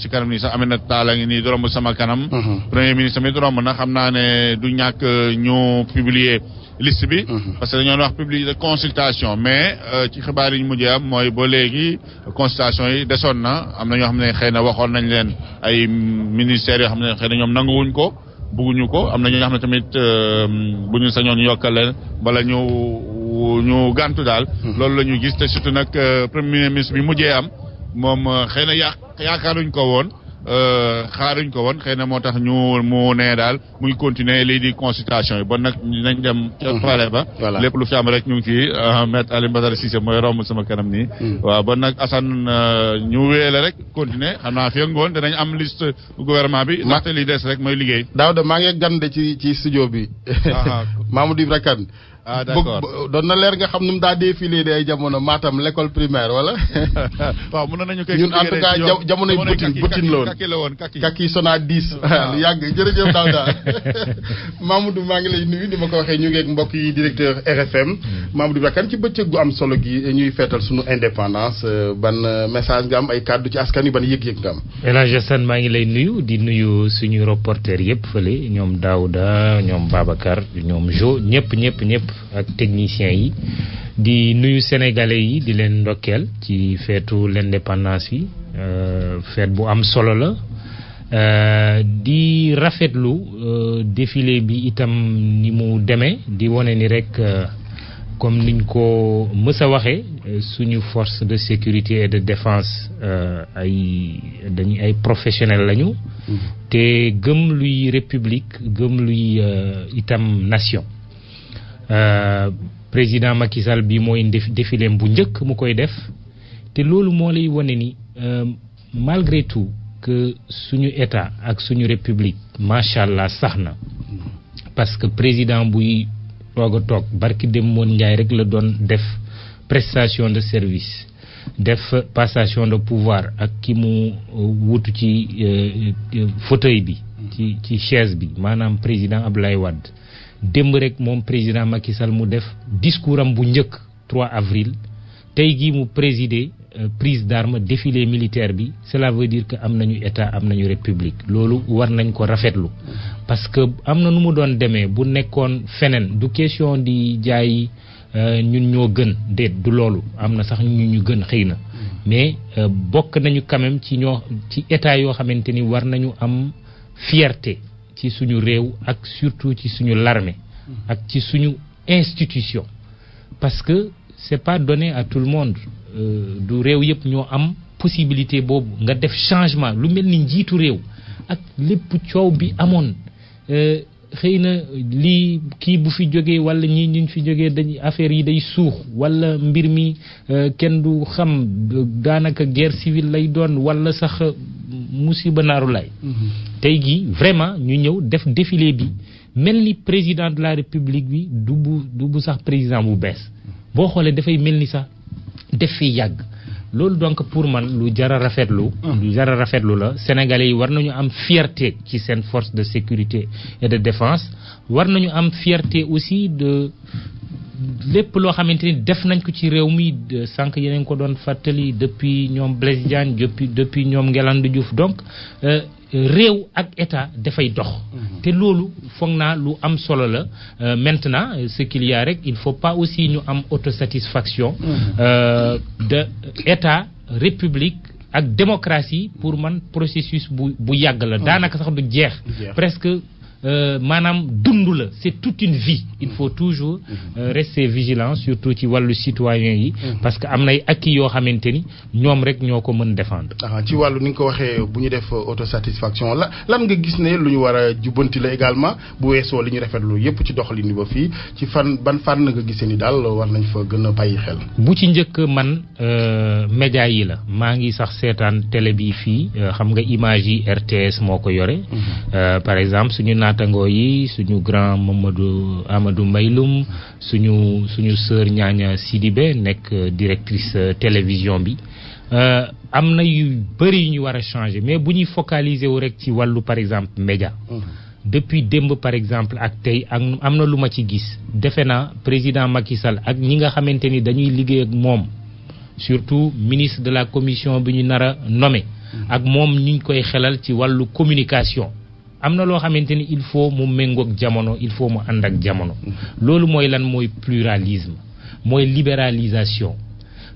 ci kanam nii sax Aminata Tall ngi nii romb sama kanam. premier ministre mi romb na xam naa ne du ñàkk ñu publier liste bi. parce que dañoo wax publier de consultation mais ci xibaar yi ñu mujjee am mooy ba léegi consultation yi desoon na am na ñoo xam ne xëy na waxoon nañ leen ay ministères yoo xam ne xëy na ñoom nanguwuñ ko. bugguñu ko am na ñoo xam ne tamit bu ñu sañoon yokkal leen bala ñu gàntu daal. loolu la ñu gis te surtout nag premier ministre bi mujjee am moom xëy na yaakaaruñ ko woon xaaruñ ko woon xëy na moo tax ñu mu ne daal muy continuer lii di consultation yi bon nag nañ dem ca palais ba. lépp lu fi am rek ñu ngi fii maître Alioune Badara Cissé mooy romb sama kanam nii. waaw bon nag Assane ñu wéyale rek continuer xam naa fi ak ngoon danañ am liste gouvernement bi. ndaxte li des rek mooy liggéey. Daouda maa ngi gande ci studio bi. Mamadou Ibra Kane. ah d'accord doon na leer nga xam nu mu daa défilé de ay jamono Matam l'école primaire wala. waaw mën nañu koy ñun en tout cas jamonoy butin la woon kaki sona 10. lu yàgg jërëjëf Daouda. Mamadou maa ngi lay nuyu ni ma ko waxee ñu ngi ak mbokk yi directeur RFM. Mamadou Ibra Kane ci bëccëg gu am solo gi ñuy feetal sunu indépendance ban message nga am ay kàddu ci askan wi ban yëg-yëg nga am. El Hadj Assane maa ngi lay nuyu di nuyu suñu reporter yëpp fële ñoom Daouda ñoom Babacar ñoom Jo ñëpp ak techniciens yi di nuyu sénégalais yi di leen ndokkeel ci feetu l'indépendance yi feet bu am solo la di rafetlu défilé bi itam ni mu demee di wone ni rek comme niñ ko mës a waxee suñu force de sécurité et de défense ay professionnels lañu te gëm luy république gëm luy itam nation. Président Macky Sall bi mooy défilé bu njëkk mu koy def te loolu moo lay wone ni malgré tout que suñu état ak suñu république macha allah sax na parce que président buy toog a toog barki dem moon Njaay rek la doon def prestation de service def passation de pouvoir ak ki mu wutu ci fauteuil bi ci chaise bi maanaam président Abdoulaye Wade démb rek moom président Macky Sall mu def discours am bu njëkk 3 avril tey jii mu présider prise d'armes défilé militaire bi cela veut dire que am nañu état am nañu république loolu war nañ ko rafetlu parce que am na nu mu doon demee bu nekkoon feneen du question di jaay ñun ñoo gën déet du loolu am na sax ñu gën xëy na mais bokk nañu quand même ci état yoo xamante ni war nañu am fierté ci suñu réew ak surtout ci suñu l'armée ak ci suñu institution parce que c'est pas donné à tout le monde du réew yëpp ñoo am possibilité boobu nga def changement lu mel ni njiitu réew ak lépp coow bi amoon xëy na lii kii bu fi jógee wala ñii ñu fi jógee dañ affaire yi day suux wala mbir mi kenn du xam daanaka guerre civile lay doon wala sax musiba naaru lay tey jii vraiment ñu ñëw def défilé bi mel ni président de la république bi du bu sax président bu bees boo xoolee dafay mel ni sax def fi yàgg loolu donc pour man lu jar a rafetlu la sénégalais yi war nañu am fierté ci seen force de sécurité et de défense war nañu am fierté aussi lépp loo xamante ni def nañ ko ci réew mi sànq yeneen ko doon fàttali depuis ñoom Blaise Diagne depuis ñoom Ngalandou Diouf donc réew ak état dafay dox te loolu foog naa lu am solo la maintenant ce qu'il y a rek il faut pas aussi ñu am autosatisfaction de état république ak démocratie pour man processus bu yàgg la daanaka sax du jeex presque maanaam dund la c'est toute une vie il faut toujours rester vigilant surtout ci wàllu citoyen yi parce que am nay acquis yoo xamante ni ñoom rek ñoo ko mën défendre ci wàllu ni nga ko waxee bu ñu def autosatisfaction lan nga gis ne lu ñu war a jubbanti la également bu weesoo li ñu rafetlu yépp ci doxalin ni ba fii ci ban fànn nga gisee ni daal war nañ fa gën a bàyyi xel bu ci njëkk man média yi la maa ngi sax seetaan télé bi fii xam nga image yi RTS moo ko yore par exemple suñu naatangoo yi suñu grand Amadou Mbayloum suñu sœur Ñaaña Sidibé nekk directrice télévision bi am na yu bëri yu ñu war a changer mais bu ñuy focaliser wu rek ci wàllu par exemple média depuis démb par exemple ak tey ak am na lu ma ci gis defe naa président Macky Sall ak ñi nga xamante ni dañuy liggéey ak moom surtout ministre de la commission bi ñu nar a nommé ak moom ñu koy xelal ci wàllu communication am na loo xamante ni il faut mu méngoog jamono il faut mu ànd ak jamono loolu mooy lan mooy pluralisme mooy libéralisation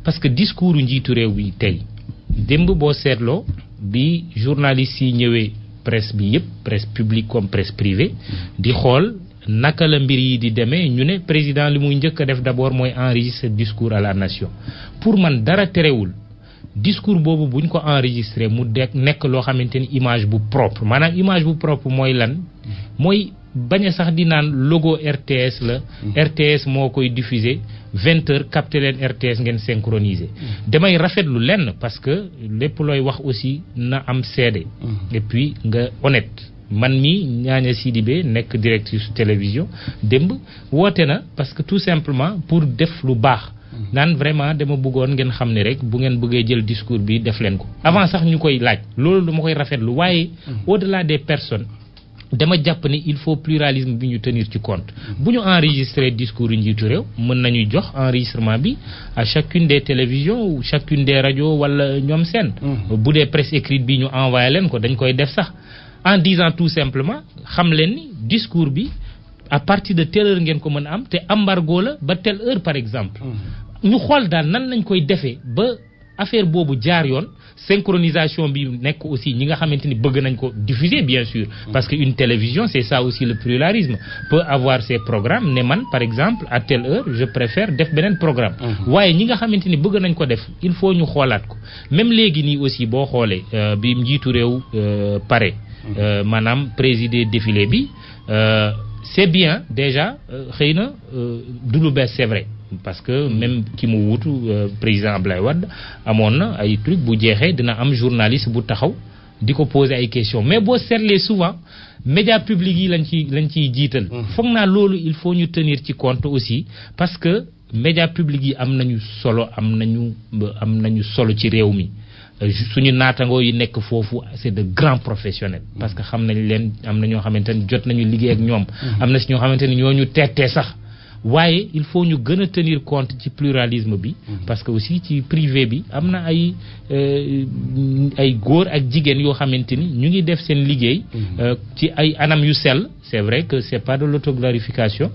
parce que discours njiitu réew bi tey démb boo seetloo bi journalistes yi ñëwee presse bi yëpp presse publique comme presse privée di xool naka la mbir yi di demee ñu ne président li muy njëkk a def d'abord mooy enregistrer discours à la nation pour man dara terewul discours boobu buñ ko enregistré mu nekk loo xamante ni image bu propre maanaam image bu propre mooy lan mooy bañ a sax di naan logo RTS la RTS moo koy diffuser 20h capté leen RTS ngeen synchroniser damay rafetlu lenn parce que lépp looy wax aussi na am seede et puis nga honnête man mi Ñaaña Sidibé nekk directrice télévision démb woote na parce que tout simplement pour def lu baax naan vraiment dama bëggoon ngeen xam ne rek bu ngeen bëggee jël discours bi def leen ko avant sax ñu koy laaj loolu dama koy rafetlu waaye au-delà des personnes dama jàpp ne il faut pluralisme bi ñu tenir ci compte bu ñu enregistrer discours yu njiitu réew mën nañu jox enregistrement bi à chacune des télévisions ou chacune des radios wala ñoom seen bu dee presse écrite bi ñu envoyé leen ko dañ koy def sax en disant tout simplement xam leen ni discours bi à partir de telle heure ngeen ko mën a am te embargo la ba telle heure par exemple ñu xool daal nan lañ koy defee ba affaire boobu jaar yoon synchronisation bi nekk aussi ñi nga xamante ni bëgg nañ ko diffuser bien sûr parce que une télévision c'est ça aussi le pluralisme peut avoir ses programmes ne man par exemple à telle heure je préfère def beneen programme waaye ñi nga xamante ni bëgg nañ ko def il faut ñu xoolaat ko même léegi nii aussi boo xoolee bi njiitu réew pare maanaam présider défilé bi c'est bien déjà xëy na du lu bees c'est vrai parce que même ki mu wutu président Ablaye Wade amoon na ay truc bu jeexee dina am journaliste bu taxaw di ko poser ay questions mais boo seetlee souvent médias publics yi lañ ciy jiital foog naa loolu il faut ñu tenir ci compte aussi parce que médias publics yi am nañu solo ci réew mi suñu naatangoo yi nekk foofu c'est de grands professionnels parce que xam nañ leen am na ñoo xamante ni jot nañu liggéey ak ñoom am na si ñoo xamante ni ñooñu tettee sax waaye il faut ñu gën a tenir compte ci pluralisme bi parce que aussi ci privé bi am na ay góor ak jigéen yoo xamante ni ñu ngi def seen liggéey ci ay anam yu sell c'est vrai que c'est pas de l'autoglorification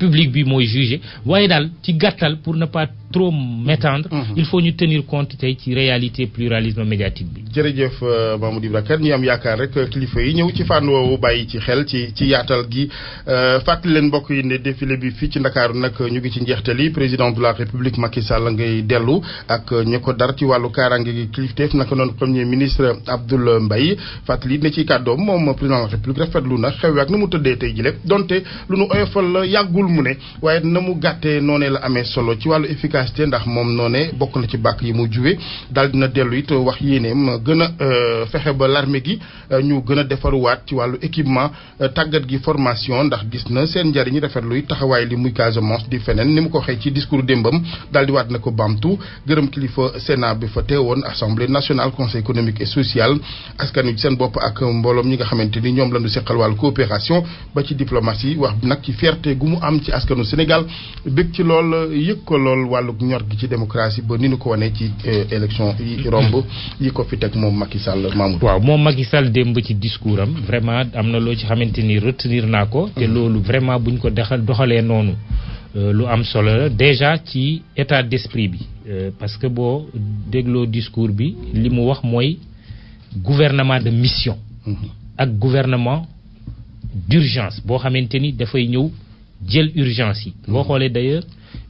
public bi mooy jugé waaye daal ci gàttal pour ne pas trop m'étendre il faut ñu tenir compte tey ci réalité pluralisme médiatique bi. jërëjëf Mamadou Ibra Kane ñu am yaakaar rek kilifa yi ñëw ci fànn woowu bàyyi ci xel ci yaatal gi fàttali leen mbokk yi ne défilé bi fii ci Ndakaaru nag ñu ngi ci njeextali président de la République Macky Sall ngay dellu ak ñi ko dar ci wàllu kaaraange gi kilifteef naka noonu premier ministre Abdoul Mbaye fàttali ne ci kàddoom moom président de la République rafetlu na xew ak na mu tëddee tey ji lépp donte lu nu oyofal la yàggul mu ne waaye na mu gàttee noonee la amee solo ci wàllu efficacité efficacité ndax moom noone bokk na ci bàkk yi mu juwe daal dina dellu it wax yéeneem gën a fexe ba l'armée gi ñu gën a defaruwaat ci wàllu équipement tàggat gi formation ndax gis na seen njariñ rafetlu it taxawaay li muy Casamance di feneen ni mu ko waxee ci discours démbam daal di waat na ko baamtu gërëm kilifa Sénat bi fa teewoon assemblée nationale conseil économique et social askan wi seen bopp ak mbooloom ñi nga xamante ni ñoom la ñu seqal wàllu coopération ba ci diplomatie wax nag ci fierté gu mu am ci askanu Sénégal bëgg ci lool yëg ko lool wàllu ñor gi ci démocratie ba ni ñu ko wane ci élection yi romb yi ko fi teg moom Macky Sall Mamoudou. waaw moom Macky Sall démb ci discours am vraiment am na loo ci xamante ni retenir naa ko. te loolu vraiment buñ ko doxalee noonu lu am solo la déjà ci état d'esprit bi parce que boo dégloo discours bi li mu wax mooy gouvernement de mission. ak gouvernement d'urgence boo xamante ni dafay ñëw jël urgence yi. boo xoolee d'ailleurs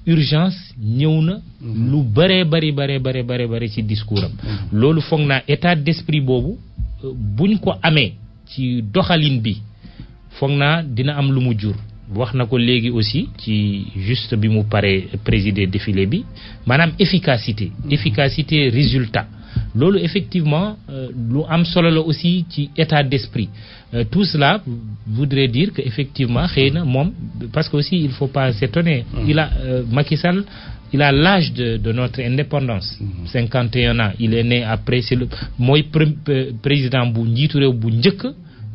urgence ñëw na. lu bëree bëri ci discours am. loolu foog naa état d'esprit boobu buñ ko amee ci doxalin bi foog naa dina am lu mu jur. wax na ko léegi aussi ci juste bi mu paree présider défilé bi maanaam efficacité résultat loolu effectivement lu am solo la aussi ci état d'esprit tout cela voudrait dire que effectivement xëy na moom parce que aussi il faut pas s'étonner il a Macky Sall il a l'âge de notre indépendance 51 ans il est né après c'est le mooy président bu njiitu réew bu njëkk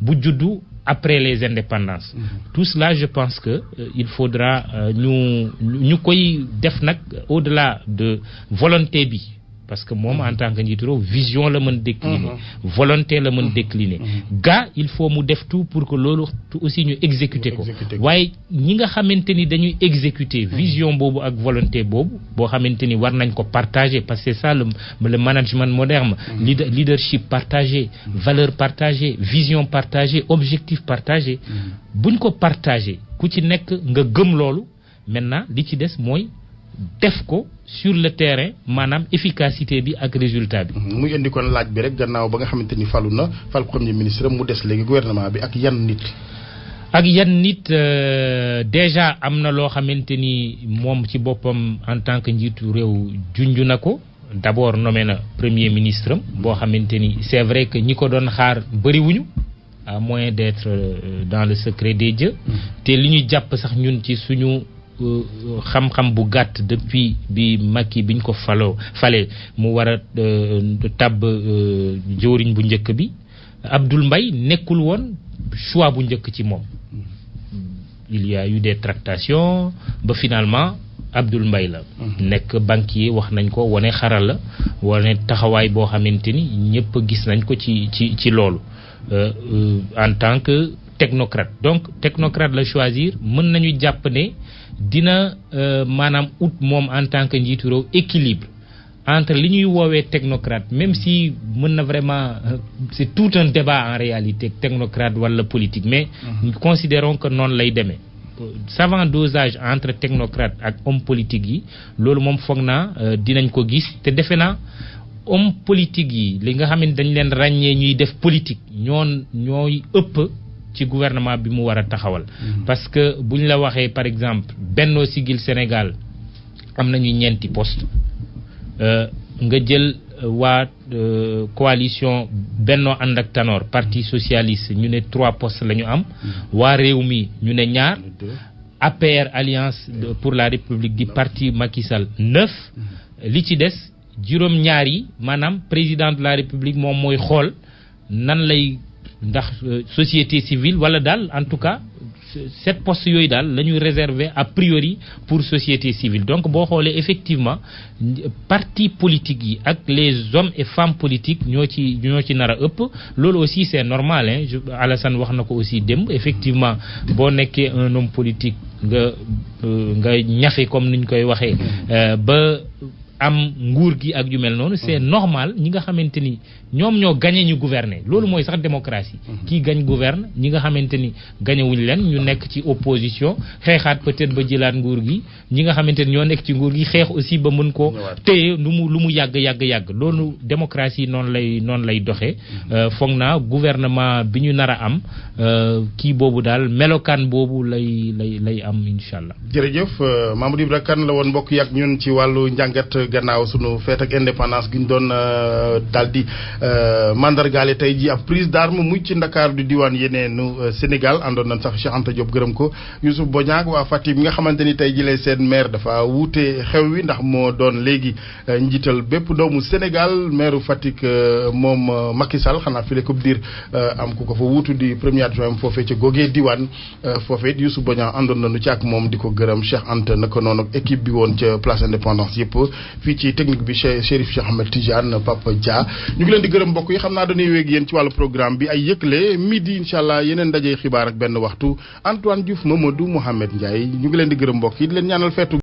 bu juddu après les indépendances. Tout cela je pense que il faudra ñu koy def nag au-delà de volonté bi parce que moom en tant que njiitu réew vision la mën décliner volonté la mën décliner ga il faut mu def tout pour que loolu aussi ñu exécuter ko waaye ñi nga xamante ni dañuy exécuter vision boobu ak volonté boobu boo xamante ni war nañ ko partager parce que c'est ça le management moderne leadership partagé valeur partagée vision partagée objectif partagé buñ ko partager ku ci nekk nga gëm loolu maintenant li ci des mooy def ko sur le terrain maanaam efficacité bi ak résultat bi. muy indi kon laaj bi rek gannaaw ba nga xamante ni fal premier ministre mu des léegi gouvernement bi ak yan nit. ak yan nit déjà am na loo xamante ni moom ci boppam en tant que njiitu réew junj na ko d'abord nommé na premier ministre am boo xamante ni c'est vrai que ñi ko doon xaar bëriwuñu à moins d'être dans le secret des dieux. te li ñu jàpp sax ñun ci suñu. xam-xam bu gàtt depuis bi Macky biñ ko fale mu war a tabb jëwriñ bu njëkk bi Abdoul Mbaye nekkul woon choix bu njëkk ci moom il y a eu des tractations ba finalement Abdoul Mbaye la nekk banquier wax nañ ko wane xaral la wane taxawaay boo xamante ni ñëpp gis nañ ko ci loolu en tant que technocrate donc technocrate la choisir mën nañu jàpp ne dina maanaam ut moom en tant que njiitu réew équilibre entre li ñuy woowee technocrate même si mën na vraiment c'est tout un débat en réalité technocrate wala politique mais considérons que noonu lay demee savant dosage entre technocrate ak homme politique yi loolu moom foog naa dinañ ko gis te defe naa homme politique yi li nga xam ne dañ leen ràññee ñuy def politique ñooy ëpp ci gouvernement bi mu war a taxawal parce que buñ la waxee par exemple Benno Siggil Sénégal am nañu ñeenti poste nga jël waa coalition Benno Ànd ak Tanor parti socialiste ñu ne 3 postes la ñu am waa Rewmi ñu ne 2 APR Alliance pour la République di parti Macky Sall 9 li ci des juróom-ñaar yi maanaam président de la République moom mooy xool nan lay ndax société civile wala daal en tout cas 7 postes yooyu daal la ñuy réserver a priori pour société civile donc boo xoolee effectivement parti politique yi ak les hommes et femmes politiques ñoo ci nar a ëpp loolu aussi c'est normal hein Alassane wax na ko aussi démb effectivement boo nekkee un homme politique nga ñafe comme niñ koy waxee ba am nguur gi ak yu mel noonu c'est normal ñi nga xamante ni ñoom ñoo gagné ñu gouverner loolu mooy sax démocratie kii gagne gouverne ñi nga xamante ni gagné wuñ leen ñu nekk ci opposition xeexaat peut-être ba jëlaat nguur gi ñi nga xamante ni ñoo nekk ci nguur gi xeex aussi ba mën ko téye lu mu yàgg loolu démocratie noonu lay doxee foog naa gouvernement bi ñu nar a am kii boobu daal melokaan boobu lay am incha allah. jërëjëf Mamadou Ibra Kane la woon mbokk yi ak ñun ci wàllu njàngat gannaaw sunu fête ak indépendance gi ñu doon daal di mandargaale tey ji ab prise d'arme muy ci Ndakaaru di diwaan yeneenu Sénégal àndoon nañ sax Cheikh Anta Diop gërëm ko Youssouf Bodiang waa Fatick bi nga xamante ni tey ji lay seen maire dafa wuute xew wi ndax moo doon léegi njiital bépp doomu Sénégal maire Fatick moom Macky Sall xanaa fi la ko dir am ku ko fa wuutu di premier adjoint foofee ca googee diwaan foofee Youssouf Bodiang àndoon nañu ci ak moom di ko gërëm Cheikh Anta naka noonu ak équipe bi woon ca place indépendance yëpp fii ci technique bi Chérif Cheikh Ahmed Tidiane Papa Dia ñu ngi leen di gërëm mbokk yi xam naa dañuy wéeg yéen ci wàllu programme bi ay yëgle midi incha allah yeneen ndaje xibaar ak benn waxtu Antoine Diouf Mamadou Mohamed Ndiaye ñu ngi leen di gërëm mbokk yi di leen ñaanal feetu